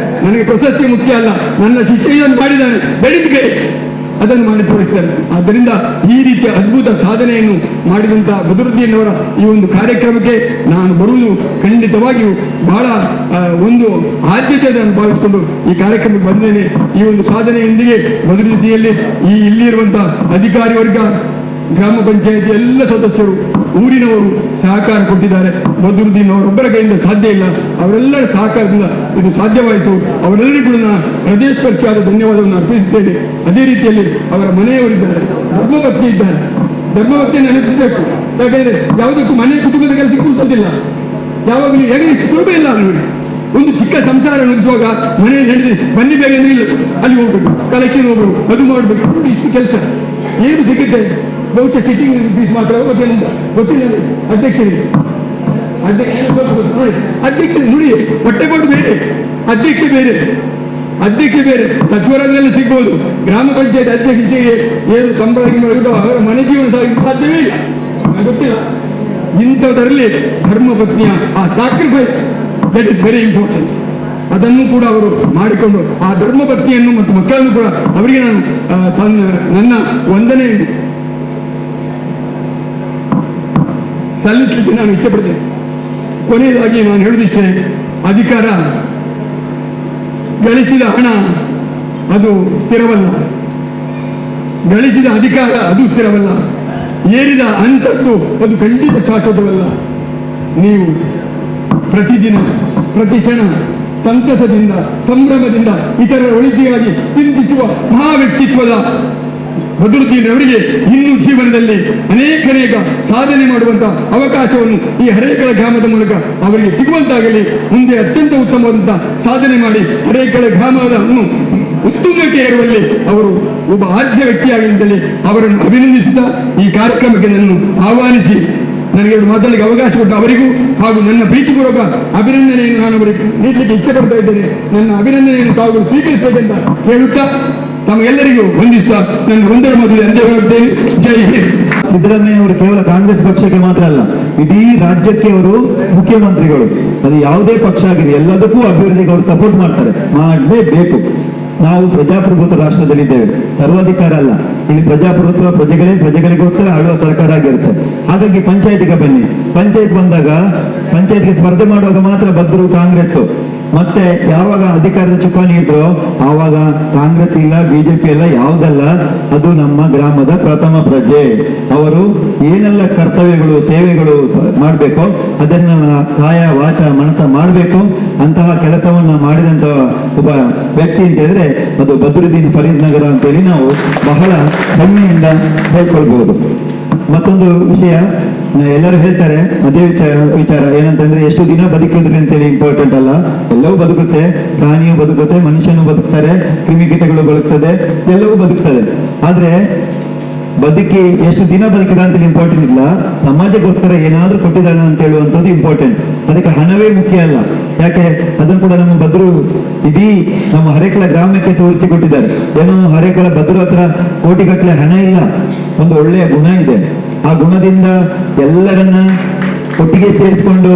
ನನಗೆ ಪ್ರಶಸ್ತಿ ಮುಖ್ಯ ಅಲ್ಲ, ನನ್ನ ಶಿಷ್ಯ ಇದನ್ನು ಮಾಡಿದ್ದಾನೆ, ದಟ್ ಇಸ್ ಗ್ರೇಟ್. ಅದನ್ನು ಮಾಡಿ ತೋರಿಸ್ತಾರೆ. ಆದ್ದರಿಂದ ಈ ರೀತಿಯ ಅದ್ಭುತ ಸಾಧನೆಯನ್ನು ಮಾಡಿದಂತಹ ಬದರುದ್ದೀನ್ ಅವರ ಈ ಒಂದು ಕಾರ್ಯಕ್ರಮಕ್ಕೆ ನಾನು ಬರುವುದು ಖಂಡಿತವಾಗಿಯೂ ಬಹಳ ಒಂದು ಆದ್ಯತೆ ನಾನು ಭಾವಿಸಿಕೊಂಡು ಈ ಕಾರ್ಯಕ್ರಮಕ್ಕೆ ಬಂದೇನೆ. ಈ ಒಂದು ಸಾಧನೆಯೊಂದಿಗೆ ಬದರುದ್ದೀಯಲ್ಲಿ ಇಲ್ಲಿರುವಂತಹ ಅಧಿಕಾರಿ ವರ್ಗ, ಗ್ರಾಮ ಪಂಚಾಯತಿ ಎಲ್ಲ ಸದಸ್ಯರು, ಊರಿನವರು ಸಹಕಾರ ಕೊಟ್ಟಿದ್ದಾರೆ. ಬದರುದ್ದೀನ್ ಅವರೊಬ್ಬರ ಕೈಯಿಂದ ಸಾಧ್ಯ ಇಲ್ಲ, ಅವರೆಲ್ಲರ ಸಹಕಾರದಿಂದ ಇದು ಸಾಧ್ಯವಾಯಿತು. ಅವರೆಲ್ಲರಿಗೂ ನಾನು ಹೃದಯಸ್ಪರ್ಶಿಯಾದ ಧನ್ಯವಾದವನ್ನು ಅರ್ಪಿಸುತ್ತೇನೆ. ಅದೇ ರೀತಿಯಲ್ಲಿ ಅವರ ಮನೆಯವರಿದ್ದಾರೆ, ಧರ್ಮಭಕ್ತಿ ಇದ್ದಾರೆ. ಧರ್ಮಭಕ್ತಿಯನ್ನು ನೆನಪಿಸಬೇಕು. ಯಾಕಂದ್ರೆ ಯಾವುದಕ್ಕೂ ಮನೆ ಕುಟುಂಬದ ಕೆಲಸಕ್ಕೆ ಕೂರಿಸೋದಿಲ್ಲ. ಯಾವಾಗಲೂ ಹೇಗೆ ಸುಲಭ ಇಲ್ಲ ನೋಡಿ. ಒಂದು ಚಿಕ್ಕ ಸಂಸಾರ ನಡೆಸುವಾಗ ಮನೆಯಲ್ಲಿ ಹೇಳಿದ್ರೆ ಬನ್ನಿ ಬೇಗ ಅಂದ್ರೆ ಇಲ್ಲ, ಅಲ್ಲಿ ಹೋಗ್ಬೇಕು, ಕಲೆಕ್ಷನ್ ಹೋಗ್ಬೇಕು, ಅದು ಮಾಡಬೇಕು, ಇಷ್ಟು ಕೆಲಸ ಏನು ಸಿಗುತ್ತೆ. ಬಹುಶಃ ಸಿಟ್ಟಿಂಗ್ ಫೀಸ್ ಮಾತ್ರ ಗೊತ್ತಿಲ್ಲ ಅಧ್ಯಕ್ಷರಿಗೆ. ಅಧ್ಯಕ್ಷ ನೋಡಿ, ಪಟ್ಟೆಕೋಟು ಬೇರೆ, ಅಧ್ಯಕ್ಷ ಬೇರೆ, ಸಚಿವರನ್ನೆಲ್ಲ ಸಿಗ್ಬೋದು. ಗ್ರಾಮ ಪಂಚಾಯತ್ ಅಧ್ಯಕ್ಷರಿಗೆ ಏನು ಸಂಬಳ ಅವರ ಮನೆ ಜೀವನ ಸಾಧ್ಯವೇ ಇಲ್ಲ, ಗೊತ್ತಿಲ್ಲ. ಇಂಥದರಲ್ಲಿ ಧರ್ಮಪತ್ನಿಯ ಆ sacrifice, that is very important. ಅದನ್ನು ಕೂಡ ಅವರು ಮಾಡಿಕೊಂಡು ಆ ಧರ್ಮಪತ್ನಿಯನ್ನು ಮತ್ತು ಮಕ್ಕಳನ್ನು ಕೂಡ ಅವರಿಗೆ ನಾನು ನನ್ನ ವಂದನೆ ಸಲ್ಲಿಸಲಿಕ್ಕೆ ನಾನು ಇಚ್ಛೆ ಪಡ್ತೇನೆ. ಕೊನೆಯದಾಗಿ ನಾನು ಹೇಳುವುದಿಷ್ಟೇ, ಅಧಿಕಾರ ಗಳಿಸಿದ ಹಣ ಅದು ಸ್ಥಿರವಲ್ಲ, ಗಳಿಸಿದ ಅಧಿಕಾರ ಅದು ಸ್ಥಿರವಲ್ಲ, ಏರಿದ ಅಂತಸ್ತು ಅದು ಖಂಡಿತ ಶಾಶ್ವತವಲ್ಲ. ನೀವು ಪ್ರತಿದಿನ ಪ್ರತಿ ಕ್ಷಣ ಸಂತಸದಿಂದ ಸಂಭ್ರಮದಿಂದ ಇತರರ ಒಳಿತಿಗಾಗಿ ಚಿಂತಿಸುವ ಮಹಾ ವ್ಯಕ್ತಿತ್ವದ ಬದರುದ್ದೀನ್ ಅವರಿಗೆ ಇನ್ನೂ ಜೀವನದಲ್ಲಿ ಅನೇಕ ಸಾಧನೆ ಮಾಡುವಂತಹ ಅವಕಾಶವನ್ನು ಈ ಹರೇಕಳ ಗ್ರಾಮದ ಮೂಲಕ ಅವರಿಗೆ ಸಿಗುವಂತಾಗಲಿ. ಮುಂದೆ ಅತ್ಯಂತ ಉತ್ತಮವಾದಂತಹ ಸಾಧನೆ ಮಾಡಿ ಹರೇಕಳ ಗ್ರಾಮವನ್ನು ಉತ್ತುಂಗಕ್ಕೆ ಏರುವಲ್ಲಿ ಅವರು ಒಬ್ಬ ಆದ್ಯ ವ್ಯಕ್ತಿಯಾಗಲಿ ಅವರನ್ನು ಅಭಿನಂದಿಸುತ್ತಾ ಈ ಕಾರ್ಯಕ್ರಮಕ್ಕೆ ನನ್ನನ್ನು ಆಹ್ವಾನಿಸಿ ನನಗೆ ಮಾತಾಡಲಿಕ್ಕೆ ಅವಕಾಶ ಕೊಟ್ಟ ಅವರಿಗೂ ಹಾಗೂ ನನ್ನ ಪ್ರೀತಿಪೂರ್ವಕ ಅಭಿನಂದನೆಯನ್ನು ನಾನು ಅವರಿಗೆ ನೀಡಲಿಕ್ಕೆ ಇಷ್ಟಪಡ್ತಾ ಇದ್ದೇನೆ. ನನ್ನ ಅಭಿನಂದನೆಯನ್ನು ತಾವು ಸ್ವೀಕರಿಸಬೇಕೆಂತ ಹೇಳುತ್ತಾ ತಮಗೆಲ್ಲರಿಗೂ ವಂದಿಸುತ್ತಾ ನನ್ನ ಒಂದರ ಮೊದಲು ಅಂತ್ಯ ಹೇಳುತ್ತೇನೆ. ಜೈ ಹಿಂದ್. ಸಿದ್ದರಾಮಯ್ಯ ಅವರು ಕೇವಲ ಕಾಂಗ್ರೆಸ್ ಪಕ್ಷಕ್ಕೆ ಮಾತ್ರ ಅಲ್ಲ, ಇಡೀ ರಾಜ್ಯಕ್ಕೆ ಅವರು ಮುಖ್ಯಮಂತ್ರಿಗಳು. ಅದು ಯಾವುದೇ ಪಕ್ಷ ಆಗಿದೆ, ಎಲ್ಲದಕ್ಕೂ ಅಭಿವೃದ್ಧಿಗೆ ಅವರು ಸಪೋರ್ಟ್ ಮಾಡ್ತಾರೆ, ಮಾಡಲೇಬೇಕು. ನಾವು ಪ್ರಜಾಪ್ರಭುತ್ವ ರಾಷ್ಟ್ರದಲ್ಲಿದ್ದೇವೆ, ಸರ್ವಾಧಿಕಾರ ಅಲ್ಲ. ಇಲ್ಲಿ ಪ್ರಜಾಪ್ರಭುತ್ವ ಪ್ರಜೆಗಳಿಗೋಸ್ಕರ ಆಳುವ ಸರ್ಕಾರ ಆಗಿರುತ್ತೆ. ಹಾಗಾಗಿ ಪಂಚಾಯತಿಗೆ ಬನ್ನಿ, ಪಂಚಾಯತ್ ಬಂದಾಗ ಪಂಚಾಯತ್ಗೆ ಸ್ಪರ್ಧೆ ಮಾಡುವಾಗ ಮಾತ್ರ ಬದ್ರು ಕಾಂಗ್ರೆಸ್. ಮತ್ತೆ ಯಾವಾಗ ಅಧಿಕಾರದ ಚುಕ್ಕಾಣಿ ಇದ್ರು ಆವಾಗ ಕಾಂಗ್ರೆಸ್ ಇಲ್ಲ, ಬಿಜೆಪಿ ಎಲ್ಲ ಯಾವುದಲ್ಲ, ಅದು ನಮ್ಮ ಗ್ರಾಮದ ಪ್ರಥಮ ಪ್ರಜೆ. ಅವರು ಏನೆಲ್ಲ ಕರ್ತವ್ಯಗಳು ಸೇವೆಗಳು ಮಾಡಬೇಕು ಅದನ್ನ ಕಾಯ ವಾಚ ಮನಸ್ಸ ಮಾಡಬೇಕು. ಅಂತಹ ಕೆಲಸವನ್ನ ಮಾಡಿದಂತಹ ಒಬ್ಬ ವ್ಯಕ್ತಿ ಅಂತ ಹೇಳಿದ್ರೆ ಅದು ಬದ್ರುದ್ದೀನ್ ಫರೀದ್ ನಗರ ಅಂತೇಳಿ ನಾವು ಬಹಳ ಹೆಮ್ಮೆಯಿಂದ ಹೇಳ್ಕೊಳ್ಬಹುದು. ಮತ್ತೊಂದು ವಿಷಯ ಎಲ್ಲರೂ ಹೇಳ್ತಾರೆ, ಅದೇ ವಿಚಾರ ಏನಂತಂದ್ರೆ ಎಷ್ಟು ದಿನ ಬದುಕಿದ್ರಿ ಅಂತೇಳಿ ಇಂಪಾರ್ಟೆಂಟ್ ಅಲ್ಲ. ಎಲ್ಲವೂ ಬದುಕುತ್ತೆ, ಪ್ರಾಣಿಯೂ ಬದುಕುತ್ತೆ, ಮನುಷ್ಯನು ಬದುಕ್ತಾರೆ, ಕ್ರಿಮಿಕೀಟಗಳು ಬದುಕ್ತದೆ, ಎಲ್ಲವೂ ಬದುಕ್ತದೆ. ಆದ್ರೆ ಬದುಕಿ ಎಷ್ಟು ದಿನ ಬದುಕಿದ ಅಂತ ಇಂಪಾರ್ಟೆಂಟ್ ಇಲ್ಲ, ಸಮಾಜಕ್ಕೋಸ್ಕರ ಏನಾದ್ರೂ ಕೊಟ್ಟಿದ್ದಾನೆ ಅಂತ ಹೇಳುವಂಥದ್ದು ಇಂಪಾರ್ಟೆಂಟ್. ಅದಕ್ಕೆ ಹಣವೇ ಮುಖ್ಯ ಅಲ್ಲ. ಯಾಕೆ ಅದನ್ನು ಕೂಡ ನಮ್ಮ ಬದ್ರು ಇಡೀ ನಮ್ಮ ಹರೇಕಳ ಗ್ರಾಮಕ್ಕೆ ತೋರಿಸಿಕೊಟ್ಟಿದ್ದಾರೆ. ಏನೋ ಹರೇಕಳ ಬದ್ರು ಹತ್ರ ಕೋಟಿಗಟ್ಟಲೆ ಹಣ ಇಲ್ಲ, ಒಂದು ಒಳ್ಳೆಯ ಗುಣ ಇದೆ. ಆ ಗುಣದಿಂದ ಎಲ್ಲರನ್ನ ಒಟ್ಟಿಗೆ ಸೇರಿಸಿಕೊಂಡು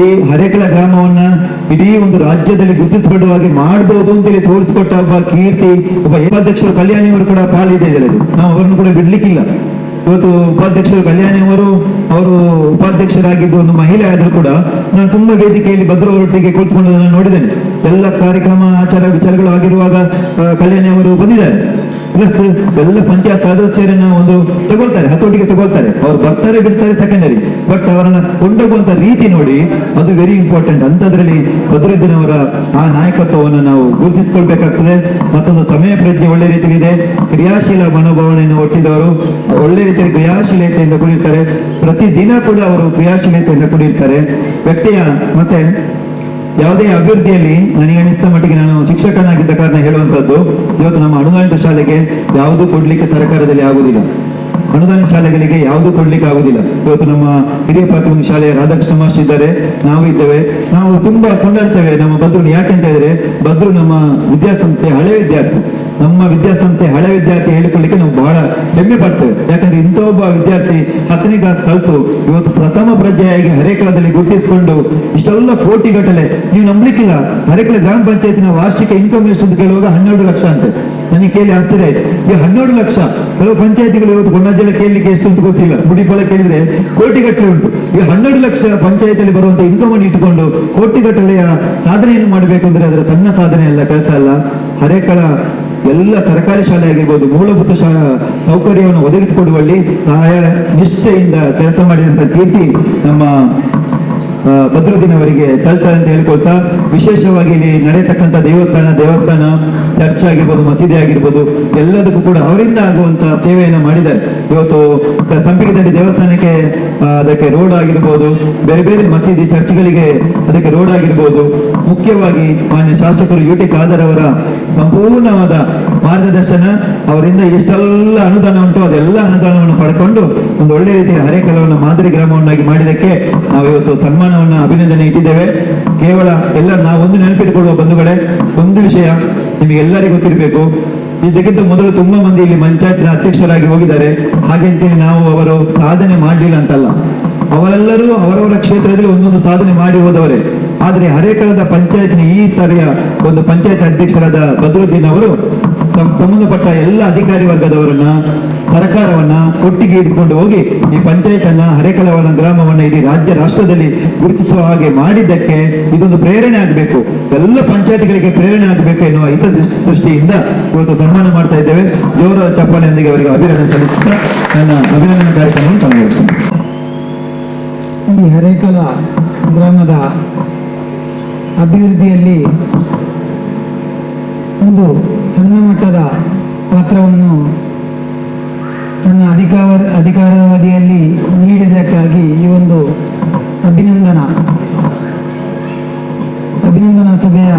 ಈ ಹರೇಕಳ ಗ್ರಾಮವನ್ನ ಇಡೀ ಒಂದು ರಾಜ್ಯದಲ್ಲಿ ಗುರುತಿಸಲ್ಪಡುವ ಹಾಗೆ ಮಾಡಬಹುದು ಅಂತೇಳಿ ತೋರಿಸಿಕೊಟ್ಟ ಒಬ್ಬ ಕೀರ್ತಿ, ಒಬ್ಬ ಉಪಾಧ್ಯಕ್ಷರು ಕಲ್ಯಾಣಿಯವರು ಕೂಡ ಪಾಲಿದೆ ಇದರಲ್ಲಿ. ನಾವು ಅವರನ್ನು ಕೂಡ ಬಿಡ್ಲಿಕ್ಕಿಲ್ಲ. ಇವತ್ತು ಉಪಾಧ್ಯಕ್ಷರು ಕಲ್ಯಾಣಿ ಅವರು ಉಪಾಧ್ಯಕ್ಷರಾಗಿದ್ದು ಒಂದು ಮಹಿಳೆ ಆದ್ರೂ ಕೂಡ ನಾನು ತುಂಬಾ ವೇದಿಕೆಯಲ್ಲಿ ಭದ್ರವರೊಟ್ಟಿಗೆ ಕೂತ್ಕೊಂಡು ನಾನು ನೋಡಿದ್ದೇನೆ. ಎಲ್ಲ ಕಾರ್ಯಕ್ರಮ ಆಚಾರ ವಿಚಾರಗಳು ಆಗಿರುವಾಗ ಕಲ್ಯಾಣಿ ಅವರು ಬಂದಿದ್ದಾರೆ. ಪ್ಲಸ್ ಎಲ್ಲ ಪಂಚಾಯತ್ ಸದಸ್ಯರನ್ನ ಒಂದು ತಗೊಳ್ತಾರೆ, ಹತೋಟಿಗೆ ತಗೊಳ್ತಾರೆ. ಅವ್ರು ಬರ್ತಾರೆ ಬಿಡ್ತಾರೆ ಸೆಕೆಂಡರಿ, ಬಟ್ ಅವರನ್ನ ಕೊಂಡೋಗುವಂತ ರೀತಿ ನೋಡಿ ಅದು ವೆರಿ ಇಂಪಾರ್ಟೆಂಟ್. ಅಂತದ್ರಲ್ಲಿ ಬದ್ರುದ್ದೀನ್ ಅವರ ಆ ನಾಯಕತ್ವವನ್ನು ನಾವು ಗುರುತಿಸಿಕೊಳ್ಬೇಕಾಗ್ತದೆ. ಮತ್ತೊಂದು ಸಮಯ ಪ್ರಜ್ಞೆ ಒಳ್ಳೆ ರೀತಿಯಿದೆ, ಕ್ರಿಯಾಶೀಲ ಮನೋಭಾವನೆಯನ್ನು ಒಟ್ಟಿದವರು, ಒಳ್ಳೆ ರೀತಿಯಲ್ಲಿ ಕ್ರಿಯಾಶೀಲತೆಯಿಂದ ಕೂಡಿರ್ತಾರೆ. ಪ್ರತಿದಿನ ಕೂಡ ಅವರು ಕ್ರಿಯಾಶೀಲತೆಯಿಂದ ಕೂಡಿರ್ತಾರೆ. ವ್ಯಕ್ತಿಯ ಮತ್ತೆ ಯಾವುದೇ ಅಭಿವೃದ್ಧಿಯಲ್ಲಿ ನನಗೆ ಅನಿಸಿದ ಮಟ್ಟಿಗೆ ನಾನು ಶಿಕ್ಷಕನಾಗಿದ್ದ ಕಾರಣ ಹೇಳುವಂತದ್ದು, ಇವತ್ತು ನಮ್ಮ ಅನುದಾನಿತ ಶಾಲೆಗೆ ಯಾವುದೂ ಕೊಡ್ಲಿಕ್ಕೆ ಸರ್ಕಾರದಲ್ಲಿ ಆಗುವುದಿಲ್ಲ. ಅನುದಾನ ಶಾಲೆಗಳಿಗೆ ಯಾವುದು ಕೊಡ್ಲಿಕ್ಕೆ ಆಗುದಿಲ್ಲ. ಇವತ್ತು ನಮ್ಮ ಹಿರಿಯ ಪ್ರಾಥಮಿಕ ಶಾಲೆಯ ರಾಧಾಕೃಷ್ಣ ಮಾಸ್ಟರ್ ಇದ್ದಾರೆ, ನಾವು ಇದ್ದೇವೆ. ನಾವು ತುಂಬಾ ಕೊಂಡಾಡ್ತೇವೆ ನಮ್ಮ ಬದ್ರು. ಯಾಕೆಂತ ಹೇಳಿದ್ರೆ ಬದ್ರು ನಮ್ಮ ವಿದ್ಯಾಸಂಸ್ಥೆ ಹಳೆ ವಿದ್ಯಾರ್ಥಿ. ನಮ್ಮ ವಿದ್ಯಾಸಂಸ್ಥೆ ಹಳೆ ವಿದ್ಯಾರ್ಥಿ ಹೇಳಿಕೊಳ್ಳಿಕ್ಕೆ ನಾವು ಬಹಳ ಹೆಮ್ಮೆ ಪಡ್ತೇವೆ. ಯಾಕಂದ್ರೆ ಇಂಥ ಒಬ್ಬ ವಿದ್ಯಾರ್ಥಿ 10ನೇ ಕ್ಲಾಸ್ ಕಲಿತು ಇವತ್ತು ಪ್ರಥಮ ಪ್ರಜೆಯಾಗಿ ಹರೇಕಳದಲ್ಲಿ ಗುರುತಿಸಿಕೊಂಡು ಇಷ್ಟೆಲ್ಲ ಕೋಟಿಗಟ್ಟಲೆ, ನೀವು ನಂಬಲಿಕ್ಕಿಲ್ಲ. ಹರೇಕಳ ಗ್ರಾಮ ಪಂಚಾಯತಿನ ವಾರ್ಷಿಕ ಇನ್ಕಮ್ ಎಷ್ಟು ಅಂತ ಕೇಳುವಾಗ 12 ಲಕ್ಷ ಅಂತೆ. ನನಗೆ ಕೇಳಿ ಆಶ್ಚರ್ಯ ಆಯ್ತು. ಈ 12 ಲಕ್ಷ ಕೆಲವು ಪಂಚಾಯತಿಗಳು ಇವತ್ತು ಕೊಂಡಜ್ಜಲ ಕೇಳಲಿಕ್ಕೆ ಎಷ್ಟು ಅಂತ ಗೊತ್ತಿಲ್ಲ, ಮುಡಿಪಾಲ ಕೇಳಿದ್ರೆ ಕೋಟಿಗಟ್ಟಲೆ ಉಂಟು. ಈ 12 ಲಕ್ಷ ಪಂಚಾಯತಿಯಲ್ಲಿ ಬರುವಂತ ಇನ್ಕಮ್ ಅನ್ನು ಇಟ್ಟುಕೊಂಡು ಕೋಟಿಗಟ್ಟಲೆಯ ಸಾಧನೆಯನ್ನು ಮಾಡಬೇಕು ಅಂದ್ರೆ ಅದರ ಸಣ್ಣ ಸಾಧನೆ ಅಲ್ಲ, ಕೆಲಸ ಅಲ್ಲ. ಹರೇಕಳ ಎಲ್ಲ ಸರ್ಕಾರಿ ಶಾಲೆ ಆಗಿರ್ಬೋದು, ಮೂಲಭೂತ ಸೌಕರ್ಯವನ್ನು ಒದಗಿಸಿಕೊಡುವಲ್ಲಿ ಸಹಾಯ ನಿಷ್ಠೆಯಿಂದ ಕೆಲಸ ಮಾಡಿದಂತ ಕೀರ್ತಿ ನಮ್ಮ ಬದ್ರುದ್ದೀನ್ ಅವರಿಗೆ ಸಲ್ತಾರೆ ಅಂತ ಹೇಳ್ಕೊಳ್ತಾ, ವಿಶೇಷವಾಗಿ ಇಲ್ಲಿ ನಡೆಯತಕ್ಕಂಥ ದೇವಸ್ಥಾನ ಚರ್ಚ್ ಆಗಿರ್ಬೋದು, ಮಸೀದಿ ಆಗಿರ್ಬೋದು, ಎಲ್ಲದಕ್ಕೂ ಕೂಡ ಅವರಿಂದ ಆಗುವಂತ ಸೇವೆಯನ್ನ ಮಾಡಿದ್ದಾರೆ. ಇವತ್ತು ಸಂಪಿಗೆದಂಡಿ ದೇವಸ್ಥಾನಕ್ಕೆ ಅದಕ್ಕೆ ರೋಡ್ ಆಗಿರ್ಬೋದು, ಬೇರೆ ಬೇರೆ ಮಸೀದಿ ಚರ್ಚ್ಗಳಿಗೆ ಅದಕ್ಕೆ ರೋಡ್ ಆಗಿರ್ಬೋದು. ಮುಖ್ಯವಾಗಿ ಮಾನ್ಯ ಶಾಸಕರು UT ಖಾದರ್ ಅವರ ಸಂಪೂರ್ಣವಾದ ಮಾರ್ಗದರ್ಶನ, ಅವರಿಂದ ಎಷ್ಟೆಲ್ಲ ಅನುದಾನ ಉಂಟು ಅದೆಲ್ಲ ಅನುದಾನವನ್ನು ಪಡ್ಕೊಂಡು ಒಂದು ಒಳ್ಳೆ ರೀತಿಯ ಹರೇಕಲವನ್ನು ಮಾದರಿ ಗ್ರಾಮವನ್ನಾಗಿ ಮಾಡಿದಕ್ಕೆ ನಾವು ಇವತ್ತು ಸನ್ಮಾನವನ್ನ ಅಭಿನಂದನೆ ಇಟ್ಟಿದ್ದೇವೆ. ಕೇವಲ ಎಲ್ಲ ನಾವು ಒಂದು ನೆನಪಿಟ್ಟುಕೊಳ್ಳುವ ಬಂಧುಗಳೇ, ಒಂದು ವಿಷಯ ನಿಮಗೆಲ್ಲರಿಗೂ ಗೊತ್ತಿರಬೇಕು. ಇದಕ್ಕಿಂತ ಮೊದಲು ತುಂಬಾ ಮಂದಿ ಇಲ್ಲಿ ಪಂಚಾಯತ್ನ ಅಧ್ಯಕ್ಷರಾಗಿ ಹೋಗಿದ್ದಾರೆ. ಹಾಗೆಂತೇಳಿ ನಾವು ಅವರು ಸಾಧನೆ ಮಾಡಲಿಲ್ಲ ಅಂತಲ್ಲ, ಅವರೆಲ್ಲರೂ ಅವರವರ ಕ್ಷೇತ್ರದಲ್ಲಿ ಒಂದೊಂದು ಸಾಧನೆ ಮಾಡಿ ಹೋದವರೇ. ಆದ್ರೆ ಹರೇಕಳದ ಪಂಚಾಯತ್ನ ಈ ಸರಿಯ ಒಂದು ಪಂಚಾಯತ್ ಅಧ್ಯಕ್ಷರಾದ ಬದ್ರುದ್ದೀನ್ ಅವರು ಸಂಬಂಧಪಟ್ಟ ಎಲ್ಲ ಅಧಿಕಾರಿ ವರ್ಗದವರನ್ನ, ಸರ್ಕಾರವನ್ನ ಒಟ್ಟಿಗೆ ಇಟ್ಕೊಂಡು ಹೋಗಿ ಈ ಪಂಚಾಯತ್ ಅನ್ನ, ಹರೇಕಳವನ ಗ್ರಾಮವನ್ನ ಇಡೀ ರಾಜ್ಯ ರಾಷ್ಟ್ರದಲ್ಲಿ ಗುರುತಿಸುವ ಹಾಗೆ ಮಾಡಿದ್ದಕ್ಕೆ ಇದೊಂದು ಪ್ರೇರಣೆ ಆಗಬೇಕು, ಎಲ್ಲ ಪಂಚಾಯತ್ಗಳಿಗೆ ಪ್ರೇರಣೆ ಆಗಬೇಕು ಎನ್ನುವ ಹಿತದೃಷ್ಟಿಯಿಂದ ಇವತ್ತು ಸನ್ಮಾನ ಮಾಡ್ತಾ ಇದ್ದೇವೆ. ಜೋರ ಚಪ್ಪಾಳೆಯೊಂದಿಗೆ ಅವರಿಗೆ ಅಭಿನಂದನೆ ಸಲ್ಲಿಸುತ್ತಾ ನನ್ನ ಅಭಿನಂದನೆ ಕಾರ್ಯಕ್ರಮವನ್ನು ಕೊನೆಗೊಳಿಸುತ್ತೇನೆ. ಈ ಹರೇಕಳ ಗ್ರಾಮದ ಅಭಿವೃದ್ಧಿಯಲ್ಲಿ ಒಂದು ಸಣ್ಣ ಮಟ್ಟದ ಪಾತ್ರವನ್ನು ನನ್ನ ಅಧಿಕಾರಾವಧಿಯಲ್ಲಿ ನೀಡಿದ್ದಕ್ಕಾಗಿ ಈ ಒಂದು ಅಭಿನಂದನಾ ಸಭೆಯ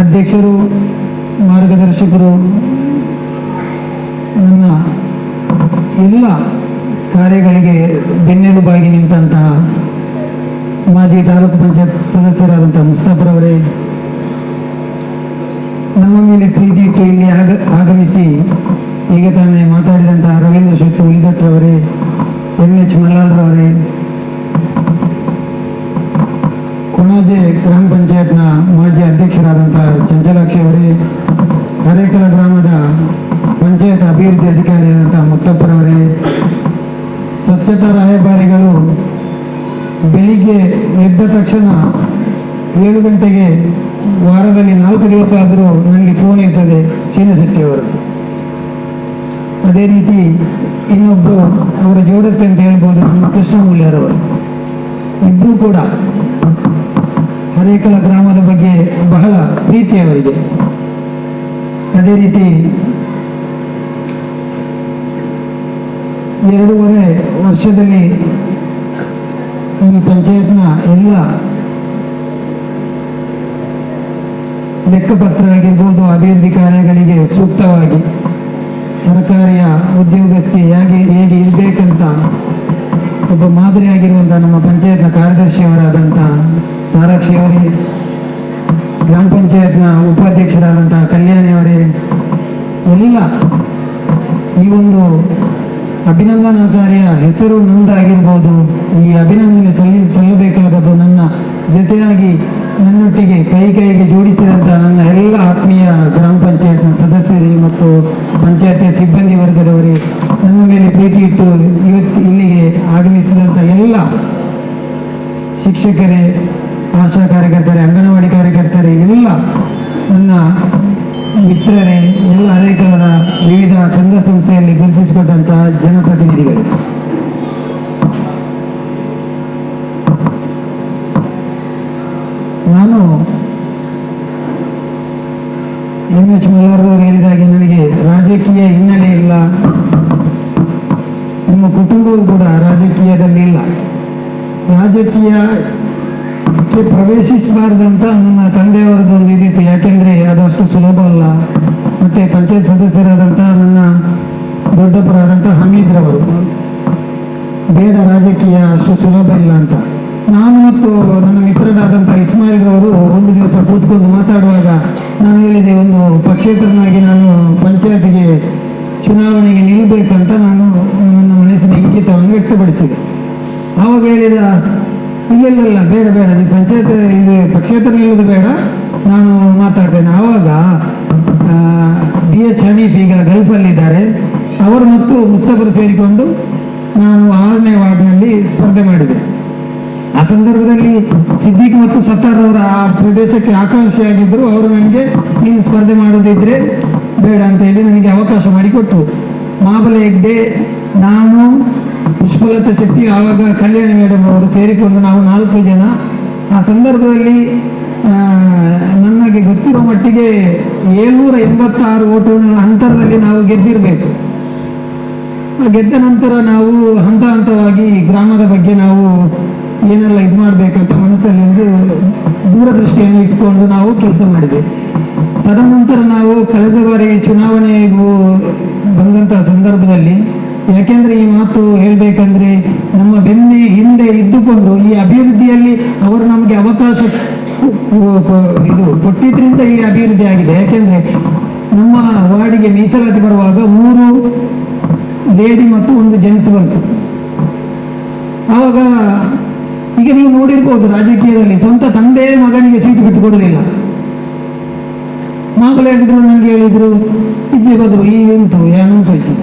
ಅಧ್ಯಕ್ಷರು, ಮಾರ್ಗದರ್ಶಕರು, ನನ್ನ ಎಲ್ಲ ಕಾರ್ಯಗಳಿಗೆ ಬೆನ್ನೆಲುಬಾಗಿ ನಿಂತಹ ಮಾಜಿ ತಾಲೂಕು ಪಂಚಾಯತ್ ಸದಸ್ಯರಾದಂಥ ಮುಸ್ತಫರವರೇ, ನಮ್ಮ ಮೇಲೆ ಪ್ರೀತಿ ಇಟ್ಟು ಇಲ್ಲಿ ಆಗಮಿಸಿ ಈಗ ತಾನೇ ಮಾತಾಡಿದಂತಹ ರವೀಂದ್ರ ಶೆಟ್ಟಿ ಉಳಿದಟ್ರವರೇ, MH ಮಲ್ಲಾಲ್ರವರೇ, ಕೊಣಾಜೆ ಗ್ರಾಮ ಪಂಚಾಯತ್ನ ಮಾಜಿ ಅಧ್ಯಕ್ಷರಾದಂತಹ ಚಂಚಲಾಕ್ಷಿ ಅವರೇ, ಹರೇಕಳ ಗ್ರಾಮದ ಪಂಚಾಯತ್ ಅಭಿವೃದ್ಧಿ ಅಧಿಕಾರಿಯಾದಂತಹ ಮುತ್ತಪ್ಪರವರೇ, ಸ್ವಚ್ಛತಾ ರಾಯಭಾರಿಗಳು ಬೆಳಿಗ್ಗೆ ಎದ್ದ ತಕ್ಷಣ 7 ಗಂಟೆಗೆ ವಾರದಲ್ಲಿ 4 ದಿವಸ ಆದರೂ ನನಗೆ ಫೋನ್ ಇರ್ತದೆ ಶೀನಶೆಟ್ಟಿಯವರು. ಅದೇ ರೀತಿ ಇನ್ನೊಬ್ಬರು ಅವರ ಜೋಡತ್ತೆ ಅಂತ ಹೇಳ್ಬೋದು, ನಮ್ಮ ಕೃಷ್ಣಮೂಲ್ಯರವರು. ಇಬ್ಬರೂ ಕೂಡ ಹರೇಕಳ ಗ್ರಾಮದ ಬಗ್ಗೆ ಬಹಳ ಪ್ರೀತಿ ಅವರಿಗೆ. ಅದೇ ರೀತಿ 2.5 ವರ್ಷದಲ್ಲಿ ಈ ಪಂಚಾಯತ್ನ ಎಲ್ಲ ಲೆಕ್ಕಪತ್ರ ಆಗಿರ್ಬೋದು, ಅಭಿವೃದ್ಧಿ ಕಾರ್ಯಗಳಿಗೆ ಸೂಕ್ತವಾಗಿ ಸರ್ಕಾರಿಯ ಉದ್ಯೋಗಸ್ಥೆ ಹೇಗೆ ಇರಬೇಕಂತ ಒಬ್ಬ ಮಾದರಿಯಾಗಿರುವಂಥ ನಮ್ಮ ಪಂಚಾಯತ್ನ ಕಾರ್ಯದರ್ಶಿಯವರಾದಂಥ ತಾರಾಕ್ಷಿ ಅವರೇ, ಗ್ರಾಮ ಪಂಚಾಯತ್ನ ಉಪಾಧ್ಯಕ್ಷರಾದಂಥ ಕಲ್ಯಾಣಿ ಅವರೇ, ಎಲ್ಲ ಈ ಒಂದು ಅಭಿನಂದನಾ ಕಾರ್ಯ ಹೆಸರು ನನ್ನದಾಗಿರ್ಬೋದು. ಈ ಅಭಿನಂದನೆ ಸಲ್ಲಬೇಕಾದದ್ದು ನನ್ನ ಜೊತೆಯಾಗಿ ನನ್ನೊಟ್ಟಿಗೆ ಕೈಗೆ ಜೋಡಿಸಿದಂಥ ನನ್ನ ಎಲ್ಲ ಆತ್ಮೀಯ ಗ್ರಾಮ ಪಂಚಾಯತ್ನ ಸದಸ್ಯರೇ ಮತ್ತು ಪಂಚಾಯತಿಯ ಸಿಬ್ಬಂದಿ ವರ್ಗದವರೇ, ನನ್ನ ಮೇಲೆ ಪ್ರೀತಿ ಇಟ್ಟು ಇವತ್ತು ಇಲ್ಲಿಗೆ ಆಗಮಿಸಿದಂಥ ಎಲ್ಲ ಶಿಕ್ಷಕರೇ, ಆಶಾ ಕಾರ್ಯಕರ್ತರೇ, ಅಂಗನವಾಡಿ ಕಾರ್ಯಕರ್ತರೇ, ಎಲ್ಲ ನನ್ನ ಮಿತ್ರರೇ, ಎಲ್ಲ ಹರೇಕಳದ ವಿವಿಧ ಸಂಘ ಸಂಸ್ಥೆಯಲ್ಲಿ ಗುರುತಿಸಿಕೊಂಡಂತಹ ಜನಪ್ರತಿನಿಧಿಗಳು, ನಾನು MH ಮಲ್ಲಾರವರು ಹೇಳಿದಾಗೆ ನನಗೆ ರಾಜಕೀಯ ಹಿನ್ನೆಲೆ ಇಲ್ಲ, ನಿಮ್ಮ ಕುಟುಂಬವೂ ಕೂಡ ರಾಜಕೀಯದಲ್ಲಿ ಇಲ್ಲ. ರಾಜಕೀಯಕ್ಕೆ ಪ್ರವೇಶಿಸಬಾರ್ದಂತ ನನ್ನ ತಂದೆಯವರದ್ದು ಒಂದು ಇದಿತ್ತು. ಯಾಕೆಂದರೆ ಅದು ಅಷ್ಟು ಸುಲಭ ಅಲ್ಲ. ಮತ್ತು ಪಂಚಾಯತ್ ಸದಸ್ಯರಾದಂಥ ನನ್ನ ದೊಡ್ಡಪರಾದಂಥ ಹಮೀದ್ರವರು. ಬೇಡ ರಾಜಕೀಯ ಅಷ್ಟು ಸುಲಭ ಇಲ್ಲ ಅಂತ. ನಾನು ಮತ್ತು ನನ್ನ ಮಿತ್ರರಾದಂಥ ಇಸ್ಮಾಯಿಲ್ರವರು ಒಂದು ದಿವಸ ಕೂತ್ಕೊಂಡು ಮಾತಾಡುವಾಗ ನಾನು ಹೇಳಿದೆ, ಒಂದು ಪಕ್ಷೇತರನಾಗಿ ನಾನು ಪಂಚಾಯತಿಗೆ ಚುನಾವಣೆಗೆ ನಿಲ್ಲಬೇಕಂತ ನಾನು ನನ್ನ ಮನಸ್ಸಿನ ಇಂಗಿತವನ್ನು ವ್ಯಕ್ತಪಡಿಸಿದೆ. ಆವಾಗ ಹೇಳಿದ, ಇಲ್ಲ ಬೇಡ ನೀವು ಪಂಚಾಯತ್ ಇದು ಪಕ್ಷೇತರ ನಿಲ್ಲೋದು ಬೇಡ, ನಾನು ಮಾತಾಡ್ತೇನೆ. ಆವಾಗ BH ಹನೀಫ್ ಈಗ ಗಲ್ಫಲ್ಲಿದ್ದಾರೆ, ಅವರು ಮತ್ತು ಮುಸ್ತಫರ್ ಸೇರಿಕೊಂಡು ನಾನು 6ನೇ ವಾರ್ಡ್ನಲ್ಲಿ ಸ್ಪರ್ಧೆ ಮಾಡಿದೆ. ಆ ಸಂದರ್ಭದಲ್ಲಿ ಸಿದ್ದಿಕ್ ಮತ್ತು ಸತ್ತಾರ್ ಅವರ ಆ ಪ್ರದೇಶಕ್ಕೆ ಆಕಾಂಕ್ಷಿಯಾಗಿದ್ದರು. ಅವರು ನನಗೆ ನೀನು ಸ್ಪರ್ಧೆ ಮಾಡೋದಿದ್ರೆ ಬೇಡ ಅಂತ ಹೇಳಿ ನನಗೆ ಅವಕಾಶ ಮಾಡಿಕೊಟ್ಟರು. ಮಹಾಬಲ ಹೆಗ್ಡೆ, ನಾನು, ಪುಷ್ಪಲತಾ ಶೆಟ್ಟಿ, ಆವಾಗ ಕಲ್ಯಾಣಿ ಮೇಡಮ್ ಅವರು ಸೇರಿಕೊಂಡು ನಾವು 4 ಜನ ಆ ಸಂದರ್ಭದಲ್ಲಿ ನನಗೆ ಗೊತ್ತಿರೋ ಮಟ್ಟಿಗೆ 786 ಓಟುಗಳ ಅಂತರದಲ್ಲಿ ನಾವು ಗೆದ್ದಿರಬೇಕು. ಗೆದ್ದ ನಂತರ ನಾವು ಹಂತ ಹಂತವಾಗಿ ಗ್ರಾಮದ ಬಗ್ಗೆ ನಾವು ಏನೆಲ್ಲ ಇದು ಮಾಡಬೇಕಂತ ಮನಸ್ಸಲ್ಲಿ ಒಂದು ದೂರದೃಷ್ಟಿಯನ್ನು ಇಟ್ಕೊಂಡು ನಾವು ಕೆಲಸ ಮಾಡಿದೆ. ತದನಂತರ ನಾವು ಕಳೆದ ಬಾರಿ ಚುನಾವಣೆಗೂ ಬಂದಂಥ ಸಂದರ್ಭದಲ್ಲಿ, ಯಾಕೆಂದರೆ ಈ ಮಾತು ಹೇಳಬೇಕಂದ್ರೆ ನಮ್ಮ ಬೆನ್ನೆ ಹಿಂದೆ ಇದ್ದುಕೊಂಡು ಈ ಅಭಿವೃದ್ಧಿಯಲ್ಲಿ ಅವರು ನಮಗೆ ಅವಕಾಶ ಇದು ಕೊಟ್ಟಿದ್ರಿಂದ ಇಲ್ಲಿ ಅಭಿವೃದ್ಧಿ ಆಗಿದೆ. ಯಾಕೆಂದರೆ ನಮ್ಮ ವಾರ್ಡಿಗೆ ಮೀಸಲಾತಿ ಬರುವಾಗ 3 ಲೇಡಿ ಮತ್ತು 1 ಜೆಂಟ್ಸ್ ಬಂತು. ಆವಾಗ ಈಗ ನೀವು ನೋಡಿರ್ಬೋದು, ರಾಜಕೀಯದಲ್ಲಿ ಸ್ವಂತ ತಂದೆ ಮಗನಿಗೆ ಸೀಟು ಬಿಟ್ಟು ಕೊಡಲಿಲ್ಲ. ಮಗಳು ಹೇಳಿದ್ರು, ನನಗೆ ಹೇಳಿದ್ರು, ಇಜ್ಜೆ ಬದ್ರು ಈ ಉಂಟು ಏನಂತ ಹೋಯ್ತು.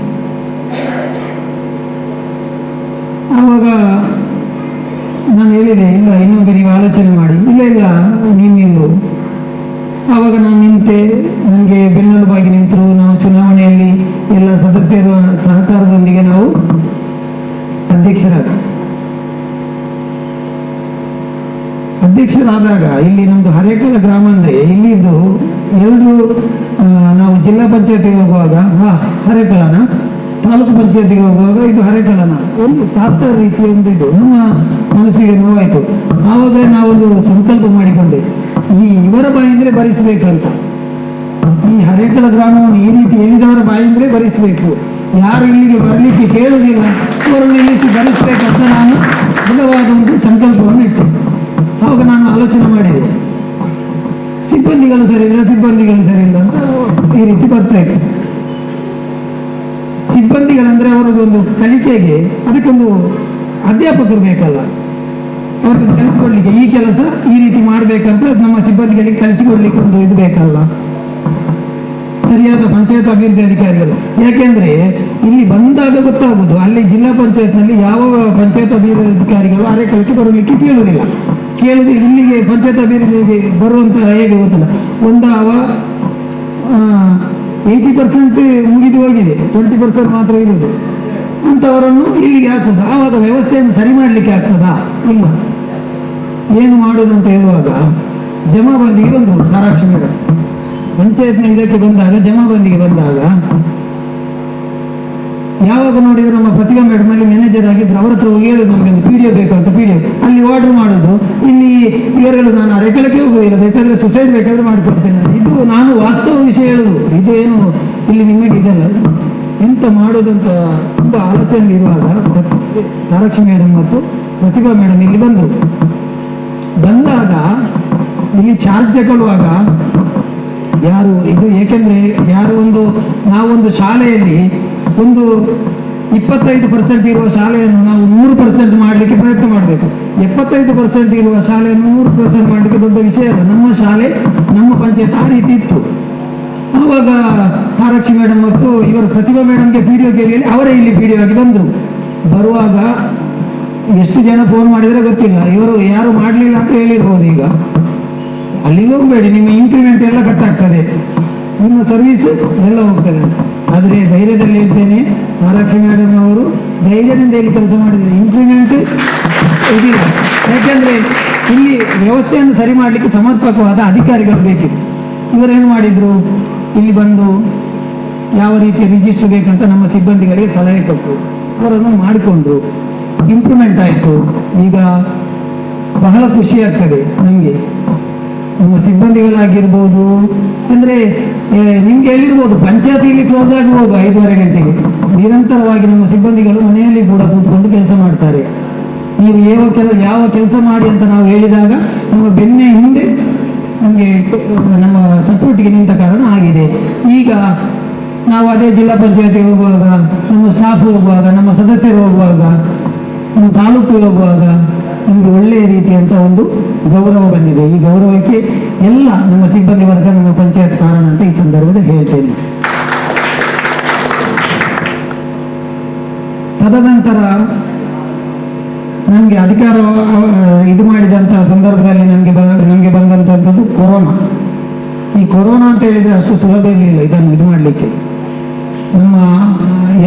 ಆವಾಗ ನಾನು ಹೇಳಿದೆ, ಇಲ್ಲ ಇನ್ನೊಬ್ಬರು ನೀವು ಆಲೋಚನೆ ಮಾಡಿ. ಇಲ್ಲ ನೀನು ನಿಲ್ಲು. ಆವಾಗ ನಾನು ನಿಂತೆ, ನನಗೆ ಬೆನ್ನೆಲುಬಾಗಿ ನಿಂತರು. ನಾವು ಚುನಾವಣೆಯಲ್ಲಿ ಎಲ್ಲ ಸದಸ್ಯರ ಸಹಕಾರದೊಂದಿಗೆ ನಾವು ಅಧ್ಯಕ್ಷರಾದಾಗ ಇಲ್ಲಿ ನಮ್ಮದು ಹರೇಕಳ ಗ್ರಾಮ ಅಂದರೆ ಇಲ್ಲಿದ್ದು ಎಲ್ಲರೂ ನಾವು ಜಿಲ್ಲಾ ಪಂಚಾಯತಿಗೆ ಹೋಗುವಾಗ ಹರೇಕಳನ, ತಾಲೂಕು ಪಂಚಾಯತಿಗೆ ಹೋಗುವಾಗ ಇದು ಹರೇಕಳನ, ಒಂದು ತಾಸ್ತಾರ ರೀತಿಯ ಒಂದು ಇದು ನಮ್ಮ ಮನಸ್ಸಿಗೆ ನೋವಾಯಿತು. ಆವಾಗಲೇ ನಾವೊಂದು ಸಂಕಲ್ಪ ಮಾಡಿಕೊಂಡೆ, ಇವರ ಬಾಯಿಂದಲೇ ಭರಿಸಬೇಕಂತ. ಈ ಹರೇಕಳ ಗ್ರಾಮವನ್ನು ಈ ರೀತಿ ಹೇಳಿದವರ ಬಾಯಿಂದಲೇ ಭರಿಸಬೇಕು, ಯಾರು ಇಲ್ಲಿಗೆ ಬರಲಿಕ್ಕೆ ಕೇಳುವುದಿಲ್ಲ ಅವರನ್ನು ನಿಲ್ಲಿಸಿ ಭರಿಸಬೇಕಂತ ನಾನು ಬಲವಾದ ಒಂದು ಸಂಕಲ್ಪವನ್ನು ಇಟ್ಟೆ. ಆವಾಗ ನಾನು ಆಲೋಚನೆ ಮಾಡಿದೆ, ಸಿಬ್ಬಂದಿಗಳು ಸರಿ ಇಲ್ಲ ಅಂತ ಈ ರೀತಿ ಬರ್ತಾ ಇತ್ತು. ಸಿಬ್ಬಂದಿಗಳಂದ್ರೆ ಅವರದೊಂದು ಕಲಿಕೆಗೆ ಅದಕ್ಕೊಂದು ಅಧ್ಯಾಪಕರು ಬೇಕಲ್ಲ, ಅವ್ರಿಗೆ ಕಲಿಸಿಕೊಡ್ಲಿಕ್ಕೆ ಈ ಕೆಲಸ ಈ ರೀತಿ ಮಾಡಬೇಕಂತ ನಮ್ಮ ಸಿಬ್ಬಂದಿಗಳಿಗೆ ಕಲಿಸಿಕೊಡ್ಲಿಕ್ಕೆ ಒಂದು ಇದು ಬೇಕಲ್ಲ, ಸರಿಯಾದ ಪಂಚಾಯತ್ ಅಭಿವೃದ್ಧಿ ಅಧಿಕಾರಿಗಳು. ಯಾಕೆಂದ್ರೆ ಇಲ್ಲಿ ಬಂದಾಗ ಗೊತ್ತಾಗುದು, ಅಲ್ಲಿ ಜಿಲ್ಲಾ ಪಂಚಾಯತ್ನಲ್ಲಿ ಯಾವ ಪಂಚಾಯತ್ ಅಭಿವೃದ್ಧಿ ಅಧಿಕಾರಿಗಳು ಅರೆಕಳಕ್ಕೆ ಬರಲಿಕ್ಕೆ ಕೇಳುವುದಿಲ್ಲ. ಇಲ್ಲಿಗೆ ಪಂಚಾಯತ್ ಅಭಿವೃದ್ಧಿಗೆ ಬರುವಂತ ಹೇಗೆ ಗೊತ್ತಿಲ್ಲ. ಒಂದು 80% ಮುಗಿದು ಹೋಗಿದೆ, 20% ಮಾತ್ರ ಇರುವುದು. ಅಂಥವರನ್ನು ಇಲ್ಲಿಗೆ ಆಗ್ತದ. ಆವಾಗ ವ್ಯವಸ್ಥೆಯನ್ನು ಸರಿ ಮಾಡಲಿಕ್ಕೆ ಆಗ್ತದಾ? ಇಲ್ಲ. ಏನು ಮಾಡೋದು ಅಂತ ಹೇಳುವಾಗ ಜಮಾಬಂದಿಗೆ ಬಂದರು ನಾರಾಕ್ಷ ಮೇಡಮ್. ಪಂಚಾಯತ್ನ ಇದಕ್ಕೆ ಬಂದಾಗ ಜಮಾಬಂದಿಗೆ ಬಂದಾಗ ಯಾವಾಗ ನೋಡಿದ್ರು ನಮ್ಮ ಪ್ರತಿಭಾ ಮೇಡಮ್ ಅಲ್ಲಿ ಮ್ಯಾನೇಜರ್ ಆಗಿದ್ರು, ಅವ್ರ ಹತ್ರ ಹೋಗಿ ಹೇಳೋದು ನಮಗೆ ಒಂದು PDO ಬೇಕು ಅಂತ. PDO ಅಲ್ಲಿ ಆರ್ಡರ್ ಮಾಡೋದು, ಇಲ್ಲಿ ಇವರೆಲ್ಲ ನಾನು ಅರೆಕಳಕ್ಕೆ ಹೋಗುವುದಿಲ್ಲ, ಬೇಕಾದ್ರೆ ಸುಸೈಡ್ ಬೇಕಾದ್ರೆ ಮಾಡಿಕೊಡ್ತೇನೆ. ಇದು ನಾನು ವಾಸ್ತವ ವಿಷಯ ಹೇಳುದು, ಇದು ಏನು ಇಲ್ಲಿ ನಿಮಗೆ ಇದಲ್ಲ ಎಂತ ಮಾಡೋದಂತ ತುಂಬ ಆಲೋಚನೆ ಇರುವಾಗ ನಾರಾಕ್ಷಿ ಮೇಡಮ್ ಮತ್ತು ಪ್ರತಿಭಾ ಮೇಡಮ್ ಇಲ್ಲಿ ಬಂದಾಗ ಇಲ್ಲಿ ಚಾರ್ಜ್ ತಗೊಳ್ಳುವಾಗ ಯಾರು ಇದು, ಏಕೆಂದ್ರೆ ನಾವೊಂದು ಶಾಲೆಯಲ್ಲಿ ಒಂದು 25% ಇರುವ ಶಾಲೆಯನ್ನು ನಾವು 100% ಮಾಡಲಿಕ್ಕೆ ಪ್ರಯತ್ನ ಮಾಡಬೇಕು. 75% ಇರುವ ಶಾಲೆಯನ್ನು 100% ಮಾಡಲಿಕ್ಕೆ ದೊಡ್ಡ ವಿಷಯ ಅಲ್ಲ. ನಮ್ಮ ಶಾಲೆ ನಮ್ಮ ಪಂಚಾಯತ್ ಆ ರೀತಿ ಇತ್ತು. ಆವಾಗ ಆರಕ್ಷಿ ಮೇಡಮ್ ಮತ್ತು ಇವರು ಪ್ರತಿಭಾ ಮೇಡಮ್ಗೆ PDO ಹೇಳಿ ಅವರೇ ಇಲ್ಲಿ PDO ಆಗಿ ಬಂದರು. ಬರುವಾಗ ಎಷ್ಟು ಜನ ಫೋನ್ ಮಾಡಿದರೆ ಗೊತ್ತಿಲ್ಲ, ಇವರು ಯಾರು ಮಾಡಲಿಲ್ಲ ಅಂತ ಹೇಳಿರ್ಬೋದು. ಈಗ ಅಲ್ಲಿಗೆ ಹೋಗಬೇಡಿ, ನಿಮ್ಮ ಇನ್ಕ್ರಿಮೆಂಟ್ ಎಲ್ಲ ಕಟ್ಟಾಗ್ತದೆ, ನಿಮ್ಮ ಸರ್ವಿಸ್ ಎಲ್ಲ ಹೋಗ್ತದೆ. ಆದರೆ ಧೈರ್ಯದಲ್ಲಿ ಹೇಳ್ತೇನೆ, ಆರಕ್ಷಿ ಮೇಡಮ್ ಅವರು ಧೈರ್ಯದಿಂದ ಇಲ್ಲಿ ಕೆಲಸ ಮಾಡಿದ್ದಾರೆ. ಇನ್ಕ್ರಿಮೆಂಟ್ ಇದಿಲ್ಲ, ಯಾಕೆಂದರೆ ಇಲ್ಲಿ ವ್ಯವಸ್ಥೆಯನ್ನು ಸರಿ ಮಾಡಲಿಕ್ಕೆ ಸಮರ್ಪಕವಾದ ಅಧಿಕಾರಿಗಳು ಬೇಕಿತ್ತು. ಇವರೇನು ಮಾಡಿದರು, ಇಲ್ಲಿ ಬಂದು ಯಾವ ರೀತಿ ರಿಜಿಸ್ಟರ್ ಬೇಕಂತ ನಮ್ಮ ಸಿಬ್ಬಂದಿಗಳಿಗೆ ಸಲಹೆ ಕೊಟ್ಟರು. ಅವರನ್ನು ಮಾಡಿಕೊಂಡ್ರು, ಇಂಪ್ರೂವ್ಮೆಂಟ್ ಆಯಿತು. ಈಗ ಬಹಳ ಖುಷಿ ಆಗ್ತದೆ ನಮಗೆ. ನಮ್ಮ ಸಿಬ್ಬಂದಿಗಳಾಗಿರ್ಬೋದು, ಅಂದರೆ ನಿಮ್ಗೆ ಹೇಳಿರ್ಬೋದು ಪಂಚಾಯತಿಯಲ್ಲಿ ಕ್ಲೋಸ್ ಆಗ್ಬೋದು 5:30 ಗಂಟೆಗೆ. ನಿರಂತರವಾಗಿ ನಮ್ಮ ಸಿಬ್ಬಂದಿಗಳು ಮನೆಯಲ್ಲಿ ಕೂಡ ಕೂತ್ಕೊಂಡು ಕೆಲಸ ಮಾಡ್ತಾರೆ. ನೀವು ಯಾವ ಕೆಲಸ ಮಾಡಿ ಅಂತ ನಾವು ಹೇಳಿದಾಗ ನಮ್ಮ ಬೆನ್ನೆ ಹಿಂದೆ ನಮಗೆ ನಮ್ಮ ಸಪೋರ್ಟಿಗೆ ನಿಂತ ಕಾರಣ ಆಗಿದೆ. ಈಗ ನಾವು ಅದೇ ಜಿಲ್ಲಾ ಪಂಚಾಯತಿಗೆ ಹೋಗುವಾಗ, ನಮ್ಮ ಸ್ಟಾಫ್ ಹೋಗುವಾಗ, ನಮ್ಮ ಸದಸ್ಯರು ಹೋಗುವಾಗ, ನಮ್ಮ ತಾಲೂಕಿಗೆ ಹೋಗುವಾಗ ನಮಗೆ ಒಳ್ಳೆಯ ರೀತಿಯಂಥ ಒಂದು ಗೌರವ ಬಂದಿದೆ. ಈ ಗೌರವಕ್ಕೆ ಎಲ್ಲ ನಮ್ಮ ಸಿಬ್ಬಂದಿ ವರ್ಗ, ನಮ್ಮ ಪಂಚಾಯತ್ ಕಾರಣ ಅಂತ ಈ ಸಂದರ್ಭದಲ್ಲಿ ಹೇಳ್ತೇನೆ. ತದನಂತರ ನನಗೆ ಅಧಿಕಾರ ಇದು ಮಾಡಿದಂಥ ಸಂದರ್ಭದಲ್ಲಿ ನಮಗೆ ಬಂದಂಥದ್ದು ಕೊರೋನಾ. ಈ ಕೊರೋನಾ ಅಂತ ಹೇಳಿದರೆ ಅಷ್ಟು ಸುಲಭ ಇರಲಿಲ್ಲ ಇದನ್ನು ಇದು ಮಾಡಲಿಕ್ಕೆ. ನಮ್ಮ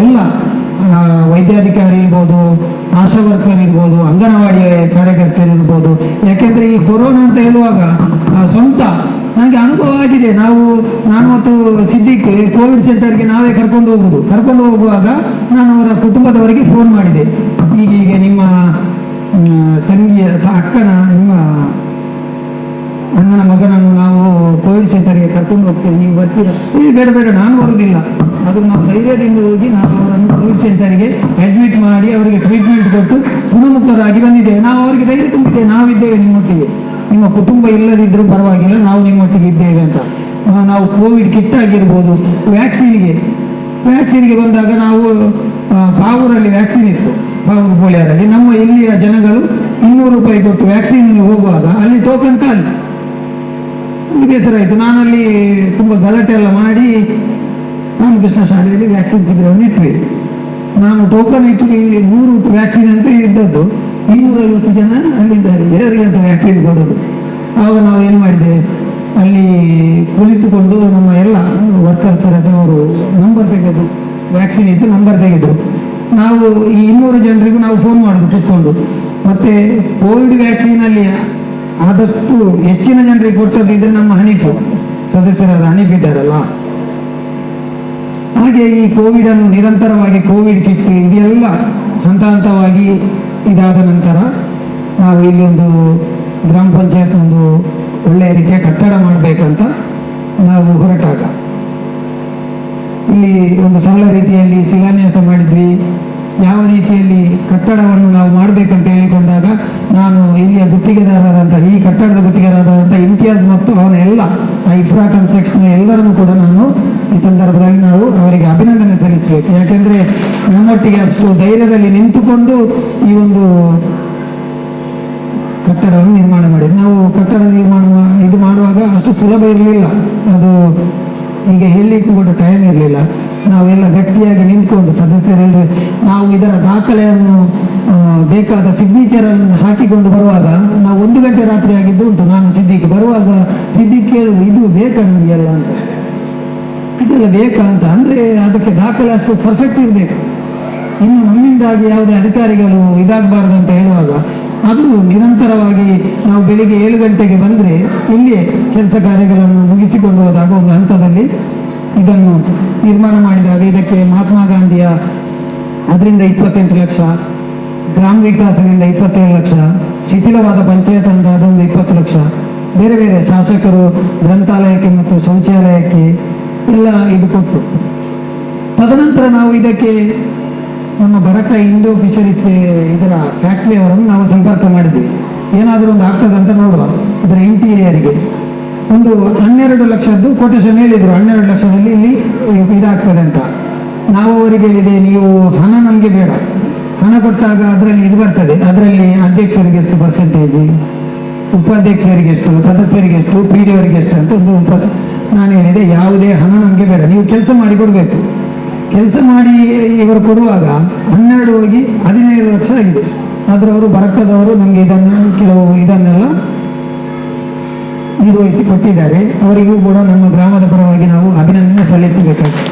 ಎಲ್ಲ ವೈದ್ಯಾಧಿಕಾರಿ ಇರ್ಬೋದು, ಆಶಾ ವರ್ಕರ್ ಇರ್ಬೋದು, ಅಂಗನವಾಡಿ ಕಾರ್ಯಕರ್ತರು ಇರ್ಬೋದು. ಯಾಕೆಂದರೆ ಈ ಕೊರೋನಾ ಅಂತ ಹೇಳುವಾಗ ಸ್ವಂತ ನನಗೆ ಅನುಭವ ಆಗಿದೆ. ನಾನು ಮತ್ತು ಸಿದ್ದಿಕ್ ಕೋವಿಡ್ ಸೆಂಟರ್ಗೆ ನಾವೇ ಕರ್ಕೊಂಡು ಹೋಗುವಾಗ ನಾನು ಅವರ ಕುಟುಂಬದವರಿಗೆ ಫೋನ್ ಮಾಡಿದೆ. ಹೀಗೆ ನಿಮ್ಮ ತಂಗಿಯ ಅಕ್ಕನ ನಿಮ್ಮ ಅಣ್ಣನ ಮಗನನ್ನು ನಾವು ಕೋವಿಡ್ ಸೆಂಟರ್ಗೆ ಕರ್ಕೊಂಡು ಹೋಗ್ತೇವೆ, ನೀವು ಬರ್ತೀರಾ? ಬೇಡ ನಾನು ಬರುವುದಿಲ್ಲ. ಅದು ನಾವು ಧೈರ್ಯದಿಂದ ಹೋಗಿ ನಾವು ಅವರನ್ನು ಕೋವಿಡ್ ಸೆಂಟರ್ಗೆ ಅಡ್ಮಿಟ್ ಮಾಡಿ ಅವರಿಗೆ ಟ್ರೀಟ್ಮೆಂಟ್ ಕೊಟ್ಟು ಗುಣಮುಖರಾಗಿ ಬಂದಿದ್ದೇವೆ. ನಾವು ಅವರಿಗೆ ಧೈರ್ಯ ತುಂಬಿದ್ದೇವೆ, ನಾವಿದ್ದೇವೆ ನಿಮ್ಮೊಟ್ಟಿಗೆ, ನಿಮ್ಮ ಕುಟುಂಬ ಇಲ್ಲದಿದ್ದರೂ ಪರವಾಗಿಲ್ಲ, ನಾವು ನಿಮ್ಮೊಟ್ಟಿಗೆ ಇದ್ದೇವೆ ಅಂತ. ನಾವು ಕೋವಿಡ್ ಕಿಟ್ ಆಗಿರ್ಬೋದು, ವ್ಯಾಕ್ಸಿನ್ಗೆ ಬಂದಾಗ ನಾವು ಪಾವೂರಲ್ಲಿ ವ್ಯಾಕ್ಸಿನ್ ಇತ್ತು, ಪಾವೂರು ಬೋಳಿಯಾರಲ್ಲಿ. ನಮ್ಮ ಇಲ್ಲಿಯ ಜನಗಳು 200 ರೂಪಾಯಿ ಕೊಟ್ಟು ವ್ಯಾಕ್ಸಿನ್ಗೆ ಹೋಗುವಾಗ ಅಲ್ಲಿ ಟೋಕನ್ ಖಾಲಿ. ಬೇಸರ ಆಯಿತು. ನಾನಲ್ಲಿ ತುಂಬ ಗಲಾಟೆ ಎಲ್ಲ ಮಾಡಿ ರಾಮಕೃಷ್ಣ ಶಾಲೆಯಲ್ಲಿ ವ್ಯಾಕ್ಸಿನ್ ಶಿಬಿರವನ್ನು ಇಟ್ವಿ. ನಾನು ಟೋಕನ್ ಇಟ್ಟು 100 ವ್ಯಾಕ್ಸಿನ್ ಅಂತ ಇದ್ದದ್ದು, 250 ಜನ ಅಲ್ಲಿದ್ದಾರೆ, ಯಾರಿಗೆ ಅಂತ ವ್ಯಾಕ್ಸಿನ್ ಕೊಡೋದು. ಆವಾಗ ನಾವು ಏನು ಮಾಡಿದೆ, ಅಲ್ಲಿ ಕುಳಿತುಕೊಂಡು ನಮ್ಮ ಎಲ್ಲ ವರ್ಕರ್ಸ್ ಅವರು ನಂಬರ್ ತೆಗೆದು, ವ್ಯಾಕ್ಸಿನ್ ಇದ್ದು ನಂಬರ್ ತೆಗೆದು, ನಾವು ಈ 200 ಜನರಿಗೂ ನಾವು ಫೋನ್ ಮಾಡೋದು ಕೂತ್ಕೊಂಡು. ಮತ್ತು ಕೋವಿಡ್ ವ್ಯಾಕ್ಸಿನಲ್ಲಿ ಆದಷ್ಟು ಹೆಚ್ಚಿನ ಜನರಿಗೆ ಕೊಟ್ಟದಿದ್ರೆ ನಮ್ಮ ಹನೀಫು ಸದಸ್ಯರಾದ ಹನೀಫ್ ಇದ್ದಾರಲ್ಲ, ಹಾಗೆ ಈ ಕೋವಿಡನ್ನು ನಿರಂತರವಾಗಿ ಕೋವಿಡ್ ಕಿಟ್ ಇದೆಲ್ಲ ಹಂತವಾಗಿ ಇದಾದ ನಂತರ ನಾವು ಇಲ್ಲಿ ಒಂದು ಗ್ರಾಮ ಪಂಚಾಯತ್ ಒಂದು ಒಳ್ಳೆಯ ರೀತಿಯ ಕಟ್ಟಡ ಮಾಡಬೇಕಂತ ನಾವು ಹೊರಟಾಗ ಇಲ್ಲಿ ಒಂದು ಸರಳ ರೀತಿಯಲ್ಲಿ ಶಿಲಾನ್ಯಾಸ ಮಾಡಿದ್ವಿ. ಯಾವ ರೀತಿಯಲ್ಲಿ ಕಟ್ಟಡವನ್ನು ನಾವು ಮಾಡಬೇಕಂತ ಹೇಳಿಕೊಂಡಾಗ ನಾನು ಇಲ್ಲಿಯ ಗುತ್ತಿಗೆದಾರರಾದಂಥ ಈ ಕಟ್ಟಡದ ಗುತ್ತಿಗೆದಾರರಾದಂಥ ಇಮ್ತಿಯಾಜ್ ಮತ್ತು ಅವರ ಎಲ್ಲ ಇಫ್ರಾ ಕನ್ಸ್ಟ್ರಕ್ಷನ್ ಎಲ್ಲರನ್ನು ಕೂಡ ನಾನು ಈ ಸಂದರ್ಭದಲ್ಲಿ ನಾವು ಅವರಿಗೆ ಅಭಿನಂದನೆ ಸಲ್ಲಿಸಬೇಕು. ಯಾಕೆಂದರೆ ನಮ್ಮೊಟ್ಟಿಗೆ ಅಷ್ಟು ಧೈರ್ಯದಲ್ಲಿ ನಿಂತುಕೊಂಡು ಈ ಒಂದು ಕಟ್ಟಡವನ್ನು ನಿರ್ಮಾಣ ಮಾಡಿದ್ವಿ. ನಾವು ಕಟ್ಟಡ ಇದು ಮಾಡುವಾಗ ಅಷ್ಟು ಸುಲಭ ಇರಲಿಲ್ಲ, ಅದು ಈಗ ಹೇಳಲಿಕ್ಕೂ ಕೂಡ ಟೈಮ್ ಇರಲಿಲ್ಲ. ನಾವೆಲ್ಲ ಗಟ್ಟಿಯಾಗಿ ನಿಂತ್ಕೊಂಡು ಸದಸ್ಯರೆಲ್ಲರೂ ನಾವು ಇದರ ದಾಖಲೆಯನ್ನು ಬೇಕಾದ ಸಿಗ್ನೇಚರನ್ನು ಹಾಕಿಕೊಂಡು ಬರುವಾಗ ನಾವು 1 ಗಂಟೆ ರಾತ್ರಿ ಆಗಿದ್ದು ಉಂಟು. ನಾನು ಸಿದ್ದಿಗೆ ಬರುವಾಗ ಸಿದ್ದಿಗೆ ಕೇಳುವುದು, ಇದು ಬೇಕಾ ನಮಗೆಲ್ಲ ಅಂತ, ಇದೆಲ್ಲ ಬೇಕಾ ಅಂತ. ಅಂದರೆ ಅದಕ್ಕೆ ದಾಖಲೆ ಅಷ್ಟು ಪರ್ಫೆಕ್ಟ್ ಇರಬೇಕು. ಇನ್ನು ನಮ್ಮಿಂದಾಗಿ ಯಾವುದೇ ಅಧಿಕಾರಿಗಳು ಇದಾಗಬಾರ್ದು ಅಂತ ಹೇಳುವಾಗ ಅದು ನಿರಂತರವಾಗಿ ನಾವು ಬೆಳಿಗ್ಗೆ 7 ಗಂಟೆಗೆ ಬಂದರೆ ಇಲ್ಲಿಯೇ ಕೆಲಸ ಕಾರ್ಯಗಳನ್ನು ಮುಗಿಸಿಕೊಂಡು ಹೋದಾಗ ಒಂದು ಹಂತದಲ್ಲಿ ಇದನ್ನು ನಿರ್ಮಾಣ ಮಾಡಿದಾಗ ಇದಕ್ಕೆ ಮಹಾತ್ಮ ಗಾಂಧಿಯ ಅದರಿಂದ 28 ಲಕ್ಷ, ಗ್ರಾಮ ವಿಕಾಸದಿಂದ 27 ಲಕ್ಷ, ಶಿಥಿಲವಾದ ಪಂಚಾಯತ್ ಅಂತ ಅದೊಂದು 20 ಲಕ್ಷ, ಬೇರೆ ಬೇರೆ ಶಾಸಕರು ಗ್ರಂಥಾಲಯಕ್ಕೆ ಮತ್ತು ಶೌಚಾಲಯಕ್ಕೆ ಎಲ್ಲ ಇದು ಕೊಟ್ಟು, ತದನಂತರ ನಾವು ಇದಕ್ಕೆ ನಮ್ಮ ಬರಕ ಇಂಡೋ ಫಿಶರೀಸ್ ಇದರ ಫ್ಯಾಕ್ಟ್ರಿಯವರನ್ನು ನಾವು ಸಂಪರ್ಕ ಮಾಡಿದ್ವಿ. ಏನಾದರೂ ಒಂದು ಆಗ್ತದಂತ ನೋಡುವ. ಇದರ ಇಂಟೀರಿಯರಿಗೆ ಒಂದು 12 ಲಕ್ಷದ್ದು ಕೊಟೇಶನ್ ಹೇಳಿದರು. 12 ಲಕ್ಷದಲ್ಲಿ ಇಲ್ಲಿ ಇದಾಗ್ತದೆ ಅಂತ. ನಾವು ಅವರಿಗೆ ಹೇಳಿದೆ, ನೀವು ಹಣ ನಮಗೆ ಬೇಡ, ಹಣ ಕೊಟ್ಟಾಗ ಅದರಲ್ಲಿ ಇದು ಬರ್ತದೆ, ಅದರಲ್ಲಿ ಅಧ್ಯಕ್ಷರಿಗೆ ಎಷ್ಟು ಪರ್ಸೆಂಟೇಜ್, ಉಪಾಧ್ಯಕ್ಷರಿಗೆ ಎಷ್ಟು, ಸದಸ್ಯರಿಗೆ ಎಷ್ಟು, PD ಅವರಿಗೆ ಎಷ್ಟು ಅಂತ ಒಂದು ನಾನು ಹೇಳಿದೆ, ಯಾವುದೇ ಹಣ ನಮಗೆ ಬೇಡ, ನೀವು ಕೆಲಸ ಮಾಡಿ ಕೊಡಬೇಕು. ಕೆಲಸ ಮಾಡಿ ಇವರು ಕೊಡುವಾಗ 12 ಹೋಗಿ 17 ಲಕ್ಷ ಆಗಿದೆ. ಆದರೂ ಅವರು ಬರಕದವರು ನಮಗೆ ಇದನ್ನೆಲ್ಲ ನಿರ್ವಹಿಸಿ ಕೊಟ್ಟಿದ್ದಾರೆ. ಅವರಿಗೂ ಕೂಡ ನಮ್ಮ ಗ್ರಾಮದ ಪರವಾಗಿ ನಾವು ಅಭಿನಂದನೆ ಸಲ್ಲಿಸಬೇಕಾಗಿದೆ.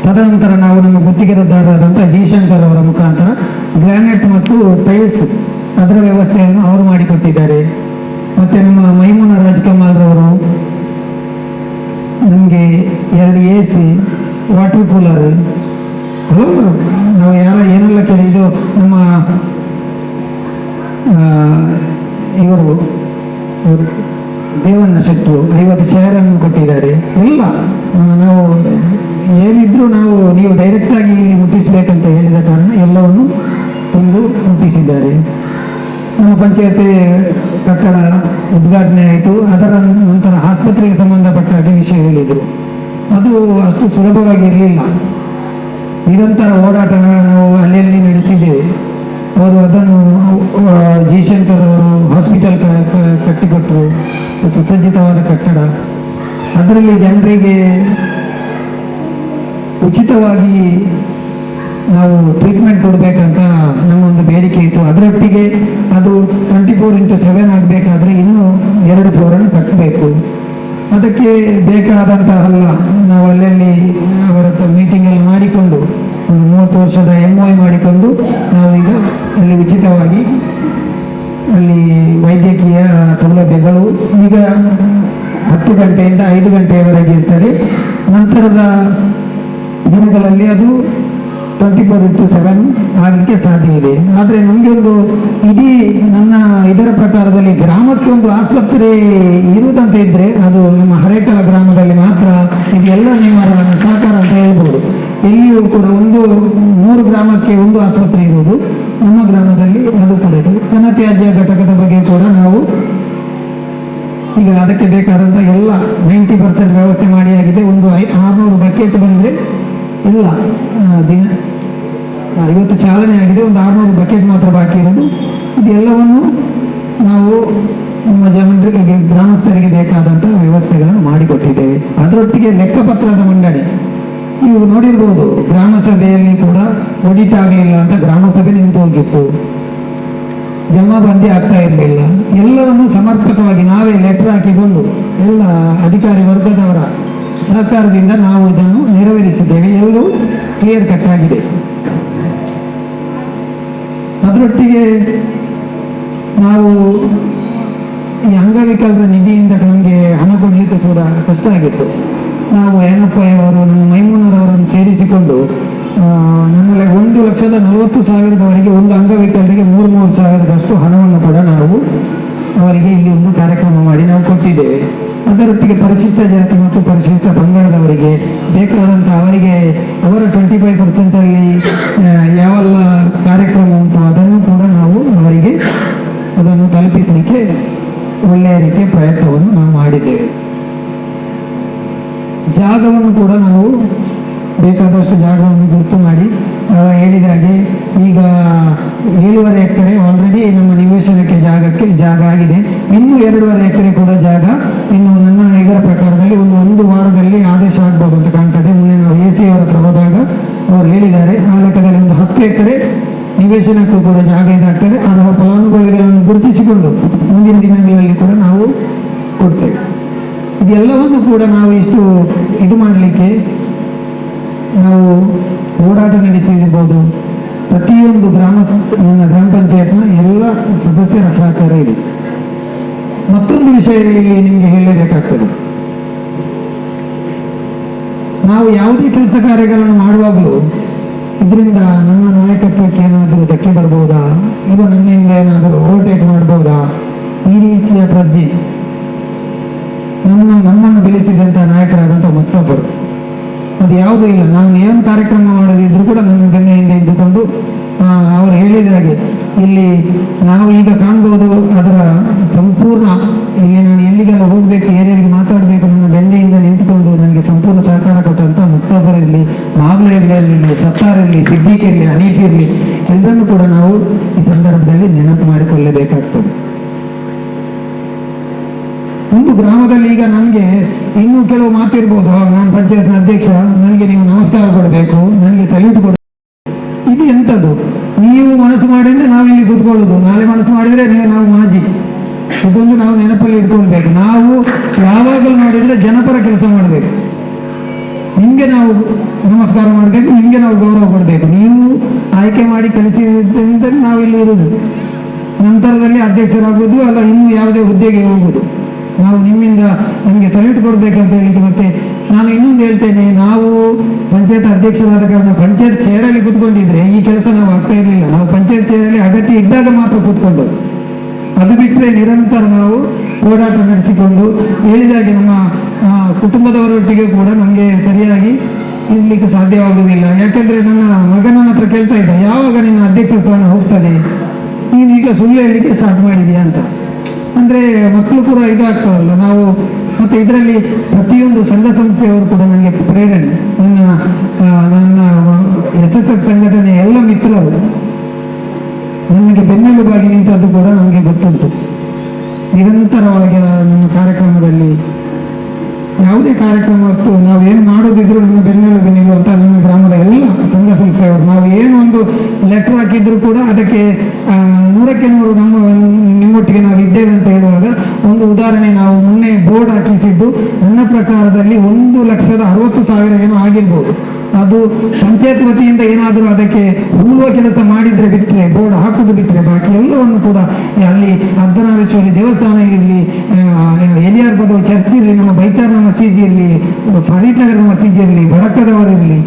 ತದನಂತರ ನಾವು ನಮ್ಮ ಗುತ್ತಿಗೆದಾರರಾದಂಥ ಜಿ ಶಂಕರ್ ಅವರ ಮುಖಾಂತರ ಗ್ರಾನೈಟ್ ಮತ್ತು ಟೈಲ್ಸ್ ಅದರ ವ್ಯವಸ್ಥೆಯನ್ನು ಅವರು ಮಾಡಿಕೊಟ್ಟಿದ್ದಾರೆ. ಮತ್ತು ನಮ್ಮ ಮೈಮೂನ ರಾಜ್ಕಮಾಲ್ರವರು ನಮಗೆ 2 AC, ವಾಟರ್ ಕೂಲರ್, ಹಲವಾರು ನಾವು ಏನೆಲ್ಲ ಕೇಳಿದ್ದು ನಮ್ಮ ಇವರು ದೇವಣ್ಣ ಶೆಟ್ಟರು 50 ಚೇರನ್ನು ಕೊಟ್ಟಿದ್ದಾರೆ. ಎಲ್ಲ ನಾವು ಏನಿದ್ರು ನೀವು ಡೈರೆಕ್ಟಾಗಿ ಇಲ್ಲಿ ಮುಟ್ಟಿಸಬೇಕಂತ ಹೇಳಿದ ಕಾರಣ ಎಲ್ಲವನ್ನು ತಂದು ಮುಟ್ಟಿಸಿದ್ದಾರೆ. ನಮ್ಮ ಪಂಚಾಯತಿ ಕಟ್ಟಡ ಉದ್ಘಾಟನೆ ಆಯಿತು. ಅದರ ನಂತರ ಆಸ್ಪತ್ರೆಗೆ ಸಂಬಂಧಪಟ್ಟ ಹಾಗೆ ವಿಷಯ ಹೇಳಿದರು. ಅದು ಅಷ್ಟು ಸುಲಭವಾಗಿರಲಿಲ್ಲ. ನಿರಂತರ ಓಡಾಟ ನಾವು ಅಲ್ಲಿ ನಡೆಸಿದ್ದೇವೆ. ಅವರು ಅದನ್ನು ಜಿ ಶಂಕರ್ ಅವರು ಹಾಸ್ಪಿಟಲ್ ಕಟ್ಟಿಕೊಟ್ಟರು, ಸುಸಜ್ಜಿತವಾದ ಕಟ್ಟಡ. ಅದರಲ್ಲಿ ಜನರಿಗೆ ಉಚಿತವಾಗಿ ನಾವು ಟ್ರೀಟ್ಮೆಂಟ್ ಕೊಡಬೇಕಂತ ನಮ್ಮೊಂದು ಬೇಡಿಕೆ ಇತ್ತು. ಅದರೊಟ್ಟಿಗೆ ಅದು 24x7 ಆಗಬೇಕಾದ್ರೆ ಇನ್ನೂ 2 ಫ್ಲೋರನ್ನು ಕಟ್ಟಬೇಕು. ಅದಕ್ಕೆ ಬೇಕಾದಂತಹ ನಾವು ಅಲ್ಲಲ್ಲಿ ಅವರ ಮೀಟಿಂಗಲ್ಲಿ ಮಾಡಿಕೊಂಡು ಒಂದು 30 ವರ್ಷದ MOI ಮಾಡಿಕೊಂಡು ನಾವೀಗ ಅಲ್ಲಿ ಉಚಿತವಾಗಿ ಅಲ್ಲಿ ವೈದ್ಯಕೀಯ ಸೌಲಭ್ಯಗಳು ಈಗ 10 ಗಂಟೆಯಿಂದ 5 ಗಂಟೆಯವರೆಗೆ ಇರ್ತಾರೆ. ನಂತರದ ದಿನಗಳಲ್ಲಿ ಅದು 24x7 ಆಗಲಿಕ್ಕೆ ಸಾಧ್ಯ ಇದೆ. ಆದರೆ ನಮಗೆ ಒಂದು ಇಡೀ ನನ್ನ ಇದರ ಪ್ರಕಾರದಲ್ಲಿ ಗ್ರಾಮಕ್ಕೆ ಒಂದು ಆಸ್ಪತ್ರೆ ಇರುವುದಂತ ಇದ್ದರೆ ಅದು ನಮ್ಮ ಹರೇಕಳ ಗ್ರಾಮದಲ್ಲಿ ಮಾತ್ರ. ಇದೆಲ್ಲ ನಿಮ್ಮ ಸಹಕಾರ ಅಂತ ಹೇಳ್ಬೋದು. ಎಲ್ಲಿಯೂ ಕೂಡ 3 ಗ್ರಾಮಕ್ಕೆ ಒಂದು ಆಸ್ಪತ್ರೆ ಇರುವುದು. ನಮ್ಮ ಗ್ರಾಮದಲ್ಲಿ ಅದು ಕೂಡ ಇದೆ. ಘನತ್ಯಾಜ್ಯ ಘಟಕದ ಬಗ್ಗೆ ಕೂಡ ನಾವು ಈಗ ಅದಕ್ಕೆ ಬೇಕಾದಂಥ ಎಲ್ಲ 90% ವ್ಯವಸ್ಥೆ ಮಾಡಿ ಆಗಿದೆ. ಒಂದು 600 ಬಕೆಟ್ ಬಂದರೆ ಇಲ್ಲ ದಿನ ಇವತ್ತು ಚಾಲನೆ ಆಗಿದೆ. ಒಂದು 600 ಬಕೆಟ್ ಮಾತ್ರ ಬಾಕಿ ಇರೋದು. ಇದೆಲ್ಲವನ್ನು ನಾವು ನಮ್ಮ ಜನರಿಗೆ ಗ್ರಾಮಸ್ಥರಿಗೆ ಬೇಕಾದಂಥ ವ್ಯವಸ್ಥೆಗಳನ್ನು ಮಾಡಿಕೊಟ್ಟಿದ್ದೇವೆ. ಅದರೊಟ್ಟಿಗೆ ಲೆಕ್ಕಪತ್ರದ ಮಂಡಳಿ ನೀವು ನೋಡಿರ್ಬೋದು. ಗ್ರಾಮ ಸಭೆಯಲ್ಲಿ ಕೂಡ ಆಡಿಟ್ ಆಗಲಿಲ್ಲ ಅಂತ ಗ್ರಾಮ ಸಭೆ ನಿಂತು ಹೋಗಿತ್ತು. ಜಮಾಬಂದಿ ಆಗ್ತಾ ಇರಲಿಲ್ಲ. ಎಲ್ಲವನ್ನು ಸಮರ್ಪಕವಾಗಿ ನಾವೇ ಲೆಟರ್ ಹಾಕಿಕೊಂಡು ಎಲ್ಲ ಅಧಿಕಾರಿ ವರ್ಗದವರ ಸಹಕಾರದಿಂದ ನಾವು ಇದನ್ನು ನೆರವೇರಿಸಿದ್ದೇವೆ. ಎಲ್ಲೂ ಕ್ಲಿಯರ್ ಕಟ್ ಆಗಿದೆ. ಅದರೊಟ್ಟಿಗೆ ನಾವು ಈ ಅಂಗವಿಕಲರ ನಿಧಿಯಿಂದ ನಮಗೆ ಹಣ ಕೊಡಲಿಕ್ಕೆ ಕೂಡ ಕಷ್ಟ ಆಗಿತ್ತು. ನಾವು ಏನಪ್ಪಯ್ಯವರು ನಮ್ಮ ಮೈಮೂನರವರನ್ನು ಸೇರಿಸಿಕೊಂಡು ನನ್ನಲ್ಲಿ 1,40,000ವರೆಗೆ ಒಂದು ಅಂಗವಿಕಲರಿಗೆ 3,000 ಸಾವಿರದಷ್ಟು ಹಣವನ್ನು ಕೂಡ ನಾವು ಅವರಿಗೆ ಇಲ್ಲಿ ಒಂದು ಕಾರ್ಯಕ್ರಮ ಮಾಡಿ ನಾವು ಕೊಟ್ಟಿದ್ದೇವೆ. ಅದರೊಟ್ಟಿಗೆ ಪರಿಶಿಷ್ಟ ಜಾತಿ ಮತ್ತು ಪರಿಶಿಷ್ಟ ಪಂಗಡದವರಿಗೆ ಬೇಕಾದಂಥ ಅವರಿಗೆ ಅವರ 25% ಯಾವೆಲ್ಲ ಕಾರ್ಯಕ್ರಮ ಉಂಟು ಅದನ್ನು ಕೂಡ ನಾವು ಅವರಿಗೆ ಅದನ್ನು ತಲುಪಿಸಲಿಕ್ಕೆ ಒಳ್ಳೆಯ ರೀತಿಯ ಪ್ರಯತ್ನವನ್ನು ನಾವು ಮಾಡಿದ್ದೇವೆ. ಜಾಗವನ್ನು ಕೂಡ ನಾವು ಬೇಕಾದಷ್ಟು ಜಾಗವನ್ನು ಗುರುತು ಮಾಡಿ ಹೇಳಿದ ಹಾಗೆ ಈಗ 7.5 ಎಕರೆ ಆಲ್ರೆಡಿ ನಮ್ಮ ನಿವೇಶನಕ್ಕೆ ಜಾಗ ಆಗಿದೆ. ಇನ್ನೂ 2.5 ಎಕರೆ ಕೂಡ ಜಾಗ ಇನ್ನು ನನ್ನ ಇದರ ಪ್ರಕಾರದಲ್ಲಿ ಒಂದು ವಾರದಲ್ಲಿ ಆದೇಶ ಆಗ್ಬೋದು ಅಂತ ಕಾಣ್ತದೆ. ಮೊನ್ನೆ ನಾವು AC ಅವರ ಹತ್ರ ಹೋದಾಗ ಅವರು ಹೇಳಿದ್ದಾರೆ ಆ ಲೆಕ್ಕದಲ್ಲಿ ಒಂದು 10 ಎಕರೆ ನಿವೇಶನಕ್ಕೂ ಕೂಡ ಜಾಗ ಇದಾಗ್ತದೆ. ಅದರ ಫಲಾನುಭವಿಗಳನ್ನು ಗುರುತಿಸಿಕೊಂಡು ಮುಂದಿನ ದಿನಗಳಲ್ಲಿ ಕೂಡ ನಾವು ಕೊಡ್ತೇವೆ. ಇದೆಲ್ಲವನ್ನು ಕೂಡ ನಾವು ಇಷ್ಟು ಇದು ಮಾಡಲಿಕ್ಕೆ ನಾವು ಓಡಾಟ ನಡೆಸಿರ್ಬೋದು. ಪ್ರತಿಯೊಂದು ನನ್ನ ಗ್ರಾಮ ಪಂಚಾಯತ್ನ ಎಲ್ಲ ಸದಸ್ಯರ ಸಹಕಾರ ಇದೆ. ಮತ್ತೊಂದು ವಿಷಯ ಇಲ್ಲಿ ನಿಮಗೆ ಹೇಳಲೇಬೇಕಾಗ್ತದೆ. ನಾವು ಯಾವುದೇ ಕೆಲಸ ಕಾರ್ಯಗಳನ್ನು ಮಾಡುವಾಗಲೂ ಇದರಿಂದ ನನ್ನ ನಾಯಕತ್ವಕ್ಕೆ ಏನಾದರೂ ಧಕ್ಕೆ ಬರ್ಬೋದಾ, ಇದು ನನ್ನಿಂದ ಏನಾದರೂ ಓವರ್ಟೇಕ್ ಮಾಡ್ಬೋದಾ, ಈ ರೀತಿಯ ಪ್ರಜ್ಞೆ ನಮ್ಮನ್ನು ಬೆಳೆಸಿದಂಥ ನಾಯಕರಾದಂಥ ಮುಸ್ತಫರು ಅದು ಯಾವುದೂ ಇಲ್ಲ. ನಾವು ಏನು ಕಾರ್ಯಕ್ರಮ ಮಾಡೋದಿದ್ರು ಕೂಡ ನನ್ನ ಬೆನ್ನೆಯಿಂದ ಇದ್ದುಕೊಂಡು ಅವರು ಹೇಳಿದ ಹಾಗೆ ಇಲ್ಲಿ ನಾವು ಈಗ ಕಾಣ್ಬೋದು ಅದರ ಸಂಪೂರ್ಣ ಇಲ್ಲಿ ನಾನು ಎಲ್ಲಿಗೆಲ್ಲ ಹೋಗಬೇಕು ಏರಿಯಾಗೆ ಮಾತಾಡಬೇಕು ನನ್ನ ಬೆನ್ನೆಯಿಂದ ನಿಂತುಕೊಂಡು ನನಗೆ ಸಂಪೂರ್ಣ ಸಹಕಾರ ಕೊಟ್ಟಂಥ ಮುಸ್ತಫರ್ ಇರಲಿ, ಮಾಗ್ಲ ಇರಲಿ, ಸತ್ತಾರ್ ಇರಲಿ, ಸಿದ್ದಿಕ್ ಇರಲಿ, ಹನೀಫ್ ಇರಲಿ, ಎಲ್ಲರನ್ನೂ ಕೂಡ ನಾವು ಈ ಸಂದರ್ಭದಲ್ಲಿ ನೆನಪು ಮಾಡಿಕೊಳ್ಳಬೇಕಾಗ್ತದೆ. ಒಂದು ಗ್ರಾಮದಲ್ಲಿ ಈಗ ನನಗೆ ಇನ್ನೂ ಕೆಲವು ಮಾತಿರ್ಬೋದು. ನಾನು ಪಂಚಾಯತ್ನ ಅಧ್ಯಕ್ಷ, ನನಗೆ ನೀವು ನಮಸ್ಕಾರ ಕೊಡಬೇಕು, ನನಗೆ ಸಲ್ಯೂಟ್ ಕೊಡಬೇಕು. ಇದು ಎಂಥದ್ದು? ನೀವು ಮನಸ್ಸು ಮಾಡಿದ್ರೆ ನಾವಿಲ್ಲಿ ಕೂತ್ಕೊಳ್ಳೋದು, ನಾಳೆ ಮನಸ್ಸು ಮಾಡಿದ್ರೆ ನಾವು ಮಾಜಿ. ಇದೊಂದು ನಾವು ನೆನಪಲ್ಲಿ ಇಟ್ಕೊಳ್ಬೇಕು. ನಾವು ಯಾವಾಗಲೂ ನೋಡಿದ್ರೆ ಜನಪರ ಕೆಲಸ ಮಾಡಬೇಕು. ನಿಮಗೆ ನಾವು ನಮಸ್ಕಾರ ಮಾಡಬೇಕು, ನಿಮಗೆ ನಾವು ಗೌರವ ಕೊಡಬೇಕು. ನೀವು ಆಯ್ಕೆ ಮಾಡಿ ಕಲಿಸಿದ್ರೆ ನಾವಿಲ್ಲಿ ಇರೋದು, ನಂತರದಲ್ಲಿ ಅಧ್ಯಕ್ಷರಾಗೋದು ಅಲ್ಲ ಇನ್ನು ಯಾವುದೇ ಹುದ್ದೆಗೆ ಹೋಗೋದು. ನಾವು ನಿಮ್ಮಿಂದ ನಮಗೆ ಸಲ್ಯೂಟ್ ಕೊಡಬೇಕಂತ ಹೇಳಿದ್ದು. ಮತ್ತೆ ನಾನು ಇನ್ನೊಂದು ಹೇಳ್ತೇನೆ, ನಾವು ಪಂಚಾಯತ್ ಅಧ್ಯಕ್ಷರಾದ ಕಾರಣ ಪಂಚಾಯತ್ ಚೇರಲ್ಲಿ ಕೂತ್ಕೊಂಡಿದ್ರೆ ಈ ಕೆಲಸ ನಾವು ಆಗ್ತಾ ಇರಲಿಲ್ಲ. ನಾವು ಪಂಚಾಯತ್ ಚೇರಲ್ಲಿ ಅಗತ್ಯ ಇದ್ದಾಗ ಮಾತ್ರ ಕೂತ್ಕೊಂಡು ಅದು ಬಿಟ್ಟರೆ ನಿರಂತರ ನಾವು ಓಡಾಟ ನಡೆಸಿಕೊಂಡು ಹೇಳಿದಾಗೆ ನಮ್ಮ ಕುಟುಂಬದವರೊಟ್ಟಿಗೆ ಕೂಡ ನಮಗೆ ಸರಿಯಾಗಿ ಇರ್ಲಿಕ್ಕೆ ಸಾಧ್ಯವಾಗುವುದಿಲ್ಲ. ಯಾಕೆಂದ್ರೆ ನನ್ನ ಮಗನ ಹತ್ರ ಕೇಳ್ತಾ ಇದ್ದ, ಯಾವಾಗ ನಿನ್ನ ಅಧ್ಯಕ್ಷ ಸ್ಥಾನ ಹೋಗ್ತದೆ, ನೀನೀಗ ಸುಳ್ಳು ಹೇಳಲಿಕ್ಕೆ ಸ್ಟಾರ್ಟ್ ಮಾಡಿದ್ಯಾ ಅಂತ. ಅಂದ್ರೆ ಮಕ್ಕಳು ಕೂಡ ಇದಾಗ್ತಾವಲ್ಲ ನಾವು. ಮತ್ತೆ ಇದರಲ್ಲಿ ಪ್ರತಿಯೊಂದು ಸಂಘ ಸಂಸ್ಥೆಯವರು ಕೂಡ ನನಗೆ ಪ್ರೇರಣೆ. ನನ್ನ SSF ಸಂಘಟನೆ ಎಲ್ಲ ಮಿತ್ರರು ನನಗೆ ಬೆನ್ನೆಲುಬಾಗಿ ನಿಂತದ್ದು ಕೂಡ ನಮಗೆ ಗೊತ್ತುಂಟು. ನಿರಂತರವಾಗಿ ನನ್ನ ಕಾರ್ಯಕ್ರಮದಲ್ಲಿ ಯಾವುದೇ ಕಾರ್ಯಕ್ರಮಕ್ಕೂ ನಾವು ಏನು ಮಾಡೋದಿದ್ರು ನನ್ನ ಬೆನ್ನೆಲುಬು ನಿಲ್ಲುವಂತ ನನ್ನ ಗ್ರಾಮದ ಎಲ್ಲ ಸಂಘ ಸಂಸ್ಥೆಯವರು. ನಾವು ಏನು ಒಂದು ಲೆಟರ್ ಹಾಕಿದ್ರು ಕೂಡ ಅದಕ್ಕೆ 100ಕ್ಕೆ 100 ನಿಮ್ಮೊಟ್ಟಿಗೆ ನಾವು ಇದ್ದೇವೆ ಅಂತ ಹೇಳುವಾಗ ಒಂದು ಉದಾಹರಣೆ, ನಾವು ಮೊನ್ನೆ ಬೋರ್ಡ್ ಹಾಕಿಸಿದ್ದು ನನ್ನ ಪ್ರಕಾರದಲ್ಲಿ 1,60,000 ಏನೋ ಆಗಿರ್ಬೋದು. ಅದು ಪಂಚಾಯತ್ ವತಿಯಿಂದ ಏನಾದರೂ ಅದಕ್ಕೆ ಹೂಳುವ ಕೆಲಸ ಮಾಡಿದ್ರೆ ಬಿಟ್ಟರೆ, ಬೋರ್ಡ್ ಹಾಕುದು ಬಿಟ್ಟರೆ ಬಾಕಿ ಎಲ್ಲವನ್ನು ಕೂಡ ಅಲ್ಲಿ ಅರ್ಧನಾರೀಶ್ವರಿ ದೇವಸ್ಥಾನ ಇರಲಿ, ಎಲಿಯಾರ್ ಬದವು ಚರ್ಚ್ ಇರಲಿ, ನಮ್ಮ ಬೈತಾರ್ನ ಮಸೀದಿ ಇರಲಿ, ಫರೀದ್ನಗರ ಮಸೀದಿ ಇರಲಿ, ಬರಕದವರಿರಲಿ,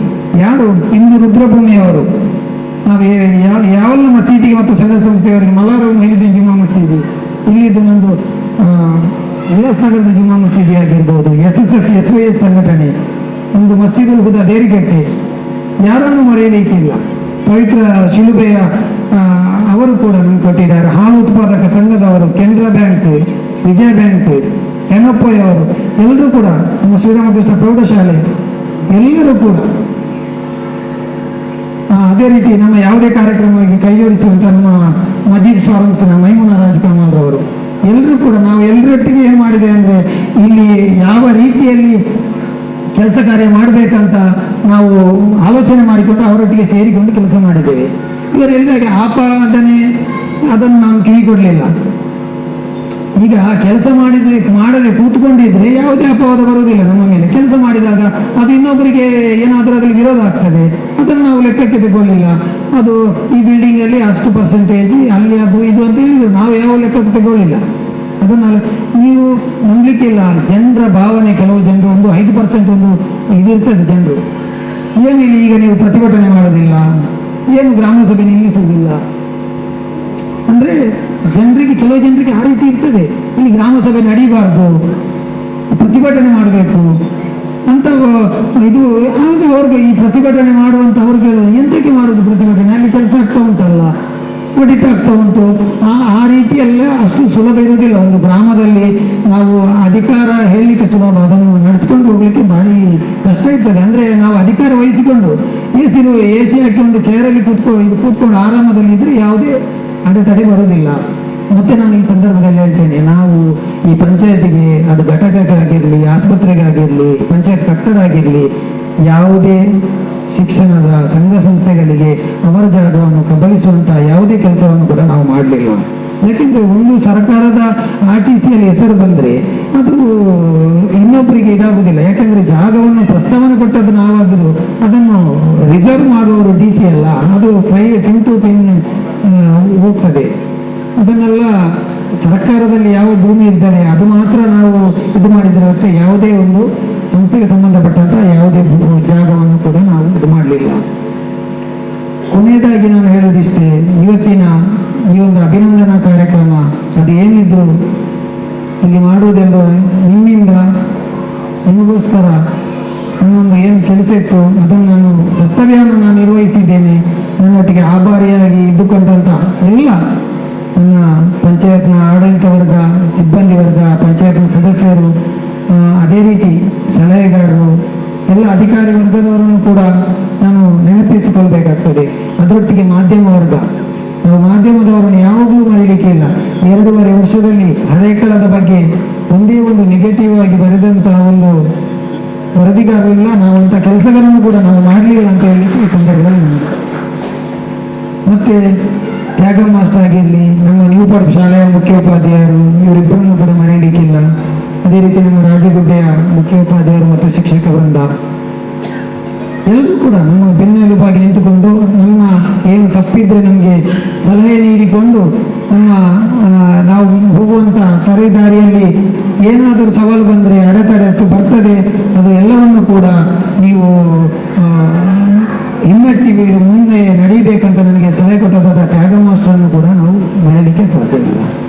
ಯಾರು ಇಂದು ರುದ್ರಭೂಮಿಯವರು, ನಾವು ಯಾವೆಲ್ಲ ಮಸೀದಿಗೆ ಮತ್ತು ಸಂಘ ಸಂಸ್ಥೆಯವರಿಗೆ ಮಲಾರು ಮಹಿದಿನ ಜುಮಾ ಮಸೀದಿ, ಇಲ್ಲಿದ್ದು ನಂದು ಉಲ್ಲಾಸನಗರದ ಜುಮಾ ಮಸೀದಿ ಆಗಿರ್ಬೋದು, SSF SYS ಸಂಘಟನೆ, ಒಂದು ಮಸೀದುಲ್ ಹುದಾ ದೇರಿಗಟ್ಟೆ, ಯಾರನ್ನು ಮರೆಯಲಿಕ್ಕಿಲ್ಲ. ಪವಿತ್ರ ಶಿಲುಬೆಯ ಅವರು ಕೂಡ ನಮ್ಗೆ ಕೊಟ್ಟಿದ್ದಾರೆ. ಹಾಲು ಉತ್ಪಾದಕ ಸಂಘದವರು, ಕೆನರಾ ಬ್ಯಾಂಕ್, ವಿಜಯ ಬ್ಯಾಂಕ್, ಎನ್ಎಫ್ಐ ಅವರು ಎಲ್ಲರೂ ಕೂಡ, ನಮ್ಮ ಶ್ರೀರಾಮಕೃಷ್ಣ ಪ್ರೌಢಶಾಲೆ ಎಲ್ಲರೂ ಕೂಡ ಅದೇ ರೀತಿ ನಮ್ಮ ಯಾವುದೇ ಕಾರ್ಯಕ್ರಮಕ್ಕೆ ಕೈ ಜೋಡಿಸುವಂತ ನಮ್ಮ ಮಜೀದ್ ಫಾರಮ್ಸ್ನ ಮೈಮುನಾ ರಾಜ್ಕಮಾಲ್ ರವರು ಎಲ್ಲರೂ ಕೂಡ, ನಾವು ಎಲ್ಲರೊಟ್ಟಿಗೆ ಏನು ಮಾಡಿದೆ ಅಂದರೆ ಇಲ್ಲಿ ಯಾವ ರೀತಿಯಲ್ಲಿ ಕೆಲಸ ಕಾರ್ಯ ಮಾಡಬೇಕಂತ ನಾವು ಆಲೋಚನೆ ಮಾಡಿಕೊಂಡು ಅವರೊಟ್ಟಿಗೆ ಸೇರಿಕೊಂಡು ಕೆಲಸ ಮಾಡಿದ್ದೇವೆ. ಇವರು ಹೇಳಿದಾಗ ಆಪಾದನೆ ಅದನ್ನು ನಾವು ಕಿವಿ ಕೊಡಲಿಲ್ಲ. ಈಗ ಕೆಲಸ ಮಾಡದೆ ಕೂತ್ಕೊಂಡಿದ್ರೆ ಯಾವುದೇ ಅಪವಾದ ಬರುವುದಿಲ್ಲ ನಮ್ಮ ಮೇಲೆ. ಕೆಲಸ ಮಾಡಿದಾಗ ಅದು ಇನ್ನೊಬ್ಬರಿಗೆ ಏನಾದರೂ ಅದರಲ್ಲಿ ವಿರೋಧ ಆಗ್ತದೆ, ಅದನ್ನು ನಾವು ಲೆಕ್ಕಕ್ಕೆ ತಗೊಳ್ಳಿಲ್ಲ. ಅದು ಈ ಬಿಲ್ಡಿಂಗ್ ಅಲ್ಲಿ ಅಷ್ಟು ಪರ್ಸೆಂಟೇಜ್, ಅಲ್ಲಿ ಅದು ಇದು ಅಂತ ಹೇಳಿದ್ರು, ನಾವು ಯಾವ ಲೆಕ್ಕಕ್ಕೆ ತಗೊಳ್ಳಿಲ್ಲ. ಅದನ್ನೆಲ್ಲ ನೀವು ನಂಬಲಿಕ್ಕಿಲ್ಲ. ಜನರ ಭಾವನೆ, ಕೆಲವು ಜನರು ಒಂದು 5% ಒಂದು ಇದಿರ್ತದೆ ಜನರು. ಏನಿಲ್ಲ, ಈಗ ನೀವು ಪ್ರತಿಭಟನೆ ಮಾಡೋದಿಲ್ಲ, ಏನು ಗ್ರಾಮ ಸಭೆ ನಿಲ್ಲಿಸುವುದಿಲ್ಲ ಅಂದ್ರೆ ಜನರಿಗೆ, ಕೆಲವು ಜನರಿಗೆ ಆ ರೀತಿ ಇರ್ತದೆ. ಇಲ್ಲಿ ಗ್ರಾಮ ಸಭೆ ನಡೀಬಾರ್ದು, ಪ್ರತಿಭಟನೆ ಮಾಡಬೇಕು ಅಂತ ಇದು. ಆಗ ಅವ್ರಿಗೆ ಈ ಪ್ರತಿಭಟನೆ ಮಾಡುವಂಥವ್ರಿಗೆ ಎಂತಕ್ಕೆ ಮಾಡೋದು ಪ್ರತಿಭಟನೆ, ಅಲ್ಲಿ ಕೆಲಸ ಆಗ್ತಾ ಉಂಟಲ್ಲ, ಒಡಿಟ್ ಆಗ್ತಾ ಉಂಟು. ಆ ರೀತಿಯೆಲ್ಲ ಅಷ್ಟು ಸುಲಭ ಇರುವುದಿಲ್ಲ. ಒಂದು ಗ್ರಾಮದಲ್ಲಿ ನಾವು ಅಧಿಕಾರ ಹೇಳಲಿಕ್ಕೆ ಸುಲಭ, ಅದನ್ನು ನಡೆಸ್ಕೊಂಡು ಹೋಗ್ಲಿಕ್ಕೆ ಭಾರಿ ಕಷ್ಟ ಇರ್ತದೆ. ಅಂದ್ರೆ ನಾವು ಅಧಿಕಾರ ವಹಿಸಿಕೊಂಡು AC ಹಾಕಿಕೊಂಡು ಚೇರಲ್ಲಿ ಕೂತ್ಕೊಂಡು ಆರಾಮದಲ್ಲಿ ಇದ್ರೆ ಯಾವುದೇ ಅಡೆತಡೆ ಬರೋದಿಲ್ಲ. ಮತ್ತೆ ನಾನು ಈ ಸಂದರ್ಭದಲ್ಲಿ ಹೇಳ್ತೇನೆ, ನಾವು ಈ ಪಂಚಾಯತಿಗೆ, ಅದು ಘಟಕಕ್ಕಾಗಿರಲಿ, ಆಸ್ಪತ್ರೆಗಾಗಿರಲಿ, ಪಂಚಾಯತ್ ಕಟ್ಟಡ ಆಗಿರಲಿ, ಯಾವುದೇ ಶಿಕ್ಷಣದ ಸಂಘ ಸಂಸ್ಥೆಗಳಿಗೆ ಅವರ ಜಾಗವನ್ನು ಕಬಳಿಸುವಂತಹ ಯಾವುದೇ ಕೆಲಸವನ್ನು ಕೂಡ ನಾವು ಮಾಡಲಿಲ್ಲ. ಯಾಕೆಂದ್ರೆ ಒಂದು ಸರ್ಕಾರದ RTCಯಲ್ಲಿ ಹೆಸರು ಬಂದ್ರೆ ಅದು ಇನ್ನೊಬ್ಬರಿಗೆ ಇದಾಗುದಿಲ್ಲ. ಯಾಕಂದ್ರೆ ಜಾಗವನ್ನು ಪ್ರಸ್ತಾವನೆ ಕೊಟ್ಟದ್ದು ನಾವಾದರೂ ಅದನ್ನು ರಿಸರ್ವ್ ಮಾಡುವವರು DC ಅಲ್ಲ, ಅದು ಪಿನ್ ಟು ಪಿನ್ ಹೋಗ್ತದೆ. ಅದನ್ನೆಲ್ಲ ಸರ್ಕಾರದಲ್ಲಿ ಯಾವ ಭೂಮಿ ಇರ್ತದೆ ಅದು ಮಾತ್ರ ನಾವು ಇದು ಮಾಡಿದ್ರೆ ಹೊರತು ಯಾವುದೇ ಒಂದು ಸಂಸ್ಥೆಗೆ ಸಂಬಂಧಪಟ್ಟಂತ ಯಾವುದೇ ಜಾಗವನ್ನು ಕೂಡ ನಾವು ಇದು ಮಾಡಲಿಲ್ಲ. ಕೊನೆಯದಾಗಿ ನಾನು ಹೇಳೋದಿಷ್ಟೇ, ಇವತ್ತಿನ ಈ ಒಂದು ಅಭಿನಂದನಾ ಕಾರ್ಯಕ್ರಮ ಅದು ಏನಿದ್ರು ಇಲ್ಲಿ ಮಾಡುವುದೆಲ್ಲ ನಿಮ್ಮಿಂದ, ನಿಮಗೋಸ್ಕರ ನನ್ನೊಂದು ಏನು ಕೆಲಸ ಇತ್ತು ಅದನ್ನು ನಾನು ಕರ್ತವ್ಯವನ್ನು ನಾನು ನಿರ್ವಹಿಸಿದ್ದೇನೆ. ನನ್ನೊಟ್ಟಿಗೆ ಆಭಾರಿಯಾಗಿ ಇದ್ದುಕೊಂಡಂತ ಎಲ್ಲ ನನ್ನ ಪಂಚಾಯತ್ನ ಆಡಳಿತ ವರ್ಗ, ಸಿಬ್ಬಂದಿ ವರ್ಗ, ಪಂಚಾಯತ್ನ ಸದಸ್ಯರು, ಅದೇ ರೀತಿ ಸಲಹೆಗಾರರು, ಎಲ್ಲ ಅಧಿಕಾರಿ ವರ್ಗದವರನ್ನು ಕೂಡ ನಾನು ನೆನಪಿಸಿಕೊಳ್ಬೇಕಾಗ್ತದೆ. ಅದರೊಟ್ಟಿಗೆ ಮಾಧ್ಯಮ ವರ್ಗ, ನಾವು ಮಾಧ್ಯಮದವರನ್ನು ಯಾವಾಗಲೂ ಮರೀಲಿಕ್ಕೆ ಇಲ್ಲ. 2.5 ವರ್ಷದಲ್ಲಿ ಹರೇಕಳದ ಬಗ್ಗೆ ಒಂದೇ ಒಂದು ನೆಗೆಟಿವ್ ಆಗಿ ಬರೆದಂತಹ ಒಂದು ವರದಿಗಾರರು ಇಲ್ಲ. ನಾವು ಅಂತ ಕೆಲಸಗಳನ್ನು ಕೂಡ ನಾವು ಮಾಡಲಿಲ್ಲ ಅಂತ ಹೇಳಲಿಕ್ಕೆ ಈ ಸಂದರ್ಭದಲ್ಲಿ. ಮತ್ತೆ ತ್ಯಾಗ ಮಾಸ್ಟರ್ ಆಗಿರಲಿ, ನಮ್ಮ ನ್ಯೂಪರ್ಪ್ ಶಾಲೆಯ ಮುಖ್ಯೋಪಾಧ್ಯಾಯರು, ಇವರಿಬ್ಬರನ್ನು ಕೂಡ ಮರೆಯಲಿಕ್ಕಿಲ್ಲ. ಅದೇ ರೀತಿ ನಮ್ಮ ರಾಜಗುಡ್ಡೆಯ ಮುಖ್ಯೋಪಾಧ್ಯಾಯರು ಮತ್ತು ಶಿಕ್ಷಕ ವೃಂದ ಎಲ್ಲರೂ ಕೂಡ ನಮ್ಮ ಬೆನ್ನೆಲುಬಾಗಿ ನಿಂತುಕೊಂಡು ನಮ್ಮ ಏನು ತಪ್ಪಿದ್ರೆ ನಮಗೆ ಸಲಹೆ ನೀಡಿಕೊಂಡು ನಾವು ಹೋಗುವಂತ ಸರಿ ದಾರಿಯಲ್ಲಿ ಏನಾದರೂ ಸವಾಲು ಬಂದರೆ, ಅಡೆತಡೆ ಬರ್ತದೆ, ಅದು ಎಲ್ಲವನ್ನು ಕೂಡ ನೀವು ಹಿಮ್ಮೆಟ್ಟಿ ಮುಂದೆ ನಡೀಬೇಕಂತ ನನಗೆ ಸಲಹೆ ಕೊಟ್ಟದಾದ ತ್ಯಾಗ ಮಾಸ್ಟರನ್ನು ಕೂಡ ನಾವು ಮರೆಯಲಿಕ್ಕೆ ಸಾಧ್ಯವಿಲ್ಲ.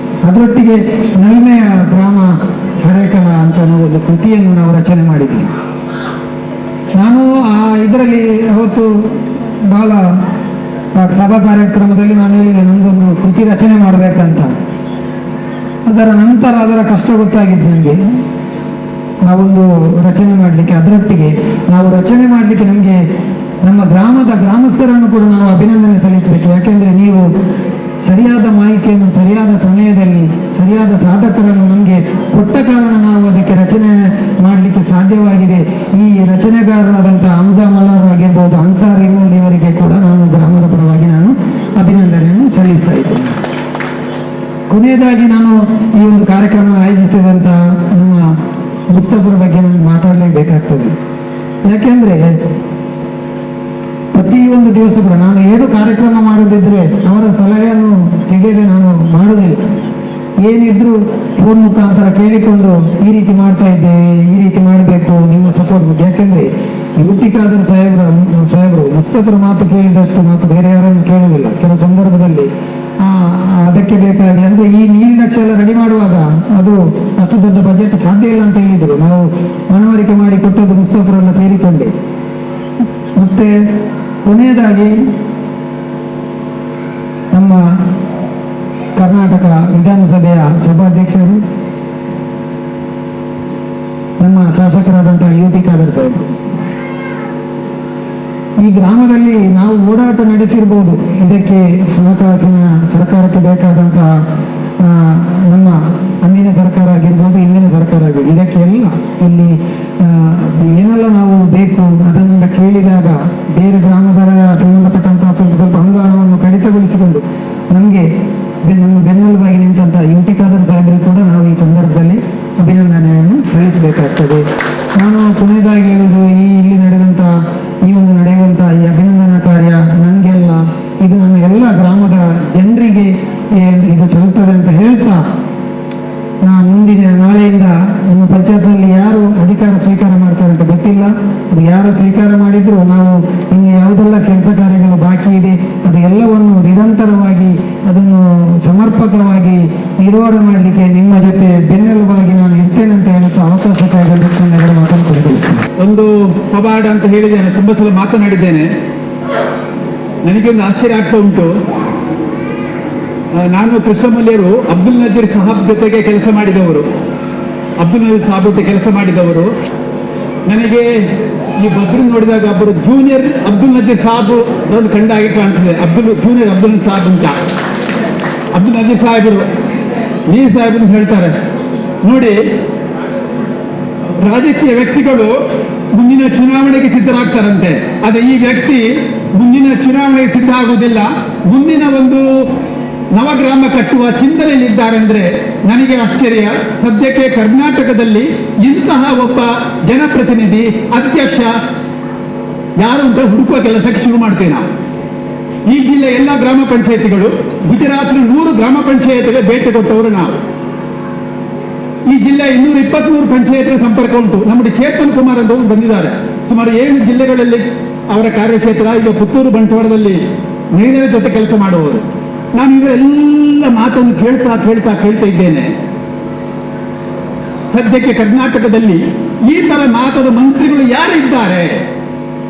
ಅದರೊಟ್ಟಿಗೆ ನಲ್ಮೆಯ ಗ್ರಾಮ ಹರೇಕಳ ಅಂತ ಒಂದು ಕೃತಿಯನ್ನು ನಾವು ರಚನೆ ಮಾಡಿದ್ವಿ. ನಾನು ಇದರಲ್ಲಿ ಅವತ್ತು ಬಹಳ ಸಭಾ ಕಾರ್ಯಕ್ರಮದಲ್ಲಿ ನಾನು ಹೇಳಿದೆ ನನಗೊಂದು ಕೃತಿ ರಚನೆ ಮಾಡಬೇಕಂತ. ಅದರ ನಂತರ ಅದರ ಕಷ್ಟ ಗೊತ್ತಾಗಿದ್ದು ನನಗೆ. ನಾವೊಂದು ರಚನೆ ಮಾಡಲಿಕ್ಕೆ, ಅದರೊಟ್ಟಿಗೆ ನಾವು ರಚನೆ ಮಾಡಲಿಕ್ಕೆ ನಮಗೆ ನಮ್ಮ ಗ್ರಾಮಸ್ಥರನ್ನು ಕೂಡ ನಾವು ಅಭಿನಂದನೆ ಸಲ್ಲಿಸಬೇಕು. ಯಾಕೆಂದರೆ ನೀವು ಸರಿಯಾದ ಮಾಹಿತಿಯನ್ನು ಸರಿಯಾದ ಸಮಯದಲ್ಲಿ ಸರಿಯಾದ ಸಾಧಕರನ್ನು ನಮಗೆ ಕೊಟ್ಟ ಕಾರಣ ನಾವು ಅದಕ್ಕೆ ರಚನೆ ಮಾಡಲಿಕ್ಕೆ ಸಾಧ್ಯವಾಗಿದೆ. ಈ ರಚನೆಗಾರರಾದಂಥ ಹಂಸಾ ಮಲಾರ್ ಆಗಿರ್ಬೋದು, ಅನ್ಸಾರ್ ಇನ್ನೂಲ್ ಇವರಿಗೆ ಕೂಡ ನಾನು ಗ್ರಾಮದ ಪರವಾಗಿ ನಾನು ಅಭಿನಂದನೆಯನ್ನು ಸಲ್ಲಿಸ್ತಾ ಇದ್ದೇನೆ. ಕೊನೆಯದಾಗಿ ನಾನು ಈ ಒಂದು ಕಾರ್ಯಕ್ರಮ ಆಯೋಜಿಸಿದಂಥ ನಮ್ಮ ಮುಸ್ತಫರ ಬಗ್ಗೆ ನಾನು ಮಾತಾಡಲೇಬೇಕಾಗ್ತದೆ. ಯಾಕೆಂದರೆ ಪ್ರತಿಯೊಂದು ದಿವಸ ಕೂಡ ನಾನು ಏನು ಕಾರ್ಯಕ್ರಮ ಮಾಡೋದಿದ್ರೆ ಅವರ ಸಲಹೆಯನ್ನು ತೆಗೆದೇ ನಾನು ಮಾಡೋದಿಲ್ಲ. ಏನಿದ್ರು ಫೋನ್ ಮುಖಾಂತರ ಕೇಳಿಕೊಂಡು ಈ ರೀತಿ ಮಾಡ್ತಾ ಇದ್ದೇವೆ, ಈ ರೀತಿ ಮಾಡಬೇಕು, ನಿಮ್ಮ ಸಪೋರ್ಟ್ ಬೇಕು. ಯಾಕೆಂದರೆ ಯುಟಿಕಾದರ್ ಸಾಹೇಬರು ಮುಸ್ತಫರ ಮಾತು ಕೇಳಿದಷ್ಟು ಮಾತು ಬೇರೆ ಯಾರನ್ನು ಕೇಳುವುದಿಲ್ಲ. ಕೆಲವು ಸಂದರ್ಭದಲ್ಲಿ ಅದಕ್ಕೆ ಬೇಕಾಗಿ ಅಂದರೆ ಈ ನೀರಿನಕ್ಷ ಎಲ್ಲ ರೆಡಿ ಮಾಡುವಾಗ ಅದು ಅಷ್ಟು ದೊಡ್ಡ ಬಜೆಟ್ ಸಾಧ್ಯ ಇಲ್ಲ ಅಂತ ಹೇಳಿದರು. ನಾವು ಮನವರಿಕೆ ಮಾಡಿ ಕೊಟ್ಟದ್ದು ಮುಸ್ತಫರೆಲ್ಲ ಸೇರಿಕೊಂಡೆ. ಮತ್ತೆ ಕೊನೆಯದಾಗಿ ನಮ್ಮ ಕರ್ನಾಟಕ ವಿಧಾನಸಭೆಯ ಸಭಾಧ್ಯಕ್ಷರು, ನಮ್ಮ ಶಾಸಕರಾದಂತಹ ಯುಟಿಕಾದರ್ ಸಾಹೇಬರು, ಈ ಗ್ರಾಮದಲ್ಲಿ ನಾವು ಓಡಾಟ ನಡೆಸಿರ್ಬೋದು. ಇದಕ್ಕೆ ಹಣಕಾಸಿನ ಸರ್ಕಾರಕ್ಕೆ ಬೇಕಾದಂತಹ ನಮ್ಮ ಅಂದಿನ ಸರ್ಕಾರ ಆಗಿರ್ಬೋದು, ಇಂದಿನ ಸರ್ಕಾರ ಆಗಿರ್ಬೋದು, ಇದಕ್ಕೆಲ್ಲ ಇಲ್ಲಿ ಏನೆಲ್ಲ ನಾವು ಬೇಕು ಅದನ್ನೆಲ್ಲ ಕೇಳಿದಾಗ ಬೇರೆ ಗ್ರಾಮದ ಸಂಬಂಧಪಟ್ಟಂತಹ ಸ್ವಲ್ಪ ಅನುದಾನವನ್ನು ಕಡಿತಗೊಳಿಸಿಕೊಂಡು ನಮಗೆ ನಮ್ಮ ಬೆನ್ನೆಲುಬಾಗಿ ನಿಂತಹ ಯುಟಿಕಾದರ್ ಸಾಹೇಬರು ಕೂಡ ನಾವು ಈ ಸಂದರ್ಭದಲ್ಲಿ ಅಭಿನಂದನೆಯನ್ನು ಸಲ್ಲಿಸಬೇಕಾಗ್ತದೆ. ನಾನು ಕೊನೆಯದಾಗಿ ಹೇಳುವುದು, ಇಲ್ಲಿ ನಡೆದಂತಹ ಈ ಒಂದು ನಡೆಯುವಂತಹ ಈ ಅಭಿನಂದನಾ ಕಾರ್ಯ ನನಗೆಲ್ಲ ಇದು ನನ್ನ ಎಲ್ಲ ಗ್ರಾಮದ ಜನರಿಗೆ ಇದು ಸಲ್ತದೆ ಅಂತ ಹೇಳ್ತಾ, ನಾನು ಮುಂದಿನ ನಾಳೆಯಿಂದ ನಮ್ಮ ಪಂಚಾಯತ್ನಲ್ಲಿ ಯಾರು ಅಧಿಕಾರ ಸ್ವೀಕಾರ ಮಾಡ್ತಾರೆ ಅಂತ ಗೊತ್ತಿಲ್ಲ. ಅದು ಯಾರು ಸ್ವೀಕಾರ ಮಾಡಿದ್ರು ನಾವು ಇನ್ನು ಯಾವುದೆಲ್ಲ ಕೆಲಸ ಕಾರ್ಯಗಳು ಬಾಕಿ ಇದೆ ಅದು ಎಲ್ಲವನ್ನು ನಿರಂತರವಾಗಿ ಅದನ್ನು ಸಮರ್ಪಕವಾಗಿ ನಿರ್ವಹಣೆ ಮಾಡಲಿಕ್ಕೆ ನಿಮ್ಮ ಜೊತೆ ಬೆನ್ನೆಲುಬಾಗಿ ನಾನು ಇರ್ತೇನೆ ಅಂತ ಹೇಳುತ್ತಾ ಅವಕಾಶಕ್ಕಾಗಿ ಮಾತನಾಡಿದ್ದೇನೆ. ಒಂದು ಪವಾಡ ಅಂತ ಹೇಳಿದ್ದೇನೆ, ತುಂಬ ಸಲ ಮಾತನಾಡಿದ್ದೇನೆ. ನನಗೊಂದು ಆಶ್ಚರ್ಯ ಆಗ್ತಾ ಉಂಟು. ನಾನು ಕೃಷ್ಣಮಲ್ಯರು ಅಬ್ದುಲ್ ನಜೀರ್ ಸಾಹಬ್ ಜೊತೆಗೆ ಕೆಲಸ ಮಾಡಿದವರು, ಅಬ್ದುಲ್ ನಜೀರ್ ಸಾಹಬ್ ಜೊತೆ ಕೆಲಸ ಮಾಡಿದವರು. ನನಗೆ ಈ ಬದ್ರು ನೋಡಿದಾಗ ಒಬ್ಬರು ಜೂನಿಯರ್ ಅಬ್ದುಲ್ ನಜೀರ್ ಸಾಹಬ್ ಒಂದು ಕಂಡಾಗಿ ಕಾಣ್ತದೆ. ಜೂನಿಯರ್ ಅಬ್ದುಲ್ ಸಾಹಬ್ ಅಂತ ಅಬ್ದುಲ್ ನಜೀರ್ ಸಾಹೇಬರು ನೀರ್ ಸಾಹೇಬರು ಹೇಳ್ತಾರೆ ನೋಡಿ, ರಾಜಕೀಯ ವ್ಯಕ್ತಿಗಳು ಮುಂದಿನ ಚುನಾವಣೆಗೆ ಸಿದ್ಧರಾಗ್ತಾರಂತೆ. ಆದರೆ ಈ ವ್ಯಕ್ತಿ ಮುಂದಿನ ಚುನಾವಣೆಗೆ ಸಿದ್ಧ ಆಗುವುದಿಲ್ಲ, ಮುಂದಿನ ಒಂದು ನವಗ್ರಾಮ ಕಟ್ಟುವ ಚಿಂತನೆಯಲ್ಲಿದ್ದಾರೆ ಅಂದ್ರೆ ನನಗೆ ಆಶ್ಚರ್ಯ. ಸದ್ಯಕ್ಕೆ ಕರ್ನಾಟಕದಲ್ಲಿ ಇಂತಹ ಒಬ್ಬ ಜನಪ್ರತಿನಿಧಿ ಅಧ್ಯಕ್ಷ ಯಾರು ಅಂತ ಹುಡುಕುವ ಕೆಲಸಕ್ಕೆ ಶುರು ಮಾಡ್ತೇವೆ ನಾವು. ಈ ಜಿಲ್ಲೆ ಎಲ್ಲ ಗ್ರಾಮ ಪಂಚಾಯತಿಗಳು, ಗುಜರಾತ್ 100 ಗ್ರಾಮ ಪಂಚಾಯತ್ಗೆ ಭೇಟಿ ಕೊಟ್ಟವರು ನಾವು. ಈ ಜಿಲ್ಲೆ 223 ಪಂಚಾಯತ್ಗಳ ಸಂಪರ್ಕ ಉಂಟು. ನಮ್ಮಲ್ಲಿ ಚೇತನ್ ಕುಮಾರ್ ಅಂತ ಬಂದಿದ್ದಾರೆ. ಸುಮಾರು 7 ಜಿಲ್ಲೆಗಳಲ್ಲಿ ಅವರ ಕಾರ್ಯಕ್ಷೇತ್ರ. ಈಗ ಪುತ್ತೂರು ಬಂಟ್ವಾಳದಲ್ಲಿ ಮಹಿಳೆಯರ ಜೊತೆ ಕೆಲಸ ಮಾಡುವವರು. ನಾನು ಇವರೆಲ್ಲ ಮಾತನ್ನು ಕೇಳ್ತಾ ಇದ್ದೇನೆ. ಸದ್ಯಕ್ಕೆ ಕರ್ನಾಟಕದಲ್ಲಿ ಈ ತರ ಮಾತದ ಮಂತ್ರಿಗಳು ಯಾರಿದ್ದಾರೆ,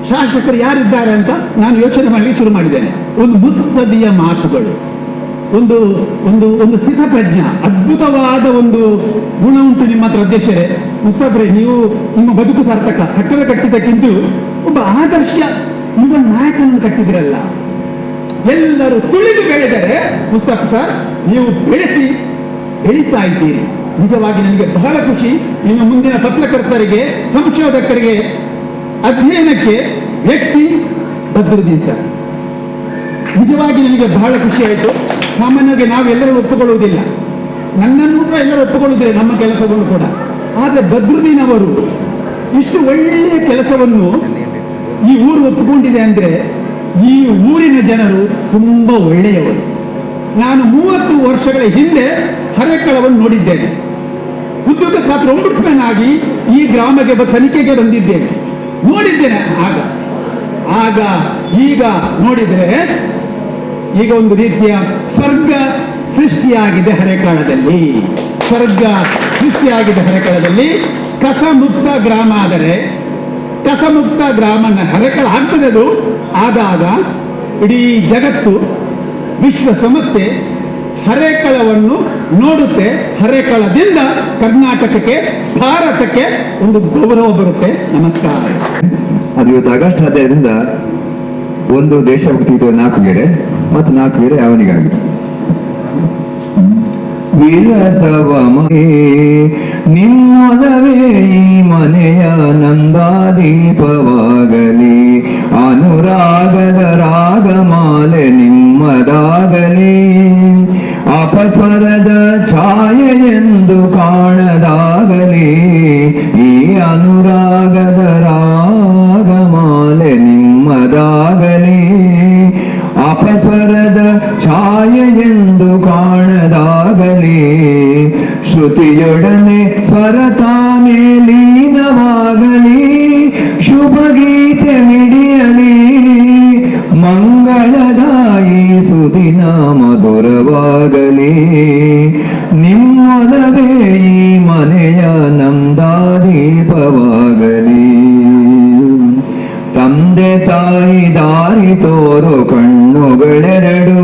ಶಾಸಕರು ಯಾರಿದ್ದಾರೆ ಅಂತ ನಾನು ಯೋಚನೆ ಮಾಡಲಿಕ್ಕೆ ಶುರು ಮಾಡಿದ್ದೇನೆ. ಒಂದು ಮುತ್ಸದಿಯ ಮಾತುಗಳು, ಒಂದು ಒಂದು ಒಂದು ಸ್ಥಿತಪ್ರಜ್ಞ, ಅದ್ಭುತವಾದ ಒಂದು ಗುಣ ಉಂಟು ನಿಮ್ಮ ಹತ್ರ ಅಧ್ಯಕ್ಷರೇ. ಮುಸ್ತಫರೇ, ನೀವು ನಿಮ್ಮ ಬದುಕು ಸಾರ್ಥಕ. ಕಟ್ಟಡ ಕಟ್ಟಿದ್ದಕ್ಕಿಂತ ಒಬ್ಬ ಆದರ್ಶ ಯುವ ನಾಯಕನನ್ನು ಕಟ್ಟಿದಿರಲ್ಲ. ಎಲ್ಲರೂ ತುಳಿದು ಬೆಳೆದರೆ ಮುಸ್ತಫ ಸರ್ ನೀವು ಬೆಳೀತಾ ಇದ್ದೀರಿ. ನಿಜವಾಗಿ ನನಗೆ ಬಹಳ ಖುಷಿ. ಇನ್ನು ಮುಂದಿನ ಪತ್ರಕರ್ತರಿಗೆ, ಸಂಶೋಧಕರಿಗೆ, ಅಧ್ಯಯನಕ್ಕೆ ವ್ಯಕ್ತಿ ಬದ್ರುದ್ದೀನ್ ಸರ್. ನಿಜವಾಗಿ ನನಗೆ ಬಹಳ ಖುಷಿ ಆಯಿತು. ಸಾಮಾನ್ಯವಾಗಿ ನಾವೆಲ್ಲರೂ ಒಪ್ಪಿಕೊಳ್ಳುವುದಿಲ್ಲ, ನನ್ನನ್ನು ಕೂಡ ಎಲ್ಲರೂ ಒಪ್ಪಿಕೊಳ್ಳುವುದಿಲ್ಲ ನಮ್ಮ ಕೆಲಸವನ್ನು ಕೂಡ. ಆದರೆ ಬದ್ರುದ್ದೀನ್ ಅವರು ಇಷ್ಟು ಒಳ್ಳೆಯ ಕೆಲಸವನ್ನು ಈ ಊರು ಒಪ್ಪಿಕೊಂಡಿದೆ ಅಂದ್ರೆ ಈ ಊರಿನ ಜನರು ತುಂಬಾ ಒಳ್ಳೆಯವರು. ನಾನು 30 ವರ್ಷಗಳ ಹಿಂದೆ ಹರೇಕಳವನ್ನು ನೋಡಿದ್ದೇನೆ. ಉದ್ಯೋಗ ಖಾತ್ರಿ ಒಂಬುಡ್ಸ್ಮನ್ ಆಗಿ ಈ ಗ್ರಾಮಕ್ಕೆ ತನಿಖೆಗೆ ಬಂದಿದ್ದೇನೆ, ನೋಡಿದ್ದೇನೆ. ಈಗ ನೋಡಿದರೆ ಈಗ ಒಂದು ರೀತಿಯ ಸೃಷ್ಟಿಯಾಗಿದೆ ಹರೆಕಾಳದಲ್ಲಿ. ಸ್ವರ್ಗ ಸೃಷ್ಟಿಯಾಗಿದೆ ಹರೆಕಾಳದಲ್ಲಿ. ಕಸಮುಕ್ತ ಗ್ರಾಮ ಆದರೆ ಕಸಮುಕ್ತ ಗ್ರಾಮನ ಹರೆಕಾಳ ಆಗ್ತದೆ. ಅದು ಆದಾಗ ಇಡೀ ಜಗತ್ತು, ವಿಶ್ವ ಸಂಸ್ಥೆ ಹರೆಕಳವನ್ನು ನೋಡುತ್ತೆ. ಹರೆಕಳದಿಂದ ಕರ್ನಾಟಕಕ್ಕೆ, ಭಾರತಕ್ಕೆ ಒಂದು ಗೌರವ ಬರುತ್ತೆ. ನಮಸ್ಕಾರ. ಅದು ಇವತ್ತು ಆಗಸ್ಟ್ 15ರಿಂದ ಒಂದು ದೇಶಭಕ್ತಿ ಗೀತೆ 4 ಗೆರೆ ಮತ್ತು 4 ಗೆರೆ ಅವನಿಗಾಗಿ. ವಿರಸವ ನಿಮ್ಮೊಲವೇ ಈ ಮನೆಯ ನಂದಾದೀಪವಾಗಲಿ, ಅನುರಾಗದ ರಾಗಮಾಲೆ ನಿಮ್ಮದಾಗಲಿ, ಅಪಸ್ವರದ ಛಾಯೆ ಎಂದು ಕಾಣದಾಗಲಿ, ಈ ಅನುರಾಗದ ರಾಗಮಾಲೆ ನಿಮ್ಮದಾಗಲಿ, ಅಪಸ್ವರದ ಛಾಯೆ ಎಂದು ಕಾಣದಾಗಲಿ, ಶ್ರುತಿಯೊಡನೆ ಸ್ವರ ತಾನೇ ಲೀನವಾಗಲಿ, ಶುಭ ಗೀತೆ ಮಿಡಿಯಲಿ, ಮಂಗಳದಾಯಿ ಸುದಿನ ಮಧುರವಾಗಲಿ, ನಿಮ್ಮೊಲವೇ ಈ ಮನೆಯ ನಂದಾದೀಪವಾಗಲಿ. ತಂದೆ ತಾಯಿ ದಾರಿ ತೋರು ಕಣ್ಣುಗಳೆರಡು,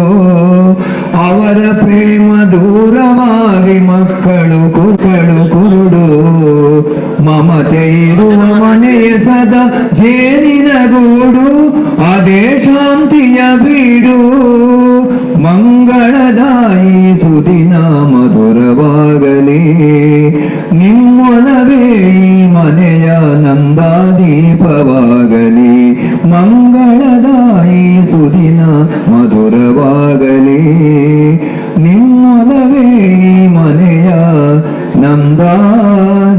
ಅವರ ಪ್ರೇಮ ದೂರವಾಗಿ ಮಕ್ಕಳು ಕುರುಡು, ಮಮತೆ ಇರುವ ಮನೆಯ ಸದಾ ಜೇನಿನ ಗೂಡು, ಅದೇ ಶಾಂತಿಯ ಬೀಡು, ಮಂಗಳದಾಯಿ ಸುದಿನ ಮಧುರವಾಗಲಿ, ನಿಮ್ಮೊಲವೇ ಈ ಮನೆಯ ನಂದಾದೀಪವಾಗಲಿ, ಮಂಗಳದಾಯಿ ಸುದಿನ ಮಧುರವಾಗಲಿ, ನಿಮ್ಮೊಲವೇ ಈ ಮನೆಯ ನಂದಾದೀಪವಾಗಲಿ.